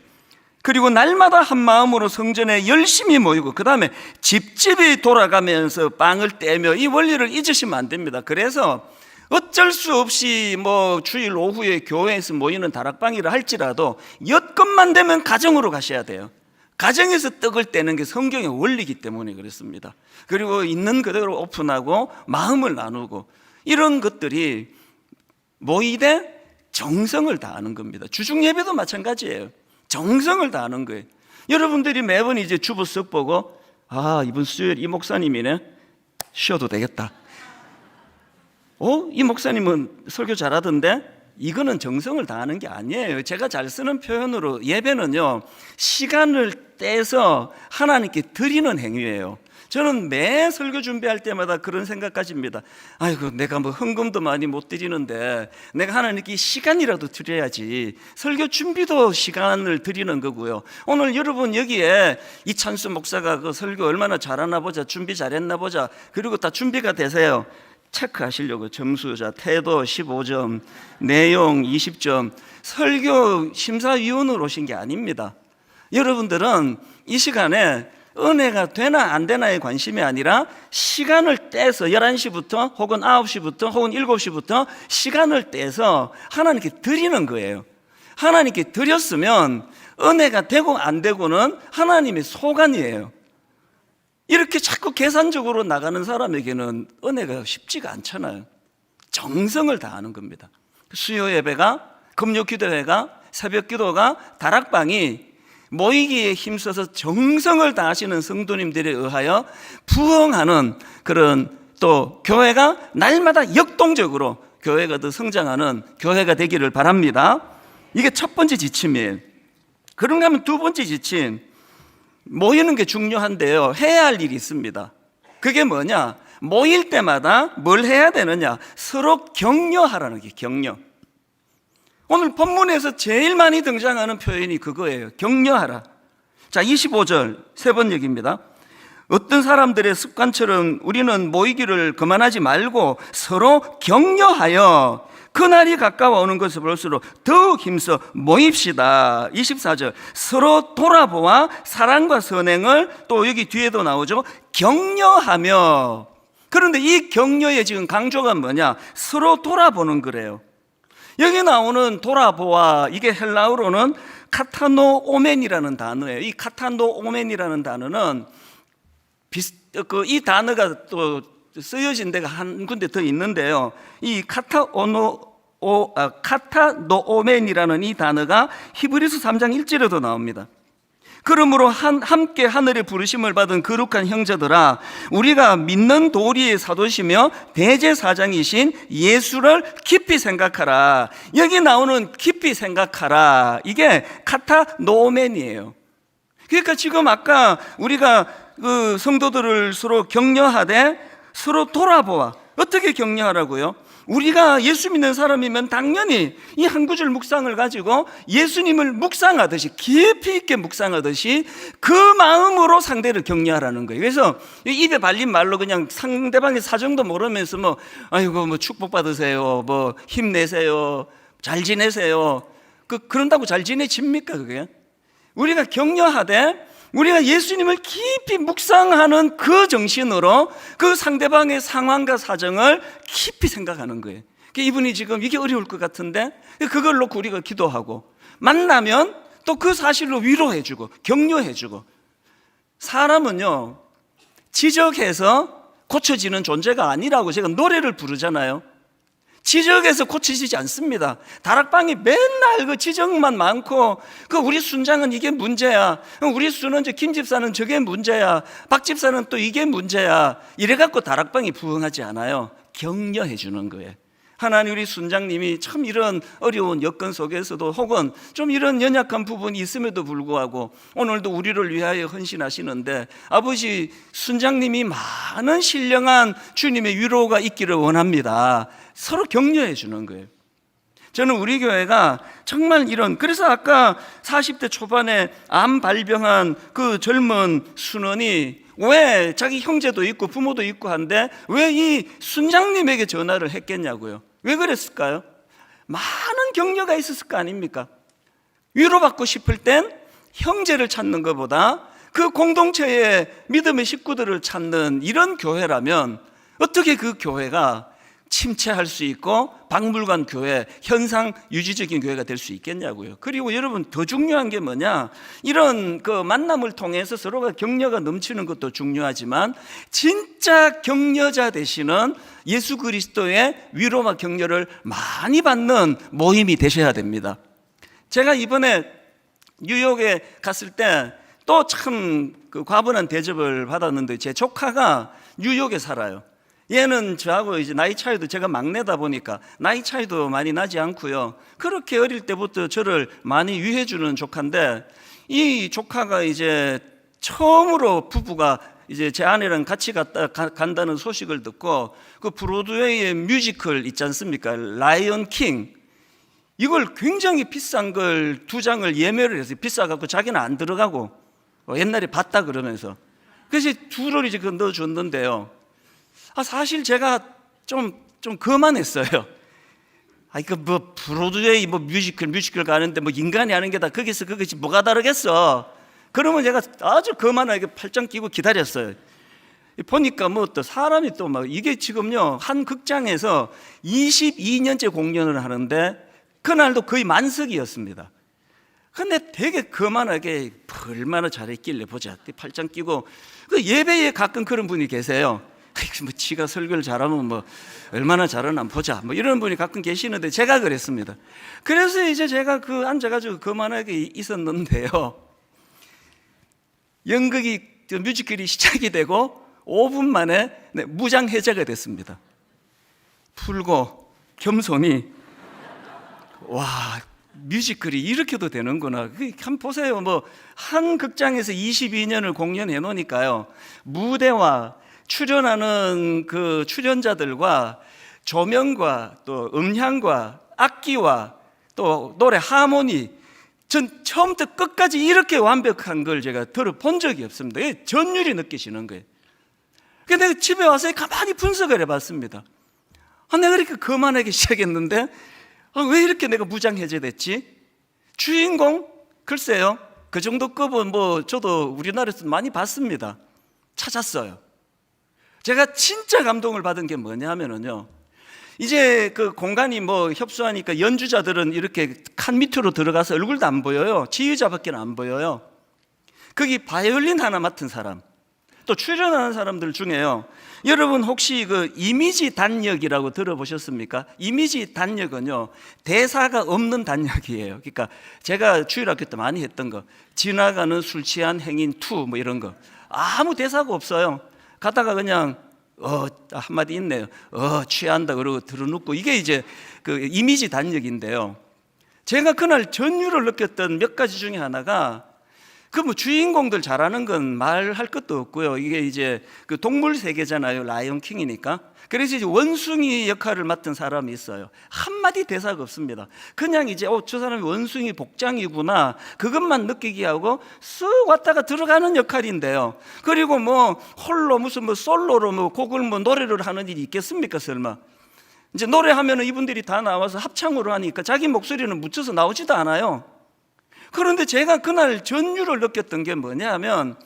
그리고 날마다 한 마음으로 성전에 열심히 모이고, 그 다음에 집집이 돌아가면서 빵을 떼며, 이 원리를 잊으시면 안 됩니다. 그래서 어쩔 수 없이 주일 오후에 교회에서 모이는 다락방이라 할지라도 여건만 되면 가정으로 가셔야 돼요. 가정에서 떡을 떼는 게 성경의 원리이기 때문에 그렇습니다. 그리고 있는 그대로 오픈하고 마음을 나누고, 이런 것들이 모이되 정성을 다하는 겁니다. 주중 예배도 마찬가지예요. 정성을 다하는 거예요. 여러분들이 매번 이제 주보석 보고, 이번 수요일 이 목사님이네, 쉬어도 되겠다. 이 목사님은 설교 잘하던데? 이거는 정성을 다하는 게 아니에요. 제가 잘 쓰는 표현으로 예배는요, 시간을 떼서 하나님께 드리는 행위예요. 저는 매 설교 준비할 때마다 그런 생각 가집니다. 아이고, 내가 헌금도 많이 못 드리는데 내가 하나님께 시간이라도 드려야지. 설교 준비도 시간을 드리는 거고요. 오늘 여러분 여기에 이찬수 목사가 그 설교 얼마나 잘하나 보자, 준비 잘했나 보자, 그리고 다 준비가 되세요. 체크하시려고 점수자 태도 15점, 내용 20점, 설교 심사위원으로 오신 게 아닙니다. 여러분들은 이 시간에 은혜가 되나 안 되나에 관심이 아니라 시간을 떼서 11시부터 혹은 9시부터 혹은 7시부터 시간을 떼서 하나님께 드리는 거예요. 하나님께 드렸으면 은혜가 되고 안 되고는 하나님의 소관이에요. 이렇게 자꾸 계산적으로 나가는 사람에게는 은혜가 쉽지가 않잖아요. 정성을 다하는 겁니다. 수요 예배가, 금요 기도회가, 새벽 기도가, 다락방이 모이기에 힘써서 정성을 다하시는 성도님들에 의하여 부흥하는 그런, 또 교회가 날마다 역동적으로 교회가 더 성장하는 교회가 되기를 바랍니다. 이게 첫 번째 지침이에요. 그런가 하면 두 번째 지침, 모이는 게 중요한데요, 해야 할 일이 있습니다. 그게 뭐냐? 모일 때마다 뭘 해야 되느냐? 서로 격려하라는 게, 격려. 오늘 본문에서 제일 많이 등장하는 표현이 그거예요. 격려하라. 자, 25절 세 번역입니다. 어떤 사람들의 습관처럼 우리는 모이기를 그만하지 말고 서로 격려하여 그날이 가까워 오는 것을 볼수록 더욱 힘써 모입시다. 24절 서로 돌아보아 사랑과 선행을, 또 여기 뒤에도 나오죠, 격려하며. 그런데 이 격려의 지금 강조가 뭐냐? 서로 돌아보는 거래요. 여기 나오는 돌아보아, 이게 헬라어로는 카타노오멘이라는 단어예요. 이 카타노오멘이라는 단어는 이 단어가 또 쓰여진 데가 한 군데 더 있는데요, 이 카타노오멘이라는 이 단어가 히브리서 3장 1절에도 나옵니다. 그러므로 함께 하늘의 부르심을 받은 거룩한 형제들아, 우리가 믿는 도리의 사도시며 대제사장이신 예수를 깊이 생각하라. 여기 나오는 깊이 생각하라, 이게 카타노멘이에요. 그러니까 지금 아까 우리가 그 성도들을 서로 격려하되 서로 돌아보아. 어떻게 격려하라고요? 우리가 예수 믿는 사람이면 당연히 이 한 구절 묵상을 가지고 예수님을 묵상하듯이, 깊이 있게 묵상하듯이 그 마음으로 상대를 격려하라는 거예요. 그래서 입에 발린 말로 그냥 상대방의 사정도 모르면서 아이고 축복 받으세요, 힘내세요, 잘 지내세요, 그런다고 잘 지내집니까? 그게 우리가 격려하되 우리가 예수님을 깊이 묵상하는 그 정신으로 그 상대방의 상황과 사정을 깊이 생각하는 거예요. 이분이 지금 이게 어려울 것 같은데 그걸 놓고 우리가 기도하고, 만나면 또 그 사실로 위로해주고 격려해주고. 사람은요, 지적해서 고쳐지는 존재가 아니라고 제가 노래를 부르잖아요. 지적해서 고쳐지지 않습니다. 다락방이 맨날 그 지적만 많고, 그 우리 순장은 이게 문제야, 우리 수는 김 집사는 저게 문제야, 박 집사는 또 이게 문제야, 이래갖고 다락방이 부흥하지 않아요. 격려해 주는 거예요. 하나님, 우리 순장님이 참 이런 어려운 여건 속에서도, 혹은 좀 이런 연약한 부분이 있음에도 불구하고 오늘도 우리를 위하여 헌신하시는데, 아버지, 순장님이 많은 신령한 주님의 위로가 있기를 원합니다. 서로 격려해 주는 거예요. 저는 우리 교회가 정말 그래서 아까 40대 초반에 암 발병한 그 젊은 순원이 왜 자기 형제도 있고 부모도 있고 한데 왜 이 순장님에게 전화를 했겠냐고요. 왜 그랬을까요? 많은 격려가 있었을 거 아닙니까? 위로받고 싶을 땐 형제를 찾는 것보다 그 공동체의 믿음의 식구들을 찾는 이런 교회라면 어떻게 그 교회가 침체할 수 있고 박물관 교회, 현상 유지적인 교회가 될 수 있겠냐고요. 그리고 여러분, 더 중요한 게 뭐냐, 이런 그 만남을 통해서 서로가 격려가 넘치는 것도 중요하지만 진짜 격려자 되시는 예수 그리스도의 위로와 격려를 많이 받는 모임이 되셔야 됩니다. 제가 이번에 뉴욕에 갔을 때 또 참 그 과분한 대접을 받았는데, 제 조카가 뉴욕에 살아요. 얘는 저하고 이제 나이 차이도, 제가 막내다 보니까 나이 차이도 많이 나지 않고요. 그렇게 어릴 때부터 저를 많이 위해주는 조카인데, 이 조카가 이제 처음으로 부부가 이제 제 아내랑 같이 간다는 소식을 듣고, 그 브로드웨이의 뮤지컬 있지 않습니까? 라이언 킹. 이걸 굉장히 비싼 걸 2장을 예매를 해서, 비싸갖고 자기는 안 들어가고 옛날에 봤다 그러면서, 그래서 둘을 이제 넣어줬는데요. 사실 제가 좀 거만했어요. 뭐 브로드웨이 뭐 뮤지컬 가는데 뭐 인간이 하는 게 다 거기서 그것이 뭐가 다르겠어. 그러면 제가 아주 거만하게 팔짱 끼고 기다렸어요. 보니까 뭐 또 사람이 또 막, 이게 지금요 한 극장에서 22년째 공연을 하는데 그날도 거의 만석이었습니다. 근데 되게 거만하게 얼마나 잘했길래 보자, 팔짱 끼고. 그 예배에 가끔 그런 분이 계세요. 뭐 지가 설교를 잘하면 뭐 얼마나 잘하나 보자, 뭐 이런 분이 가끔 계시는데 제가 그랬습니다. 그래서 이제 제가 앉아가지고 그만하게 있었는데요, 연극이, 뮤지컬이 시작이 되고 5분 만에 무장해제가 됐습니다. 풀고 겸손히, 와, 뮤지컬이 이렇게도 되는구나. 한번 보세요. 뭐 한 극장에서 22년을 공연해 놓으니까요, 무대와 출연하는 그 출연자들과 조명과 또 음향과 악기와 또 노래 하모니, 전 처음부터 끝까지 이렇게 완벽한 걸 제가 들어본 적이 없습니다. 전율이 느끼시는 거예요. 그런데 내가 집에 와서 가만히 분석을 해봤습니다. 내가 이렇게 거만하게 시작했는데 왜 이렇게 내가 무장해제됐지? 주인공? 글쎄요, 그 정도 급은 뭐 저도 우리나라에서 많이 봤습니다. 찾았어요. 제가 진짜 감동을 받은 게 뭐냐면요, 이제 그 공간이 뭐 협소하니까 연주자들은 이렇게 칸 밑으로 들어가서 얼굴도 안 보여요. 지휘자밖에 안 보여요. 거기 바이올린 하나 맡은 사람, 또 출연하는 사람들 중에요, 여러분 혹시 그 이미지 단역이라고 들어보셨습니까? 이미지 단역은요, 대사가 없는 단역이에요. 그러니까 제가 주일학교 때 많이 했던 거, 지나가는 술 취한 행인 2 뭐 이런 거, 아무 대사가 없어요. 가다가 그냥 한마디 있네요. 취한다 그러고 들어눕고, 이게 이제 그 이미지 단역인데요. 제가 그날 전율을 느꼈던 몇 가지 중에 하나가, 그 뭐 주인공들 잘하는 건 말할 것도 없고요. 이게 이제 그 동물 세계잖아요. 라이언 킹이니까. 그래서 이제 원숭이 역할을 맡은 사람이 있어요. 한마디 대사가 없습니다. 그냥 이제 저 사람이 원숭이 복장이구나, 그것만 느끼게 하고 쓱 왔다가 들어가는 역할인데요. 그리고 뭐 홀로 무슨 뭐 솔로로 뭐 곡을 뭐 노래를 하는 일이 있겠습니까, 설마? 이제 노래하면은 이분들이 다 나와서 합창으로 하니까 자기 목소리는 묻혀서 나오지도 않아요. 그런데 제가 그날 전율을 느꼈던 게 뭐냐면,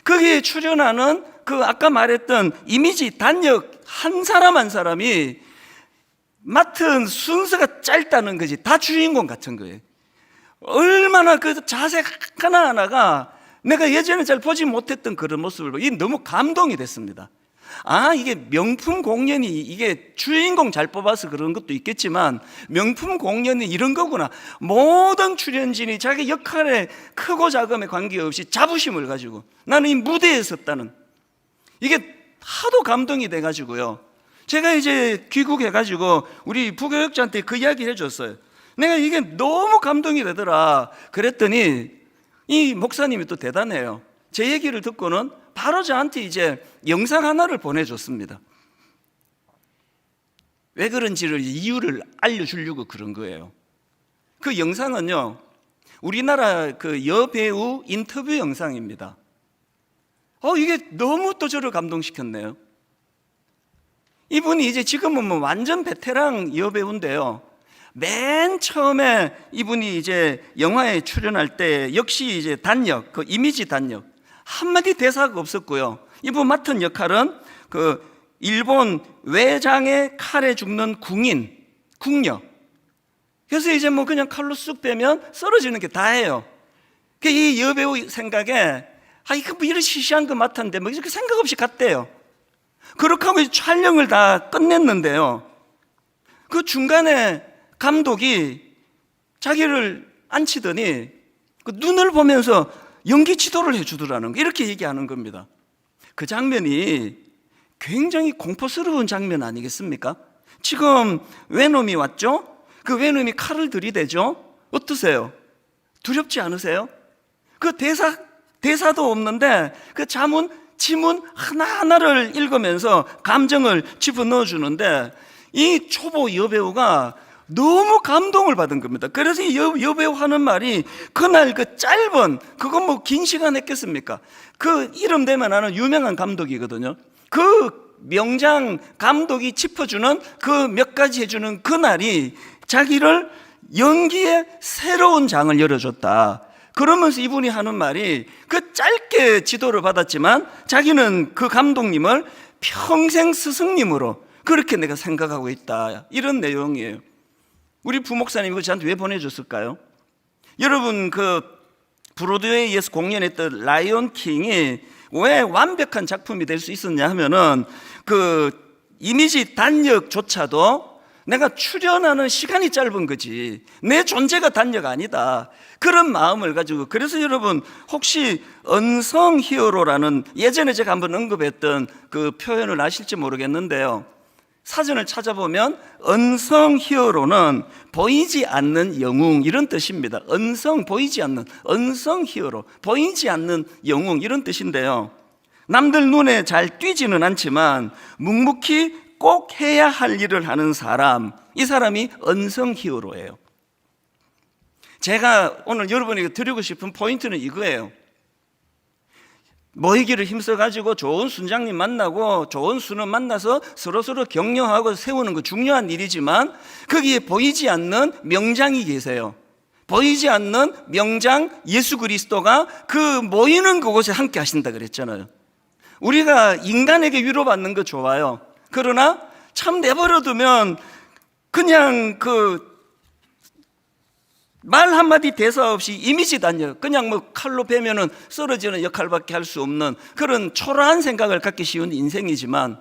거기에 출연하는 그 아까 말했던 이미지 단역 한 사람 한 사람이 맡은 순서가 짧다는 거지. 다 주인공 같은 거예요. 얼마나 그 자세 하나하나가 내가 예전에 잘 보지 못했던 그런 모습을 보고 너무 감동이 됐습니다. 아, 이게 명품 공연이, 이게 주인공 잘 뽑아서 그런 것도 있겠지만 명품 공연이 이런 거구나. 모든 출연진이 자기 역할에 크고 작음에 관계없이 자부심을 가지고 나는 이 무대에 섰다는, 이게 하도 감동이 돼가지고요, 제가 이제 귀국해가지고 우리 부교육자한테 그 이야기를 해줬어요. 내가 이게 너무 감동이 되더라. 그랬더니 이 목사님이 또 대단해요. 제 얘기를 듣고는 바로 저한테 이제 영상 하나를 보내줬습니다. 왜 그런지를 이유를 알려주려고 그런 거예요. 그 영상은요, 우리나라 그 여배우 인터뷰 영상입니다. 이게 너무 또 저를 감동시켰네요. 이분이 이제 지금은 뭐 완전 베테랑 여배우인데요, 맨 처음에 이분이 이제 영화에 출연할 때 역시 이제 단역, 그 이미지 단역, 한마디 대사가 없었고요. 이분 맡은 역할은 그 일본 외장의 칼에 죽는 궁녀. 그래서 이제 뭐 그냥 칼로 쑥 빼면 쓰러지는 게 다예요. 이 여배우 생각에 이거 뭐 이런 시시한 거 맡았는데 뭐 이렇게 생각 없이 갔대요. 그렇게 하고 촬영을 다 끝냈는데요, 그 중간에 감독이 자기를 앉히더니 그 눈을 보면서 연기 지도를 해주더라는 거, 이렇게 얘기하는 겁니다. 그 장면이 굉장히 공포스러운 장면 아니겠습니까? 지금 외놈이 왔죠? 그 외놈이 칼을 들이대죠? 어떠세요? 두렵지 않으세요? 그 대사도 없는데 그 지문 하나하나를 읽으면서 감정을 집어넣어 주는데 이 초보 여배우가 너무 감동을 받은 겁니다. 그래서 이 여배우 하는 말이 그날 그 짧은, 그건 뭐 긴 시간 했겠습니까? 그 이름 대면 아는 유명한 감독이거든요. 그 명장 감독이 짚어주는 그 몇 가지 해주는 그날이 자기를 연기의 새로운 장을 열어줬다. 그러면서 이분이 하는 말이, 그 짧게 지도를 받았지만 자기는 그 감독님을 평생 스승님으로 그렇게 내가 생각하고 있다, 이런 내용이에요. 우리 부목사님이 그거 저한테 왜 보내줬을까요? 여러분, 그 브로드웨이에서 공연했던 라이온 킹이 왜 완벽한 작품이 될 수 있었냐 하면은 그 이미지 단역조차도 내가 출연하는 시간이 짧은 거지 내 존재가 단역 아니다, 그런 마음을 가지고. 그래서 여러분, 혹시 언성 히어로라는 예전에 제가 한번 언급했던 그 표현을 아실지 모르겠는데요, 사전을 찾아보면 언성 히어로는 보이지 않는 영웅, 이런 뜻입니다. 보이지 않는, 언성 히어로, 보이지 않는 영웅, 이런 뜻인데요, 남들 눈에 잘 띄지는 않지만 묵묵히 꼭 해야 할 일을 하는 사람, 이 사람이 언성 히어로예요. 제가 오늘 여러분에게 드리고 싶은 포인트는 이거예요. 모이기를 힘써가지고 좋은 순장님 만나고 좋은 수는 만나서 서로서로 격려하고 세우는 거 중요한 일이지만 거기에 보이지 않는 명장이 계세요. 보이지 않는 명장 예수 그리스도가 그 모이는 그곳에 함께 하신다 그랬잖아요. 우리가 인간에게 위로받는 거 좋아요. 그러나 참 내버려두면 그냥 그 말 한마디 대사 없이 이미지 단역, 그냥 뭐 칼로 베면은 쓰러지는 역할밖에 할 수 없는 그런 초라한 생각을 갖기 쉬운 인생이지만,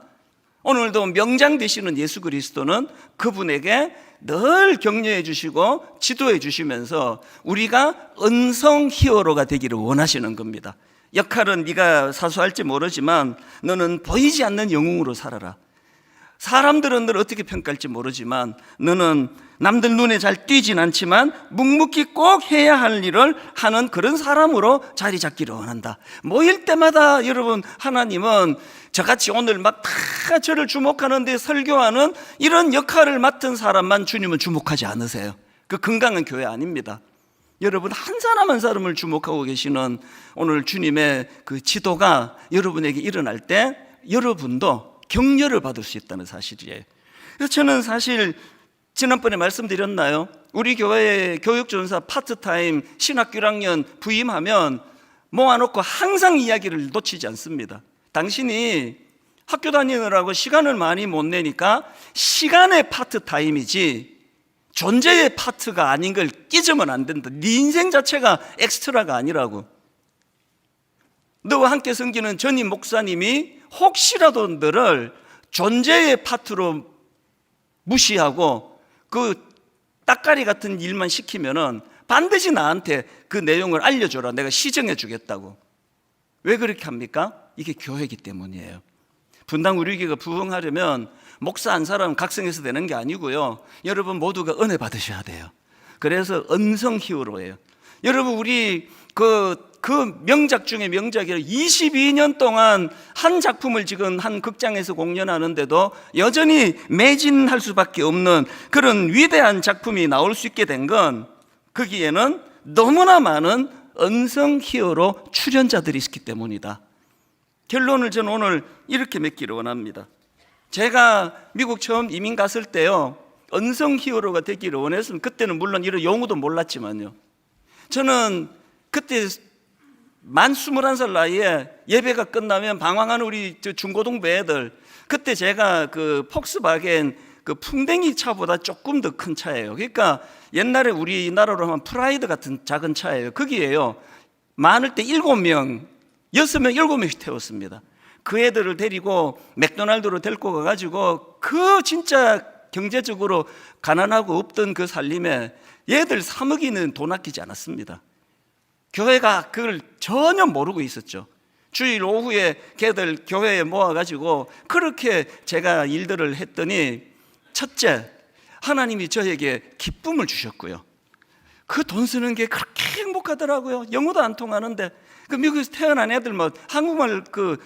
오늘도 명장 되시는 예수 그리스도는 그분에게 늘 격려해 주시고 지도해 주시면서 우리가 언성 히어로가 되기를 원하시는 겁니다. 역할은 네가 사수할지 모르지만 너는 보이지 않는 영웅으로 살아라. 사람들은 널 어떻게 평가할지 모르지만 너는 남들 눈에 잘 띄진 않지만 묵묵히 꼭 해야 할 일을 하는 그런 사람으로 자리 잡기를 원한다. 모일 때마다 여러분, 하나님은 저같이 오늘 막 다 저를 주목하는데 설교하는 이런 역할을 맡은 사람만 주님은 주목하지 않으세요. 그 건강한 교회 아닙니다. 여러분, 한 사람 한 사람을 주목하고 계시는 오늘 주님의 그 지도가 여러분에게 일어날 때 여러분도 격려를 받을 수 있다는 사실이에요. 그래서 저는 사실 지난번에 말씀드렸나요? 우리 교회의 교육전사 파트타임 신학교 1학년 부임하면 모아놓고 항상 이야기를 놓치지 않습니다. 당신이 학교 다니느라고 시간을 많이 못 내니까 시간의 파트타임이지 존재의 파트가 아닌 걸 끼지면 안 된다. 네 인생 자체가 엑스트라가 아니라고. 너와 함께 섬기는 전임 목사님이 혹시라도 너를 존재의 파트로 무시하고 그 따까리 같은 일만 시키면은 반드시 나한테 그 내용을 알려줘라. 내가 시정해 주겠다고. 왜 그렇게 합니까? 이게 교회이기 때문이에요. 분당 우리 교회가 부흥하려면 목사 한 사람 각성해서 되는 게 아니고요. 여러분 모두가 은혜 받으셔야 돼요. 그래서 언성 히어로예요. 여러분 우리 그 명작 중에 명작이라 22년 동안 한 작품을 지금 한 극장에서 공연하는데도 여전히 매진할 수밖에 없는 그런 위대한 작품이 나올 수 있게 된 건 거기에는 너무나 많은 언성 히어로 출연자들이 있기 때문이다. 결론을 저는 오늘 이렇게 맺기를 원합니다. 제가 미국 처음 이민 갔을 때요, 언성 히어로가 되기를 원했으면, 그때는 물론 이런 용어도 몰랐지만요, 저는 그때 만 21살 나이에 예배가 끝나면 방황하는 우리 중고등부 애들, 그때 제가 그 폭스바겐 그 풍뎅이 차보다 조금 더 큰 차예요. 그러니까 옛날에 우리나라로 하면 프라이드 같은 작은 차예요. 거기에요, 많을 때 7명, 6명, 7명씩 태웠습니다. 그 애들을 데리고 맥도날드로 데리고 가가지고 그 진짜 경제적으로 가난하고 없던 그 살림에 얘들 3억이는 돈 아끼지 않았습니다. 교회가 그걸 전혀 모르고 있었죠. 주일 오후에 걔들 교회에 모아가지고 그렇게 제가 일들을 했더니, 첫째, 하나님이 저에게 기쁨을 주셨고요. 그 돈 쓰는 게 그렇게 행복하더라고요. 영어도 안 통하는데 그 미국에서 태어난 애들 뭐 한국말 그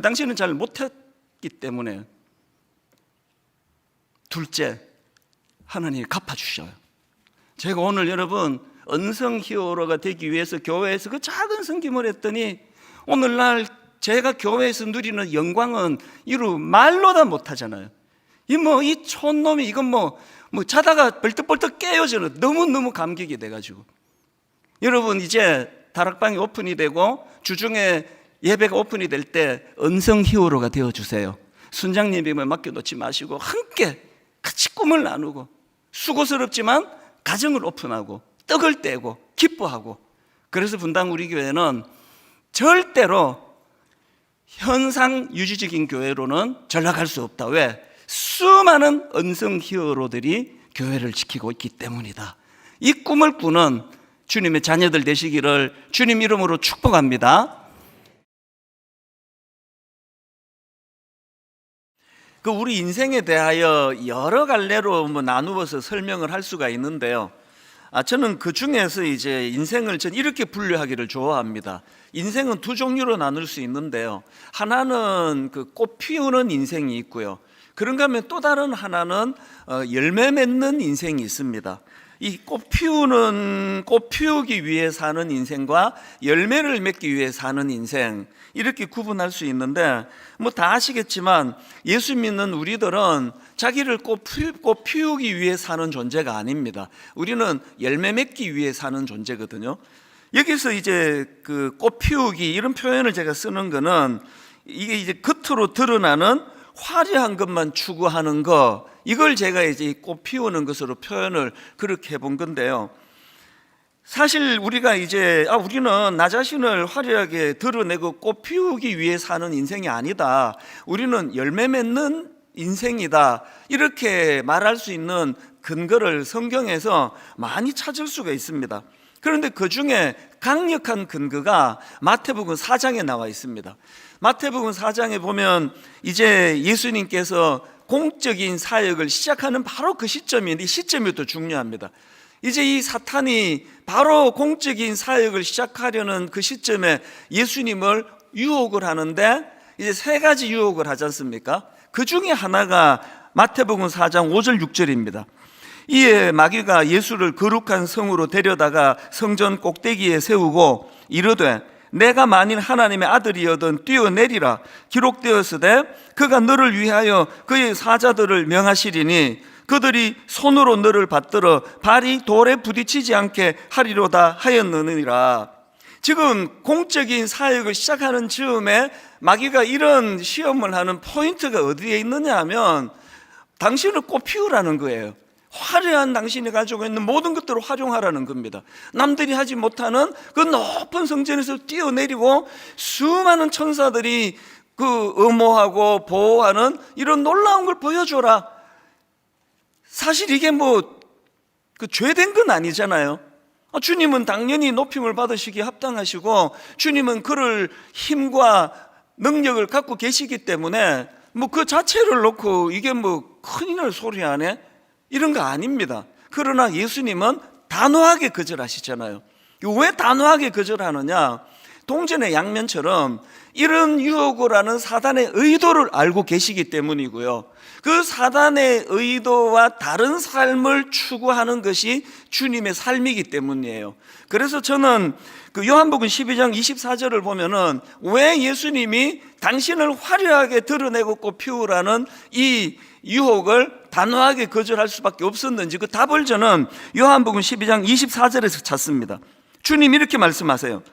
당시에는 잘 못했기 때문에. 둘째, 하나님이 갚아주셔요. 제가 오늘 여러분 언성 히어로가 되기 위해서 교회에서 그 작은 섬김을 했더니 오늘날 제가 교회에서 누리는 영광은 이루 말로 다 못하잖아요. 이 촌놈이 이건 뭐 자다가 벌떡벌떡 깨요. 저는 너무너무 감격이 돼가지고. 여러분 이제 다락방이 오픈이 되고 주중에 예배가 오픈이 될 때 언성 히어로가 되어주세요. 순장님에게 맡겨놓지 마시고 함께 같이 꿈을 나누고 수고스럽지만 가정을 오픈하고 떡을 떼고 기뻐하고. 그래서 분당 우리 교회는 절대로 현상 유지적인 교회로는 전락할 수 없다. 왜? 수많은 언성 히어로들이 교회를 지키고 있기 때문이다. 이 꿈을 꾸는 주님의 자녀들 되시기를 주님 이름으로 축복합니다. 우리 인생에 대하여 여러 갈래로 나누어서 설명을 할 수가 있는데요. 저는 그 중에서 이제 인생을 전 이렇게 분류하기를 좋아합니다. 인생은 두 종류로 나눌 수 있는데요. 하나는 그 꽃 피우는 인생이 있고요. 그런가 하면 또 다른 하나는 열매 맺는 인생이 있습니다. 이 꽃 피우기 위해 사는 인생과 열매를 맺기 위해 사는 인생, 이렇게 구분할 수 있는데, 다 아시겠지만 예수 믿는 우리들은 자기를 꽃 피우기 위해 사는 존재가 아닙니다. 우리는 열매 맺기 위해 사는 존재거든요. 여기서 이제 그 꽃 피우기 이런 표현을 제가 쓰는 거는 이게 이제 겉으로 드러나는 화려한 것만 추구하는 거, 이걸 제가 이제 꽃 피우는 것으로 표현을 그렇게 해본 건데요. 사실 우리가 이제 우리는 나 자신을 화려하게 드러내고 꽃 피우기 위해 사는 인생이 아니다, 우리는 열매 맺는 인생이다, 이렇게 말할 수 있는 근거를 성경에서 많이 찾을 수가 있습니다. 그런데 그 중에 강력한 근거가 마태복음 4장에 나와 있습니다. 마태복음 4장에 보면 이제 예수님께서 공적인 사역을 시작하는 바로 그 시점인데, 이 시점이 또 중요합니다. 이제 이 사탄이 바로 공적인 사역을 시작하려는 그 시점에 예수님을 유혹을 하는데, 이제 세 가지 유혹을 하지 않습니까? 그 중에 하나가 마태복음 4장 5절 6절입니다. 이에 마귀가 예수를 거룩한 성으로 데려다가 성전 꼭대기에 세우고 이르되 내가 만일 하나님의 아들이여든 뛰어내리라. 기록되었으되 그가 너를 위하여 그의 사자들을 명하시리니 그들이 손으로 너를 받들어 발이 돌에 부딪히지 않게 하리로다 하였느니라. 지금 공적인 사역을 시작하는 즈음에 마귀가 이런 시험을 하는 포인트가 어디에 있느냐 하면 당신을 꽃피우라는 거예요. 화려한 당신이 가지고 있는 모든 것들을 활용하라는 겁니다. 남들이 하지 못하는 그 높은 성전에서 뛰어내리고 수많은 천사들이 그 엄호하고 보호하는 이런 놀라운 걸 보여줘라. 사실 이게 뭐 그 죄된 건 아니잖아요. 주님은 당연히 높임을 받으시기에 합당하시고 주님은 그럴 힘과 능력을 갖고 계시기 때문에 뭐 그 자체를 놓고 이게 뭐 큰일 날 소리 하네 이런 거 아닙니다. 그러나 예수님은 단호하게 거절하시잖아요. 왜 단호하게 거절하느냐? 동전의 양면처럼 이런 유혹을 하는 사단의 의도를 알고 계시기 때문이고요. 그 사단의 의도와 다른 삶을 추구하는 것이 주님의 삶이기 때문이에요. 그래서 저는 그 요한복음 12장 24절을 보면은 왜 예수님이 당신을 화려하게 드러내고 꽃피우라는 이 유혹을 단호하게 거절할 수밖에 없었는지 그 답을 저는 요한복음 12장 24절에서 찾습니다. 주님 이렇게 말씀하세요.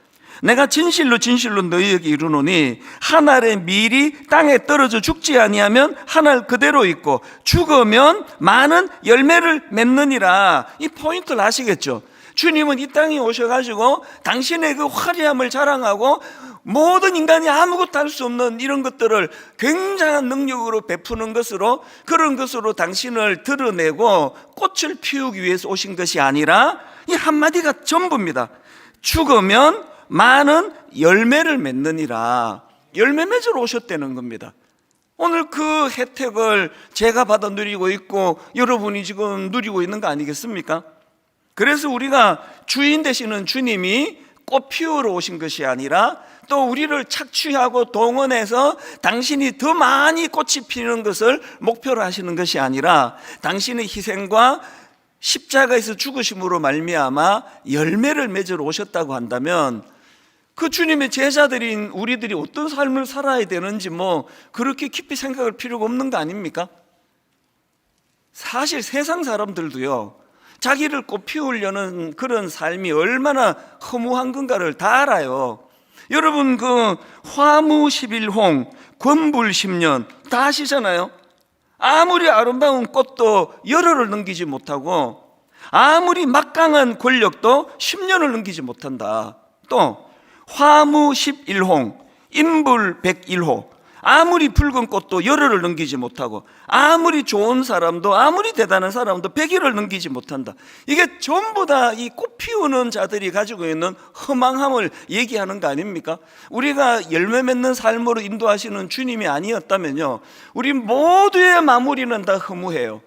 내가 진실로 진실로 너희에게 이르노니 한 알의 밀이 땅에 떨어져 죽지 아니하면 한 알 그대로 있고 죽으면 많은 열매를 맺느니라. 이 포인트를 아시겠죠? 주님은 이 땅에 오셔가지고 당신의 그 화려함을 자랑하고 모든 인간이 아무것도 할 수 없는 이런 것들을 굉장한 능력으로 베푸는 것으로 그런 것으로 당신을 드러내고 꽃을 피우기 위해서 오신 것이 아니라 이 한마디가 전부입니다. 죽으면 많은 열매를 맺느니라. 열매 맺으러 오셨다는 겁니다. 오늘 그 혜택을 제가 받아 누리고 있고 여러분이 지금 누리고 있는 거 아니겠습니까? 그래서 우리가 주인 되시는 주님이 꽃 피우러 오신 것이 아니라 또 우리를 착취하고 동원해서 당신이 더 많이 꽃이 피는 것을 목표로 하시는 것이 아니라 당신의 희생과 십자가에서 죽으심으로 말미암아 열매를 맺으러 오셨다고 한다면 그 주님의 제자들인 우리들이 어떤 삶을 살아야 되는지 뭐 그렇게 깊이 생각할 필요가 없는 거 아닙니까? 사실 세상 사람들도요 자기를 꽃 피우려는 그런 삶이 얼마나 허무한 건가를 다 알아요. 여러분 그 화무 11홍 권불 10년 다 아시잖아요. 아무리 아름다운 꽃도 열흘을 넘기지 못하고 아무리 막강한 권력도 10년을 넘기지 못한다. 또 화무 11홍 인불 101호 아무리 붉은 꽃도 열흘을 넘기지 못하고 아무리 좋은 사람도 아무리 대단한 사람도 100일을 넘기지 못한다. 이게 전부 다 이 꽃 피우는 자들이 가지고 있는 허망함을 얘기하는 거 아닙니까? 우리가 열매 맺는 삶으로 인도하시는 주님이 아니었다면요 우리 모두의 마무리는 다 허무해요.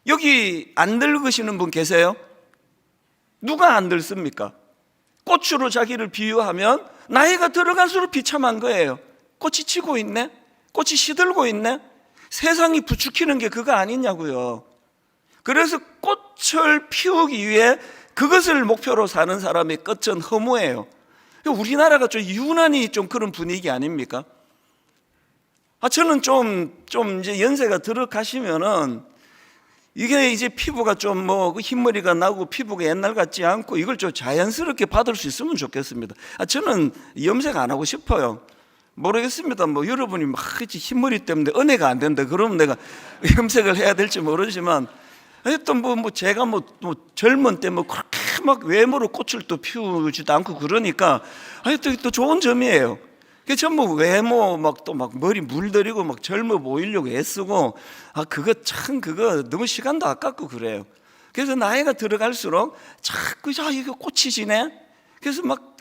여기 안 늙으시는 분 계세요? 누가 안 늙습니까? 꽃으로 자기를 비유하면 나이가 들어갈수록 비참한 거예요. 꽃이 지고 있네? 꽃이 시들고 있네? 세상이 부추기는 게 그거 아니냐고요. 그래서 꽃을 피우기 위해 그것을 목표로 사는 사람의 끝은 허무해요. 우리나라가 좀 유난히 좀 그런 분위기 아닙니까? 저는 좀 이제 연세가 들어가시면은 이게 이제 피부가 좀 뭐 흰머리가 나고 피부가 옛날 같지 않고 이걸 좀 자연스럽게 받을 수 있으면 좋겠습니다. 저는 염색 안 하고 싶어요. 모르겠습니다. 뭐 여러분이 막 흰머리 때문에 은혜가 안 된다 그러면 내가 염색을 해야 될지 모르지만 하여튼 뭐 제가 뭐 젊은 때 뭐 그렇게 막 외모로 꽃을 또 피우지도 않고 그러니까 하여튼 또 좋은 점이에요. 그래서 전부 외모 막 또 막 머리 물들이고 막 젊어 보이려고 애쓰고 그거 참 그거 너무 시간도 아깝고 그래요. 그래서 나이가 들어갈수록 자꾸 이거 꽃이 지네. 그래서 막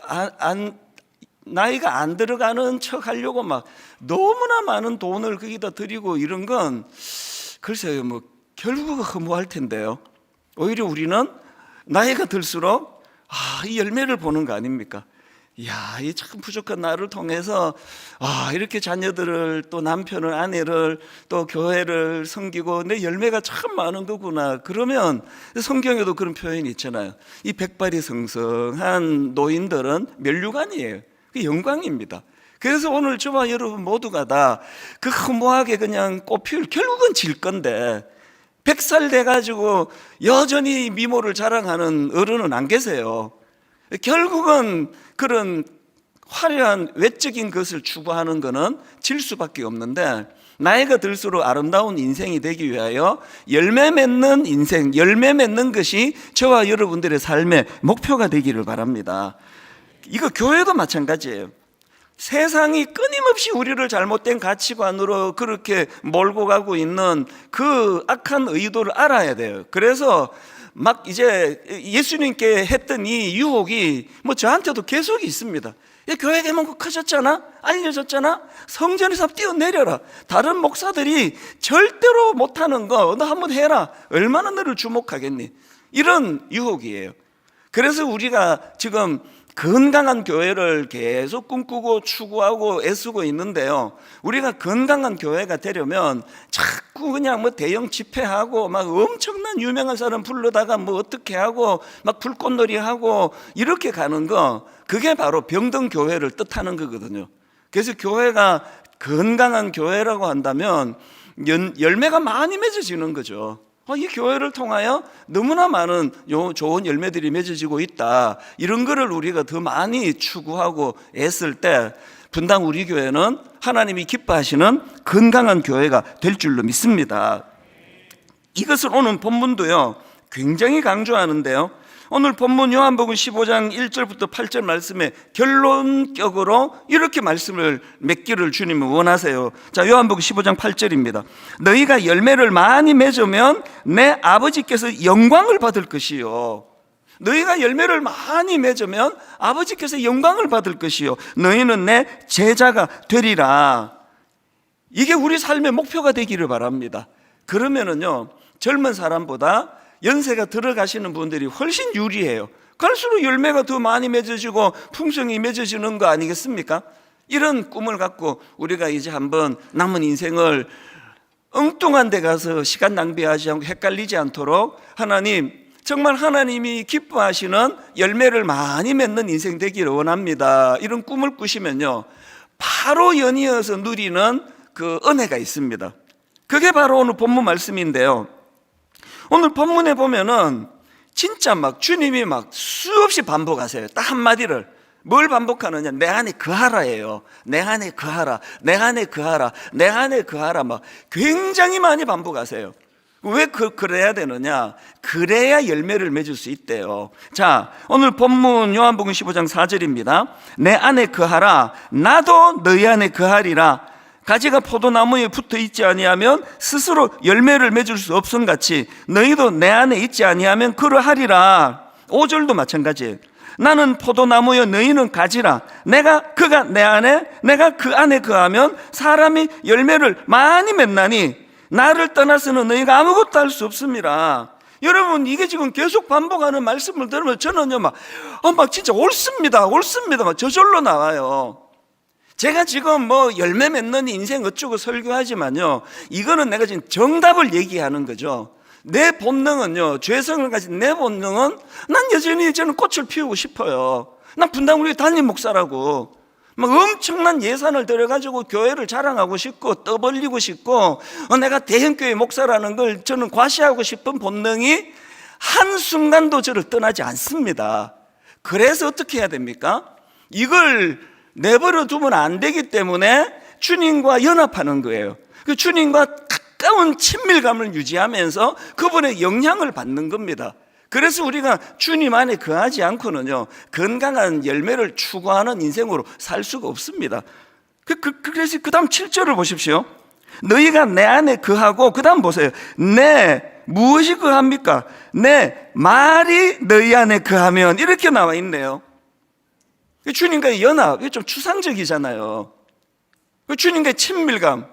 나이가 안 들어가는 척 하려고 막 너무나 많은 돈을 거기다 들이고 이런 건 글쎄요 뭐 결국은 허무할 텐데요. 오히려 우리는 나이가 들수록 이 열매를 보는 거 아닙니까? 이야, 이 참 부족한 나를 통해서 이렇게 자녀들을 또 남편을 아내를 또 교회를 섬기고 내 열매가 참 많은 거구나. 그러면 성경에도 그런 표현이 있잖아요. 이 백발이 성성한 노인들은 면류관이에요. 그 영광입니다. 그래서 오늘 저와 여러분 모두가 다 그 허무하게 그냥 꽃 피울 결국은 질 건데 100살 돼가지고 여전히 미모를 자랑하는 어른은 안 계세요. 결국은 그런 화려한 외적인 것을 추구하는 것은 질 수밖에 없는데, 나이가 들수록 아름다운 인생이 되기 위하여 열매 맺는 인생, 열매 맺는 것이 저와 여러분들의 삶의 목표가 되기를 바랍니다. 이거 교회도 마찬가지예요. 세상이 끊임없이 우리를 잘못된 가치관으로 그렇게 몰고 가고 있는 그 악한 의도를 알아야 돼요. 그래서 막 이제 예수님께 했던 이 유혹이 뭐 저한테도 계속 있습니다. 교회 개蒙 커졌잖아, 알려졌잖아, 성전에서 뛰어내려라. 다른 목사들이 절대로 못하는 거 너 한번 해라. 얼마나 너를 주목하겠니? 이런 유혹이에요. 그래서 우리가 지금 건강한 교회를 계속 꿈꾸고 추구하고 애쓰고 있는데요, 우리가 건강한 교회가 되려면 자꾸 그냥 뭐 대형 집회하고 막 엄청난 유명한 사람 불러다가 뭐 어떻게 하고 막 불꽃놀이 하고 이렇게 가는 거, 그게 바로 병든 교회를 뜻하는 거거든요. 그래서 교회가 건강한 교회라고 한다면 열매가 많이 맺어지는 거죠. 이 교회를 통하여 너무나 많은 좋은 열매들이 맺어지고 있다, 이런 거를 우리가 더 많이 추구하고 애쓸 때 분당 우리 교회는 하나님이 기뻐하시는 건강한 교회가 될 줄로 믿습니다. 이것을 오늘 본문도요 굉장히 강조하는데요, 오늘 본문 요한복음 15장 1절부터 8절 말씀에 결론적으로 이렇게 말씀을 맺기를 주님은 원하세요. 자, 요한복음 15장 8절입니다. 너희가 열매를 많이 맺으면 내 아버지께서 영광을 받을 것이요. 너희가 열매를 많이 맺으면 아버지께서 영광을 받을 것이요. 너희는 내 제자가 되리라. 이게 우리 삶의 목표가 되기를 바랍니다. 그러면은요, 젊은 사람보다 연세가 들어가시는 분들이 훨씬 유리해요. 갈수록 열매가 더 많이 맺어지고 풍성이 맺어지는 거 아니겠습니까? 이런 꿈을 갖고 우리가 이제 한번 남은 인생을 엉뚱한 데 가서 시간 낭비하지 않고 헷갈리지 않도록 하나님, 정말 하나님이 기뻐하시는 열매를 많이 맺는 인생 되기를 원합니다, 이런 꿈을 꾸시면요, 바로 연이어서 누리는 그 은혜가 있습니다. 그게 바로 오늘 본문 말씀인데요, 오늘 본문에 보면은 진짜 막 주님이 막 수없이 반복하세요. 딱 한마디를. 뭘 반복하느냐? 내 안에 거하라예요. 내 안에 거하라, 내 안에 거하라, 내 안에 거하라, 막 굉장히 많이 반복하세요. 왜 그래야 되느냐? 그래야 열매를 맺을 수 있대요. 자, 오늘 본문 요한복음 15장 4절입니다. 내 안에 거하라, 나도 너희 안에 거하리라. 가지가 포도나무에 붙어 있지 아니하면 스스로 열매를 맺을 수 없음같이 너희도 내 안에 있지 아니하면 그러하리라. 5절도 마찬가지예요. 나는 포도나무여 너희는 가지라. 그가 내 안에, 내가 그 안에 거하면 사람이 열매를 많이 맺나니 나를 떠나서는 너희가 아무것도 할 수 없습니다. 여러분, 이게 지금 계속 반복하는 말씀을 들으면 저는요 막 진짜 옳습니다 막 저절로 나와요. 제가 지금 뭐 열매 맺는 인생 어쩌고 설교하지만요, 이거는 내가 지금 정답을 얘기하는 거죠. 내 본능은요, 죄성을 가진 내 본능은 난 여전히 저는 꽃을 피우고 싶어요. 난 분당 우리 담임 목사라고 막 엄청난 예산을 들여가지고 교회를 자랑하고 싶고 떠벌리고 싶고 내가 대형교회 목사라는 걸 저는 과시하고 싶은 본능이 한순간도 저를 떠나지 않습니다. 그래서 어떻게 해야 됩니까? 이걸 내버려 두면 안 되기 때문에 주님과 연합하는 거예요. 그 주님과 가까운 친밀감을 유지하면서 그분의 영향을 받는 겁니다. 그래서 우리가 주님 안에 거하지 않고는요, 건강한 열매를 추구하는 인생으로 살 수가 없습니다. 그래서 그 다음 7절을 보십시오. 너희가 내 안에 거하고, 그 다음 보세요. 무엇이 거합니까? 내 말이 너희 안에 거하면, 이렇게 나와 있네요. 주님과의 연합, 이게 좀 추상적이잖아요. 주님과의 친밀감,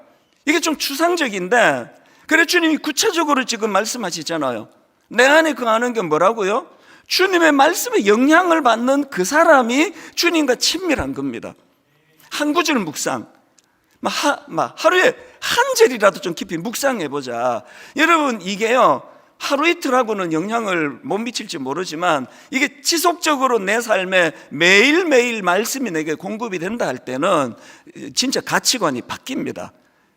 이게 좀 추상적인데, 그래 주님이 구체적으로 지금 말씀하시잖아요. 내 안에 거하는 게 뭐라고요? 주님의 말씀에 영향을 받는 그 사람이 주님과 친밀한 겁니다. 한 구절 묵상, 하루에 한 절이라도 좀 깊이 묵상해보자. 여러분, 이게요, 하루 이틀하고는 영향을 못 미칠지 모르지만 이게 지속적으로 내 삶에 매일매일 말씀이 내게 공급이 된다 할 때는 진짜 가치관이 바뀝니다.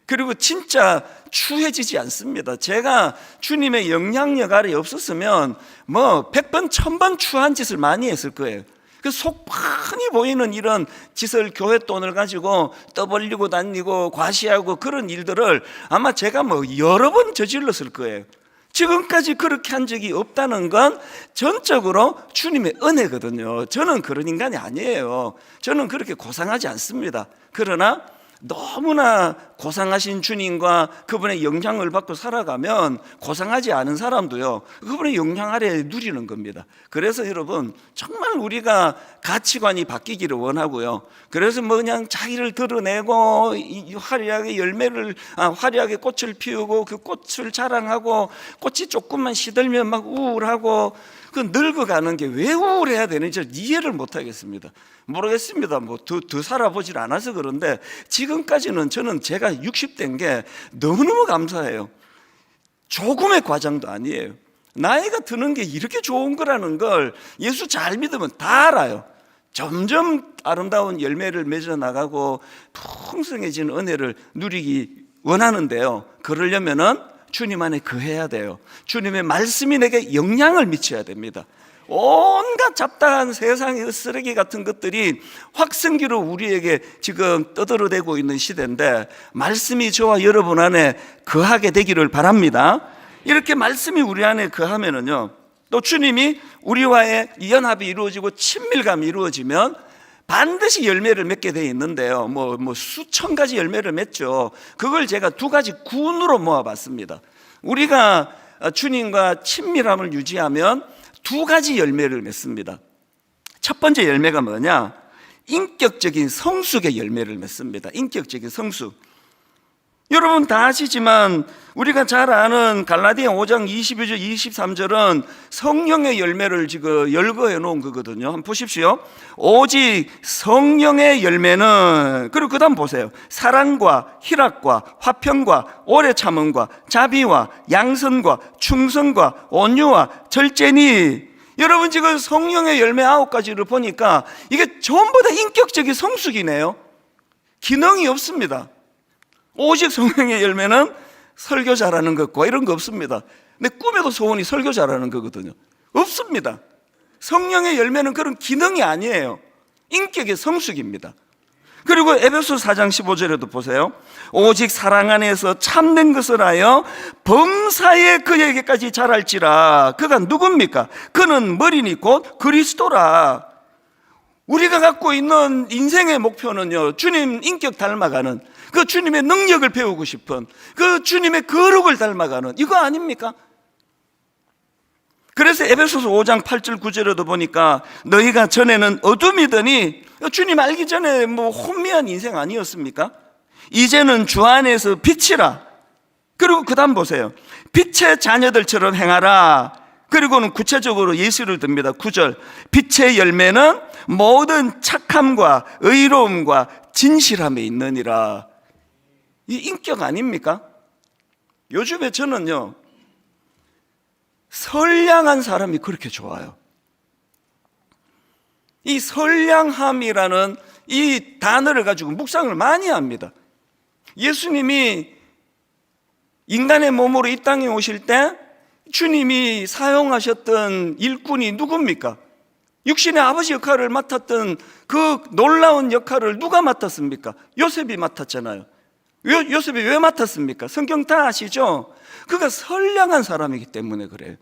그리고 진짜 추해지지 않습니다. 제가 주님의 영향력 아래 없었으면 뭐 100번 1000번 추한 짓을 많이 했을 거예요. 그 속판이 보이는 이런 짓을, 교회 돈을 가지고 떠벌리고 다니고 과시하고 그런 일들을 아마 제가 뭐 여러 번 저질렀을 거예요. 지금까지 그렇게 한 적이 없다는 건 전적으로 주님의 은혜거든요. 저는 그런 인간이 아니에요. 저는 그렇게 고상하지 않습니다. 그러나 너무나 고상하신 주님과 그분의 영향을 받고 살아가면 고상하지 않은 사람도요, 그분의 영향 아래 누리는 겁니다. 그래서 여러분, 정말 우리가 가치관이 바뀌기를 원하고요. 그래서 뭐 그냥 자기를 드러내고 화려하게 화려하게 꽃을 피우고 그 꽃을 자랑하고 꽃이 조금만 시들면 막 우울하고 그 늙어가는 게 왜 우울해야 되는지 이해를 못하겠습니다. 모르겠습니다. 뭐 더 살아보질 않아서 그런데 지금까지는 저는 제가 60대인 게 너무너무 감사해요. 조금의 과장도 아니에요. 나이가 드는 게 이렇게 좋은 거라는 걸 예수 잘 믿으면 다 알아요. 점점 아름다운 열매를 맺어 나가고 풍성해진 은혜를 누리기 원하는데요, 그러려면은 주님 안에 거해야 돼요. 주님의 말씀이 내게 영향을 미쳐야 됩니다. 온갖 잡다한 세상의 쓰레기 같은 것들이 확성기로 우리에게 지금 떠들어대고 있는 시대인데, 말씀이 저와 여러분 안에 거하게 되기를 바랍니다. 이렇게 말씀이 우리 안에 거하면은요, 또 주님이 우리와의 연합이 이루어지고 친밀감이 이루어지면 반드시 열매를 맺게 돼 있는데요, 뭐 수천 가지 열매를 맺죠. 그걸 제가 두 가지 군으로 모아봤습니다. 우리가 주님과 친밀함을 유지하면 두 가지 열매를 맺습니다. 첫 번째 열매가 뭐냐? 인격적인 성숙의 열매를 맺습니다. 인격적인 성숙. 여러분 다 아시지만 우리가 잘 아는 갈라디아 5장 22절 23절은 성령의 열매를 지금 열거해 놓은 거거든요. 한번 보십시오. 오직 성령의 열매는, 그리고 그 다음 보세요. 사랑과 희락과 화평과 오래 참음과 자비와 양선과 충성과 온유와 절제니. 여러분 지금 성령의 열매 9가지를 보니까 이게 전부 다 인격적인 성숙이네요. 기능이 없습니다. 오직 성령의 열매는 설교 잘하는 것과 이런 거 없습니다. 내 꿈에도 소원이 설교 잘하는 거거든요. 없습니다. 성령의 열매는 그런 기능이 아니에요. 인격의 성숙입니다. 그리고 에베소 4장 15절에도 보세요. 오직 사랑 안에서 참된 것을 하여 범사에 그에게까지 자랄지라. 그가 누굽니까? 그는 머리니 곧 그리스도라. 우리가 갖고 있는 인생의 목표는요, 주님 인격 닮아가는, 그 주님의 능력을 배우고 싶은, 그 주님의 거룩을 닮아가는 이거 아닙니까? 그래서 에베소서 5장 8절 9절에도 보니까 너희가 전에는 어둠이더니, 주님 알기 전에 뭐 혼미한 인생 아니었습니까? 이제는 주 안에서 빛이라. 그리고 그 다음 보세요. 빛의 자녀들처럼 행하라. 그리고는 구체적으로 예시를 듭니다. 9절. 빛의 열매는 모든 착함과 의로움과 진실함에 있느니라. 이 인격 아닙니까? 요즘에 저는요, 선량한 사람이 그렇게 좋아요. 이 선량함이라는 이 단어를 가지고 묵상을 많이 합니다. 예수님이 인간의 몸으로 이 땅에 오실 때 주님이 사용하셨던 일꾼이 누굽니까? 육신의 아버지 역할을 맡았던 그 놀라운 역할을 누가 맡았습니까? 요셉이 맡았잖아요. 요셉이 왜 맡았습니까? 성경 다 아시죠? 그가 선량한 사람이기 때문에 그래요.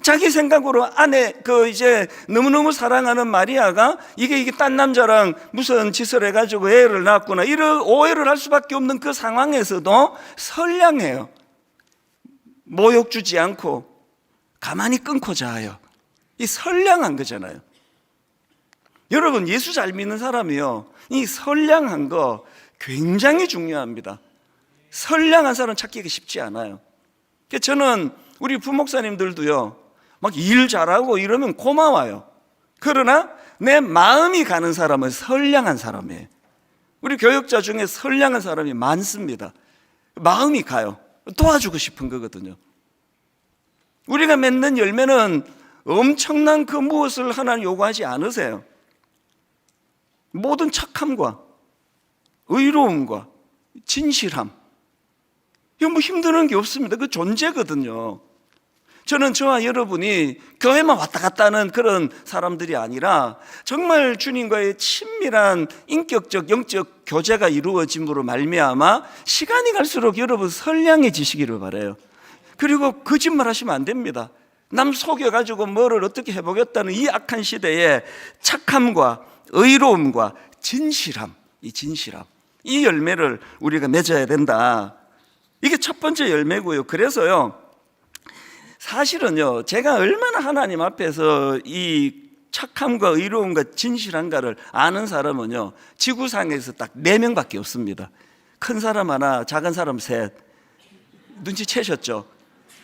자기 생각으로 아내 이제 너무너무 사랑하는 마리아가 이게 딴 남자랑 무슨 짓을 해가지고 애를 낳았구나, 이런 오해를 할 수밖에 없는 그 상황에서도 선량해요. 모욕 주지 않고 가만히 끊고 자요. 이 선량한 거잖아요. 여러분 예수 잘 믿는 사람이요, 이 선량한 거 굉장히 중요합니다. 선량한 사람 찾기가 쉽지 않아요. 저는 우리 부목사님들도요, 막 일 잘하고 이러면 고마워요. 그러나 내 마음이 가는 사람은 선량한 사람이에요. 우리 교역자 중에 선량한 사람이 많습니다. 마음이 가요. 도와주고 싶은 거거든요. 우리가 맺는 열매는 엄청난 그 무엇을 하나 요구하지 않으세요. 모든 착함과 의로움과 진실함, 이거 뭐 힘드는 게 없습니다. 그 존재거든요. 저는 저와 여러분이 교회만 왔다 갔다 하는 그런 사람들이 아니라 정말 주님과의 친밀한 인격적 영적 교제가 이루어짐으로 말미암아 시간이 갈수록 여러분 선량해지시기를 바라요. 그리고 거짓말 하시면 안 됩니다. 남 속여가지고 뭐를 어떻게 해보겠다는 이 악한 시대에 착함과 의로움과 진실함, 이 열매를 우리가 맺어야 된다. 이게 첫 번째 열매고요. 그래서요, 사실은요, 제가 얼마나 하나님 앞에서 이 착함과 의로움과 진실한가를 아는 사람은요, 지구상에서 딱 4명밖에 없습니다. 큰 사람 하나, 작은 사람 셋. 눈치채셨죠?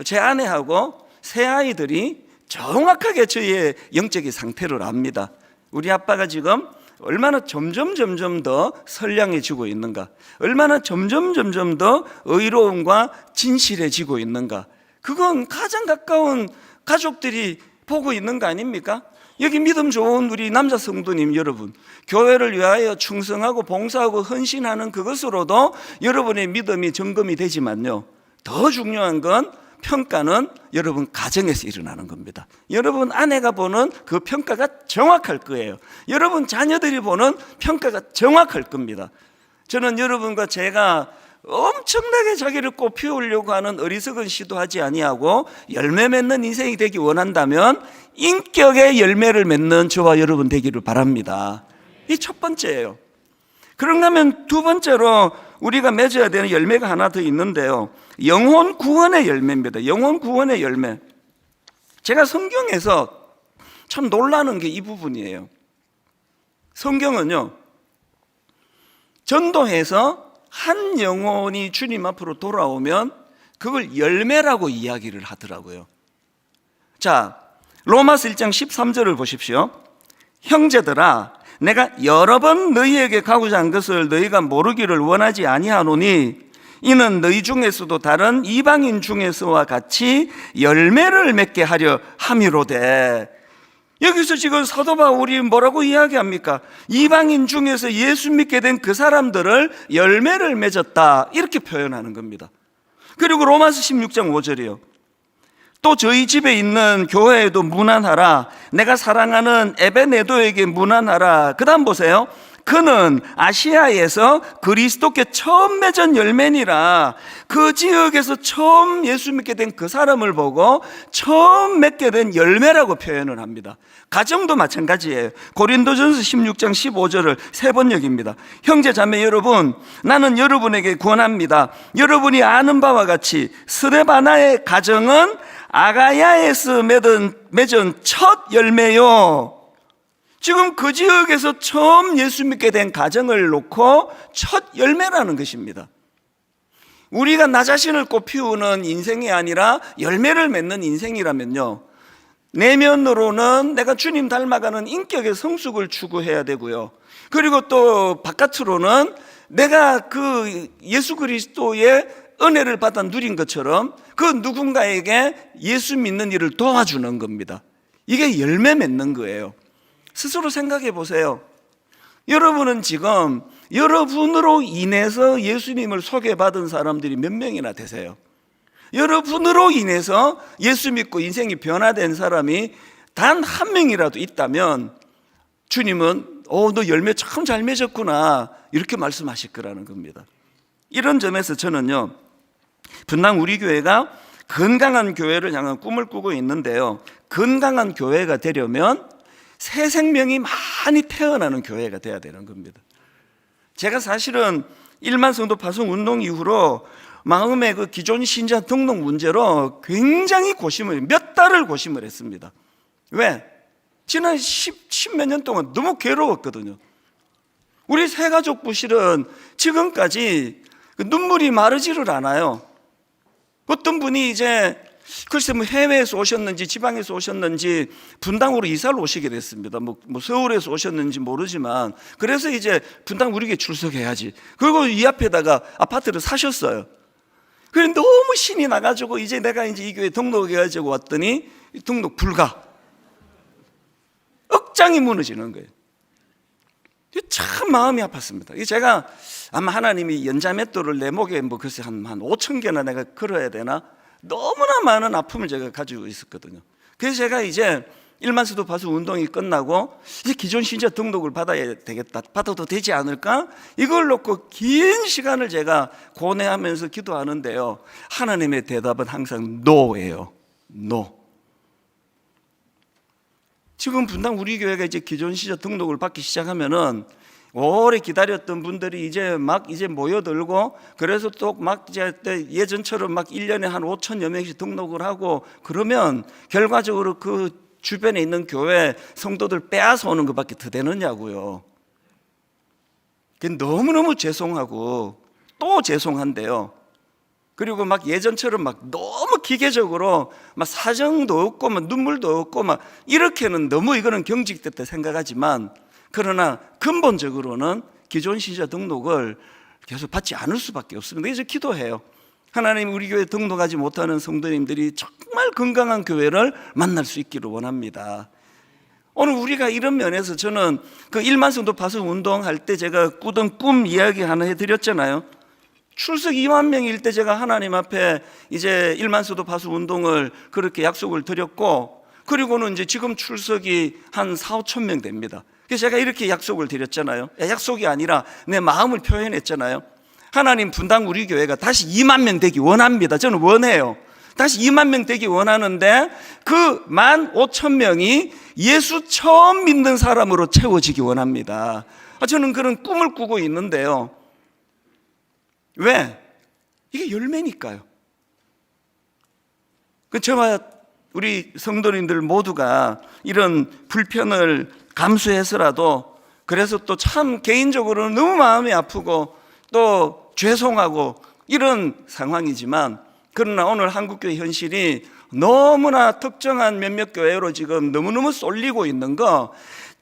제 아내하고 세 아이들이 정확하게 저의 영적인 상태를 압니다. 우리 아빠가 지금 얼마나 점점 더 선량해지고 있는가, 얼마나 점점 더 의로움과 진실해지고 있는가, 그건 가장 가까운 가족들이 보고 있는 거 아닙니까? 여기 믿음 좋은 우리 남자 성도님 여러분, 교회를 위하여 충성하고 봉사하고 헌신하는 그것으로도 여러분의 믿음이 점검이 되지만요, 더 중요한 건 평가는 여러분 가정에서 일어나는 겁니다. 여러분 아내가 보는 그 평가가 정확할 거예요. 여러분 자녀들이 보는 평가가 정확할 겁니다. 저는 여러분과 제가 엄청나게 자기를 꽃피우려고 하는 어리석은 시도하지 아니하고 열매 맺는 인생이 되기 원한다면 인격의 열매를 맺는 저와 여러분 되기를 바랍니다. 이 첫 번째예요. 그러면 두 번째로 우리가 맺어야 되는 열매가 하나 더 있는데요, 영혼 구원의 열매입니다. 영혼 구원의 열매. 제가 성경에서 참 놀라는 게 이 부분이에요. 성경은요, 전도해서 한 영혼이 주님 앞으로 돌아오면 그걸 열매라고 이야기를 하더라고요. 자, 로마서 1장 13절을 보십시오. 형제들아, 내가 여러 번 너희에게 가고자 한 것을 너희가 모르기를 원하지 아니하노니 이는 너희 중에서도 다른 이방인 중에서와 같이 열매를 맺게 하려 함이로되. 여기서 지금 사도 바울이 뭐라고 이야기합니까? 이방인 중에서 예수 믿게 된 그 사람들을 열매를 맺었다, 이렇게 표현하는 겁니다. 그리고 로마서 16장 5절이요. 또 저희 집에 있는 교회에도 문안하라. 내가 사랑하는 에베네도에게 문안하라. 그 다음 보세요. 그는 아시아에서 그리스도께 처음 맺은 열매니라. 그 지역에서 처음 예수 믿게 된 그 사람을 보고 처음 맺게 된 열매라고 표현을 합니다. 가정도 마찬가지예요. 고린도전서 16장 15절을 세 번역입니다. 형제 자매 여러분, 나는 여러분에게 권합니다. 여러분이 아는 바와 같이 스데바나의 가정은 아가야에서 맺은 첫 열매요. 지금 그 지역에서 처음 예수 믿게 된 가정을 놓고 첫 열매라는 것입니다. 우리가 나 자신을 꽃피우는 인생이 아니라 열매를 맺는 인생이라면요, 내면으로는 내가 주님 닮아가는 인격의 성숙을 추구해야 되고요, 그리고 또 바깥으로는 내가 그 예수 그리스도의 은혜를 받아 누린 것처럼 그 누군가에게 예수 믿는 일을 도와주는 겁니다. 이게 열매 맺는 거예요. 스스로 생각해 보세요. 여러분은 지금 여러분으로 인해서 예수님을 소개받은 사람들이 몇 명이나 되세요? 여러분으로 인해서 예수 믿고 인생이 변화된 사람이 단 한 명이라도 있다면 주님은 너 열매 참 잘 맺었구나, 이렇게 말씀하실 거라는 겁니다. 이런 점에서 저는요, 분당 우리 교회가 건강한 교회를 향한 꿈을 꾸고 있는데요, 건강한 교회가 되려면 새 생명이 많이 태어나는 교회가 돼야 되는 겁니다. 제가 사실은 1만 성도 파송 운동 이후로 마음의 그 기존 신자 등록 문제로 굉장히 몇 달을 고심을 했습니다. 왜? 지난 10몇 년 동안 너무 괴로웠거든요. 우리 새가족 부실은 지금까지 눈물이 마르지를 않아요. 어떤 분이 이제 글쎄 해외에서 오셨는지 지방에서 오셨는지 분당으로 이사를 오시게 됐습니다. 뭐 서울에서 오셨는지 모르지만, 그래서 이제 분당 우리 교회 출석해야지, 그리고 이 앞에다가 아파트를 사셨어요. 그래 너무 신이 나가지고 이제 내가 이제 이 교회 등록해가지고 왔더니 등록 불가, 억장이 무너지는 거예요. 참 마음이 아팠습니다. 이게 제가 아마 하나님이 연자맷돌을 내 목에 뭐 글쎄 한 5천 개나 내가 걸어야 되나, 너무나 많은 아픔을 제가 가지고 있었거든요. 그래서 제가 이제 일만수도 파수 운동이 끝나고 이제 기존 신자 등록을 받아야 되겠다, 받아도 되지 않을까, 이걸 놓고 긴 시간을 제가 고뇌하면서 기도하는데요, 하나님의 대답은 항상 노예요. 노. 지금 분당 우리 교회가 이제 기존 신자 등록을 받기 시작하면은 오래 기다렸던 분들이 이제 막 모여들고, 그래서 또 막 이제 예전처럼 막 1년에 한 5천여 명씩 등록을 하고 그러면 결과적으로 그 주변에 있는 교회 성도들 빼앗아 오는 것밖에 더 되느냐고요. 그게 너무너무 죄송하고 또 죄송한데요. 그리고 막 예전처럼 막 너무 기계적으로 막 사정도 없고 막 눈물도 없고 막 이렇게는 너무 이거는 경직됐다 생각하지만, 그러나 근본적으로는 기존 신자 등록을 계속 받지 않을 수밖에 없습니다. 그래서 기도해요. 하나님, 우리 교회 등록하지 못하는 성도님들이 정말 건강한 교회를 만날 수 있기를 원합니다. 오늘 우리가 이런 면에서 저는 그 1만 성도 파송 운동할 때 제가 꾸던 꿈 이야기 하나 해드렸잖아요. 출석 2만 명일 때 제가 하나님 앞에 이제 1만 성도 파송 운동을 그렇게 약속을 드렸고, 그리고는 이제 지금 출석이 한 4, 5천 명 됩니다. 그래서 제가 이렇게 약속을 드렸잖아요. 약속이 아니라 내 마음을 표현했잖아요. 하나님, 분당 우리 교회가 다시 2만 명 되기 원합니다. 저는 원해요. 다시 2만 명 되기 원하는데 그 15,000명이 예수 처음 믿는 사람으로 채워지기 원합니다. 저는 그런 꿈을 꾸고 있는데요. 왜? 이게 열매니까요. 저와 우리 성도님들 모두가 이런 불편을 감수해서라도, 그래서 또 참 개인적으로는 너무 마음이 아프고 또 죄송하고 이런 상황이지만, 그러나 오늘 한국교회 현실이 너무나 특정한 몇몇 교회로 지금 너무너무 쏠리고 있는 거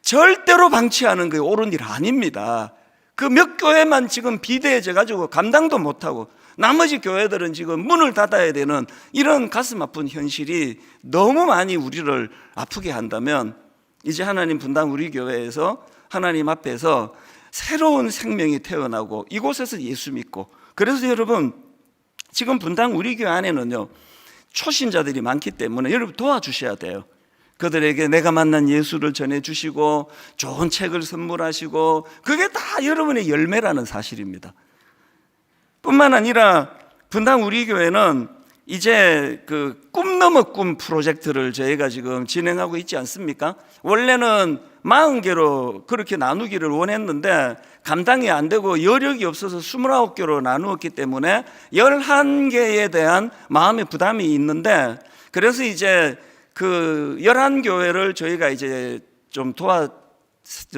절대로 방치하는 게 옳은 일 아닙니다. 그 몇 교회만 지금 비대해져 가지고 감당도 못하고 나머지 교회들은 지금 문을 닫아야 되는 이런 가슴 아픈 현실이 너무 많이 우리를 아프게 한다면, 이제 하나님 분당 우리 교회에서 하나님 앞에서 새로운 생명이 태어나고 이곳에서 예수 믿고, 그래서 여러분 지금 분당 우리 교회 안에는요 초신자들이 많기 때문에 여러분 도와주셔야 돼요. 그들에게 내가 만난 예수를 전해주시고 좋은 책을 선물하시고, 그게 다 여러분의 열매라는 사실입니다. 뿐만 아니라 분당 우리 교회는 이제 그 꿈 넘어 꿈 프로젝트를 저희가 지금 진행하고 있지 않습니까? 원래는 40개로 그렇게 나누기를 원했는데 감당이 안 되고 여력이 없어서 29개로 나누었기 때문에 11개에 대한 마음의 부담이 있는데, 그래서 이제 그 11교회를 저희가 이제 좀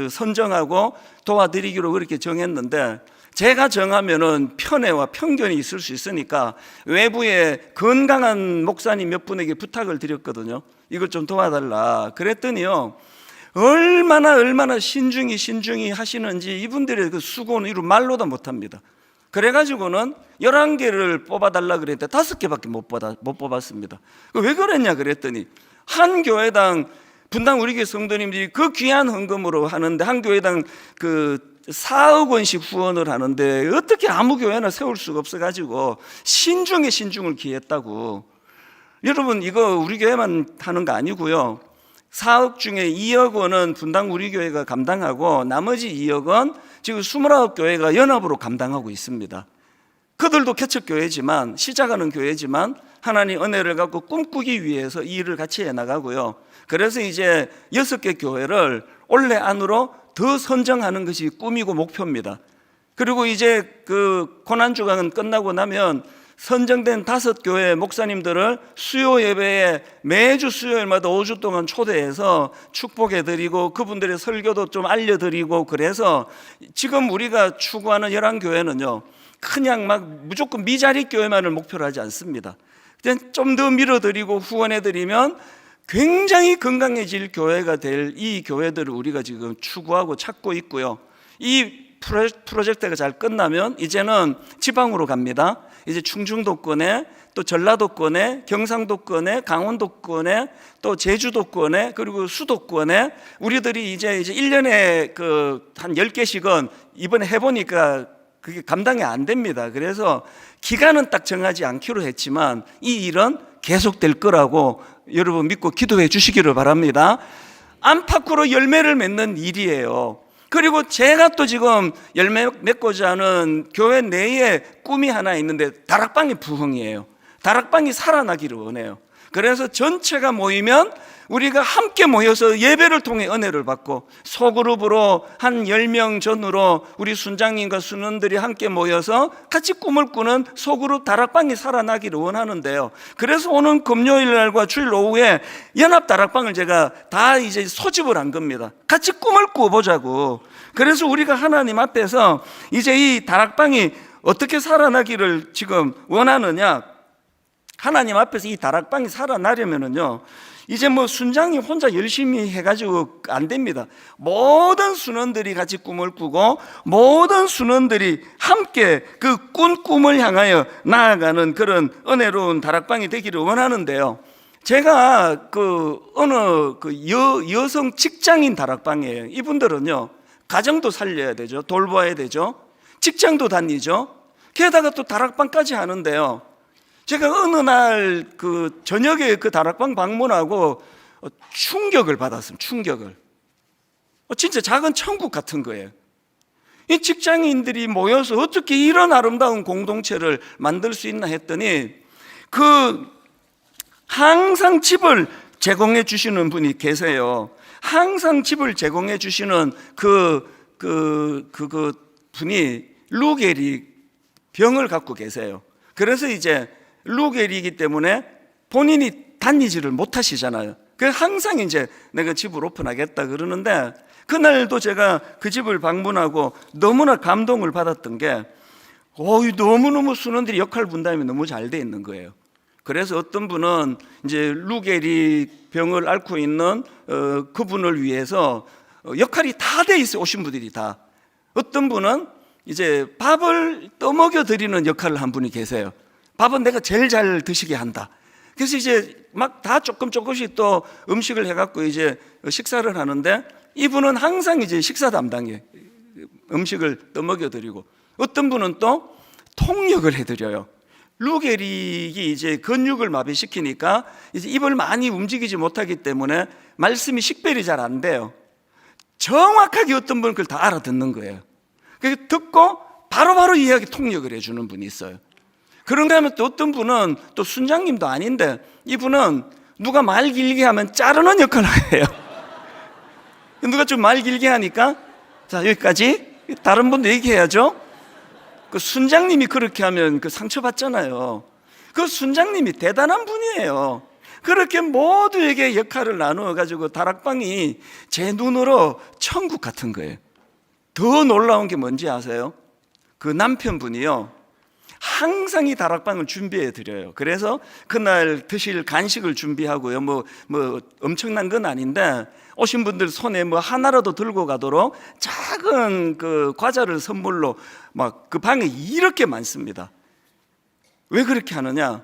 선정하고 도와드리기로 그렇게 정했는데, 제가 정하면은 편애와 편견이 있을 수 있으니까 외부에 건강한 목사님 몇 분에게 부탁을 드렸거든요. 이것 좀 도와달라. 그랬더니요, 얼마나 신중히 하시는지 이분들의 그 수고는 이루 말로도 못합니다. 그래가지고는 11개를 뽑아달라 그랬는데 5개밖에 못 뽑았습니다. 왜 그랬냐 그랬더니, 한 교회당 분당 우리 교회 성도님들이 그 귀한 헌금으로 하는데 한 교회당 그 4억 원씩 후원을 하는데 어떻게 아무 교회나 세울 수가 없어가지고 신중에 신중을 기했다고. 여러분, 이거 우리 교회만 하는 거 아니고요, 4억 중에 2억 원은 분당 우리 교회가 감당하고 나머지 2억 원 지금 29교회가 연합으로 감당하고 있습니다. 그들도 개척교회지만, 시작하는 교회지만 하나님 은혜를 갖고 꿈꾸기 위해서 이 일을 같이 해나가고요. 그래서 이제 6개 교회를 올해 안으로 더 선정하는 것이 꿈이고 목표입니다. 그리고 이제 그 고난주간 끝나고 나면 선정된 5교회 목사님들을 수요 예배에 매주 수요일마다 5주 동안 초대해서 축복해드리고 그분들의 설교도 좀 알려드리고, 그래서 지금 우리가 추구하는 11교회는요 그냥 막 무조건 미자리 교회만을 목표로 하지 않습니다. 좀 더 밀어드리고 후원해드리면 굉장히 건강해질 교회가 될 이 교회들을 우리가 지금 추구하고 찾고 있고요. 이 프로젝트가 잘 끝나면 이제는 지방으로 갑니다. 이제 충청도권에, 또 전라도권에, 경상도권에, 강원도권에, 또 제주도권에, 그리고 수도권에 우리들이 이제 1년에 한 10개씩은 이번에 해보니까 그게 감당이 안 됩니다. 그래서 기간은 딱 정하지 않기로 했지만 이 일은 계속될 거라고 여러분 믿고 기도해 주시기를 바랍니다. 안팎으로 열매를 맺는 일이에요. 그리고 제가 또 지금 열매 맺고자 하는 교회 내에 꿈이 하나 있는데 다락방이 부흥이에요. 다락방이 살아나기를 원해요. 그래서 전체가 모이면 우리가 함께 모여서 예배를 통해 은혜를 받고, 소그룹으로 한 10명 전후로 우리 순장님과 순원들이 함께 모여서 같이 꿈을 꾸는 소그룹 다락방이 살아나기를 원하는데요. 그래서 오는 금요일 날과 주일 오후에 연합 다락방을 제가 다 이제 소집을 한 겁니다. 같이 꿈을 꾸어보자고. 그래서 우리가 하나님 앞에서 이제 이 다락방이 어떻게 살아나기를 지금 원하느냐, 하나님 앞에서 이 다락방이 살아나려면은요, 이제 뭐 순장이 혼자 열심히 해가지고 안 됩니다. 모든 순원들이 같이 꿈을 꾸고 모든 순원들이 함께 그 꾼 꿈을 향하여 나아가는 그런 은혜로운 다락방이 되기를 원하는데요. 제가 어느 여성 직장인 다락방이에요. 이분들은요, 가정도 살려야 되죠. 돌봐야 되죠. 직장도 다니죠. 게다가 또 다락방까지 하는데요. 제가 어느 날 저녁에 그 다락방 방문하고 충격을 받았습니다. 충격을. 진짜 작은 천국 같은 거예요. 이 직장인들이 모여서 어떻게 이런 아름다운 공동체를 만들 수 있나 했더니 항상 집을 제공해 주시는 분이 계세요. 항상 집을 제공해 주시는 분이 루게리 병을 갖고 계세요. 그래서 이제 루게리이기 때문에 본인이 다니지를 못하시잖아요. 그래서 항상 이제 내가 집을 오픈하겠다 그러는데, 그날도 제가 그 집을 방문하고 너무나 감동을 받았던 게, 너무너무 순원들이 역할 분담이 너무 잘 돼 있는 거예요. 그래서 어떤 분은 이제 루게리 병을 앓고 있는 그분을 위해서 역할이 다 돼 있어요. 오신 분들이 다. 어떤 분은 이제 밥을 떠먹여 드리는 역할을 한 분이 계세요. 밥은 내가 제일 잘 드시게 한다. 그래서 이제 막 다 조금씩 또 음식을 해갖고 이제 식사를 하는데, 이분은 항상 이제 식사 담당이에요. 음식을 떠먹여 드리고, 어떤 분은 또 통역을 해드려요. 루게릭이 이제 근육을 마비시키니까 이제 입을 많이 움직이지 못하기 때문에 말씀이 식별이 잘 안 돼요. 정확하게 어떤 분은 그걸 다 알아듣는 거예요. 그래서 듣고 바로바로 이야기 통역을 해주는 분이 있어요. 그런가 하면 또 어떤 분은 또 순장님도 아닌데, 이분은 누가 말 길게 하면 자르는 역할을 해요. 누가 좀 말 길게 하니까, 자, 여기까지. 다른 분도 얘기해야죠. 그 순장님이 그렇게 하면 상처받잖아요. 그 순장님이 대단한 분이에요. 그렇게 모두에게 역할을 나누어 가지고 다락방이 제 눈으로 천국 같은 거예요. 더 놀라운 게 뭔지 아세요? 그 남편분이요, 항상 이 다락방을 준비해 드려요. 그래서 그날 드실 간식을 준비하고요. 뭐 엄청난 건 아닌데, 오신 분들 손에 뭐 하나라도 들고 가도록 작은 과자를 선물로 막 그 방에 이렇게 많습니다. 왜 그렇게 하느냐?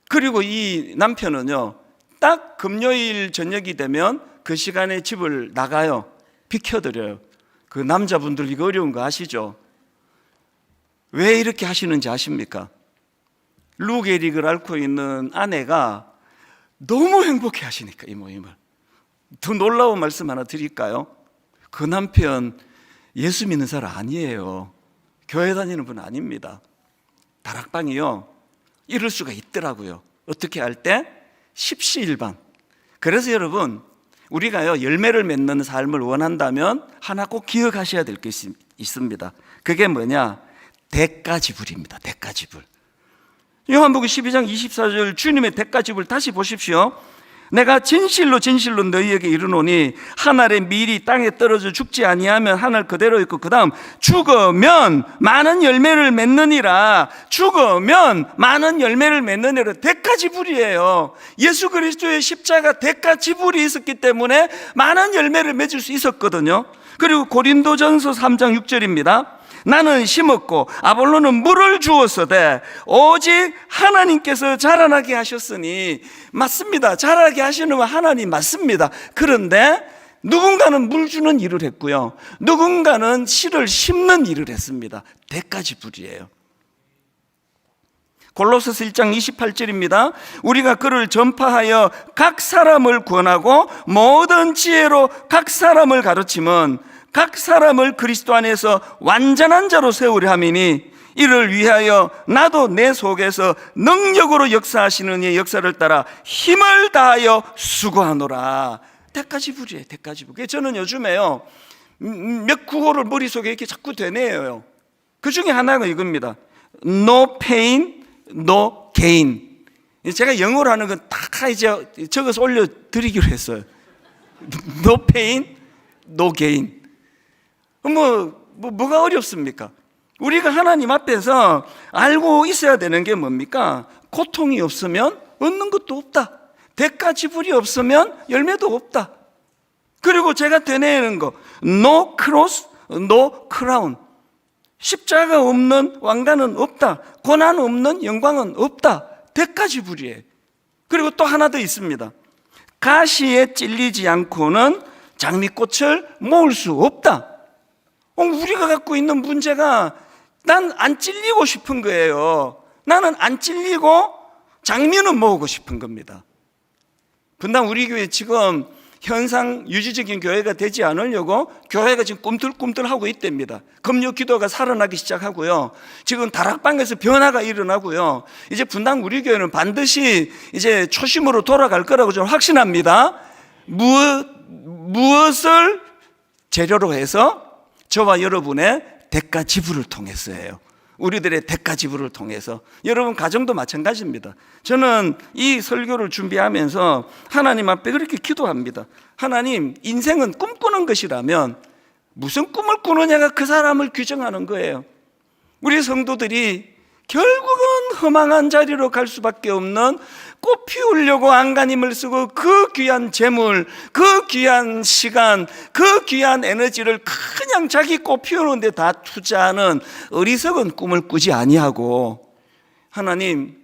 그리고 이 남편은요, 딱 금요일 저녁이 되면 그 시간에 집을 나가요. 비켜드려요. 그 남자분들 이거 어려운 거 아시죠? 왜 이렇게 하시는지 아십니까? 루게릭을 앓고 있는 아내가 너무 행복해 하시니까, 이 모임을. 더 놀라운 말씀 하나 드릴까요? 그 남편 예수 믿는 사람 아니에요. 교회 다니는 분 아닙니다. 다락방이요, 이럴 수가 있더라고요. 어떻게 할 때? 십시일반. 그래서 여러분, 우리가요, 열매를 맺는 삶을 원한다면 하나 꼭 기억하셔야 될 게 있습니다. 그게 뭐냐? 대가지불입니다. 대가지불. 요한복음 12장 24절 주님의 대가지불 다시 보십시오. 내가 진실로 진실로 너희에게 이르노니 한 알의 밀이 땅에 떨어져 죽지 아니하면 한 알 그대로 있고, 그 다음 죽으면 많은 열매를 맺느니라. 죽으면 많은 열매를 맺느니라. 대가지불이에요. 예수 그리스도의 십자가 대가지불이 있었기 때문에 많은 열매를 맺을 수 있었거든요. 그리고 고린도전서 3장 6절입니다. 나는 심었고 아볼로는 물을 주었으되 오직 하나님께서 자라나게 하셨으니. 맞습니다. 자라게 하시는 건 하나님 맞습니다. 그런데 누군가는 물 주는 일을 했고요, 누군가는 씨를 심는 일을 했습니다. 대가지불이에요. 골로새서 1장 28절입니다. 우리가 그를 전파하여 각 사람을 권하고 모든 지혜로 각 사람을 가르치면 각 사람을 그리스도 안에서 완전한 자로 세우려 함이니 이를 위하여 나도 내 속에서 능력으로 역사하시는 이의 역사를 따라 힘을 다하여 수고하노라. 대가지불이에요. 대가지불. 저는 요즘에요 몇 구호를 머릿속에 이렇게 자꾸 되뇌어요. 그 중에 하나가 이겁니다. No pain, no gain. 제가 영어로 하는 건 다 이제 적어서 올려드리기로 했어요. No pain, no gain. 뭐가 어렵습니까? 우리가 하나님 앞에서 알고 있어야 되는 게 뭡니까? 고통이 없으면 얻는 것도 없다. 대가지불이 없으면 열매도 없다. 그리고 제가 되뇌는 거, no cross, no crown. 십자가 없는 왕관은 없다. 고난 없는 영광은 없다. 대가지불이에요. 그리고 또 하나 더 있습니다. 가시에 찔리지 않고는 장미꽃을 모을 수 없다. 우리가 갖고 있는 문제가 난 안 찔리고 싶은 거예요. 나는 안 찔리고 장미는 모으고 싶은 겁니다. 분당 우리 교회 지금 현상 유지적인 교회가 되지 않으려고 교회가 지금 꿈틀꿈틀하고 있답니다. 금요 기도가 살아나기 시작하고요, 지금 다락방에서 변화가 일어나고요, 이제 분당 우리 교회는 반드시 이제 초심으로 돌아갈 거라고 저는 확신합니다. 무엇을 재료로 해서? 저와 여러분의 대가지불을 통해서예요. 우리들의 대가지불을 통해서. 여러분 가정도 마찬가지입니다. 저는 이 설교를 준비하면서 하나님 앞에 그렇게 기도합니다. 하나님, 인생은 꿈꾸는 것이라면 무슨 꿈을 꾸느냐가 그 사람을 규정하는 거예요. 우리 성도들이 결국은 허망한 자리로 갈 수밖에 없는, 꽃 피우려고 안간힘을 쓰고 그 귀한 재물, 그 귀한 시간, 그 귀한 에너지를 그냥 자기 꽃 피우는 데 다 투자하는 어리석은 꿈을 꾸지 아니하고, 하나님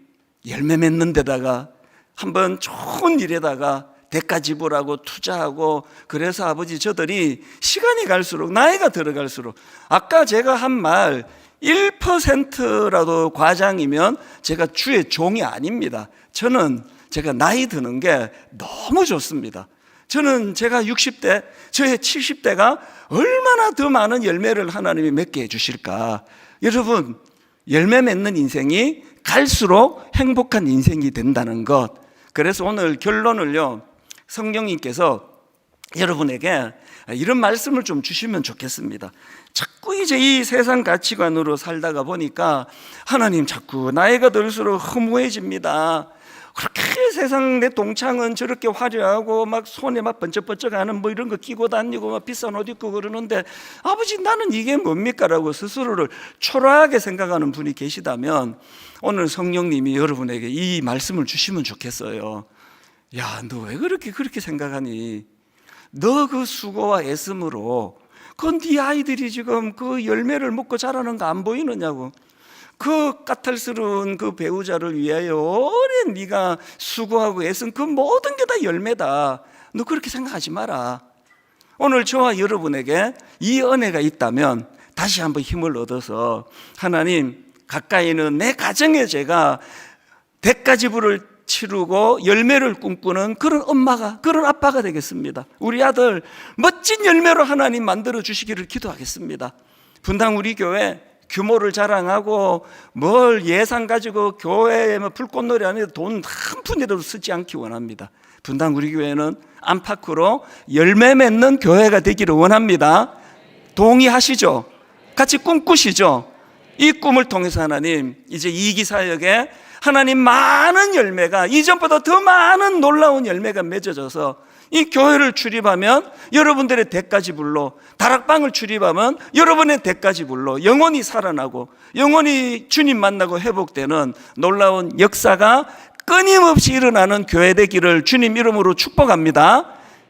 열매 맺는 데다가 한번 좋은 일에다가 대가지불하고 투자하고, 그래서 아버지 저들이 시간이 갈수록, 나이가 들어갈수록, 아까 제가 한 말 1%라도 과장이면 제가 주의 종이 아닙니다. 저는 제가 나이 드는 게 너무 좋습니다. 저는 제가 60대, 저의 70대가 얼마나 더 많은 열매를 하나님이 맺게 해주실까. 여러분, 열매 맺는 인생이 갈수록 행복한 인생이 된다는 것. 그래서 오늘 결론을요, 성령님께서 여러분에게 이런 말씀을 좀 주시면 좋겠습니다. 자꾸 이제 이 세상 가치관으로 살다가 보니까 하나님 자꾸 나이가 들수록 허무해집니다. 그렇게 세상 내 동창은 저렇게 화려하고 막 손에 막 번쩍번쩍하는 뭐 이런 거 끼고 다니고 막 비싼 옷 입고 그러는데, 아버지 나는 이게 뭡니까? 라고 스스로를 초라하게 생각하는 분이 계시다면 오늘 성령님이 여러분에게 이 말씀을 주시면 좋겠어요. 야, 너 왜 그렇게 생각하니? 너 그 수고와 애씀으로 네 아이들이 지금 그 열매를 먹고 자라는 거 안 보이느냐고. 그 까탈스러운 그 배우자를 위하여 오랜 네가 수고하고 애쓴 그 모든 게 다 열매다. 너 그렇게 생각하지 마라. 오늘 저와 여러분에게 이 은혜가 있다면 다시 한번 힘을 얻어서, 하나님, 가까이는 내 가정에 제가 대가지불을 치르고 열매를 꿈꾸는 그런 엄마가, 그런 아빠가 되겠습니다. 우리 아들 멋진 열매로 하나님 만들어 주시기를 기도하겠습니다. 분당 우리 교회 규모를 자랑하고 뭘 예산 가지고 교회에 불꽃놀이 안에 돈 한 푼이라도 쓰지 않기 원합니다. 분당 우리 교회는 안팎으로 열매 맺는 교회가 되기를 원합니다. 동의하시죠? 같이 꿈꾸시죠? 이 꿈을 통해서 하나님, 이제 이기사역에 하나님 많은 열매가, 이전보다 더 많은 놀라운 열매가 맺어져서 이 교회를 출입하면 여러분들의 대가지불로, 다락방을 출입하면 여러분의 대가지불로 영혼이 살아나고 영혼이 주님 만나고 회복되는 놀라운 역사가 끊임없이 일어나는 교회 되기를 주님 이름으로 축복합니다.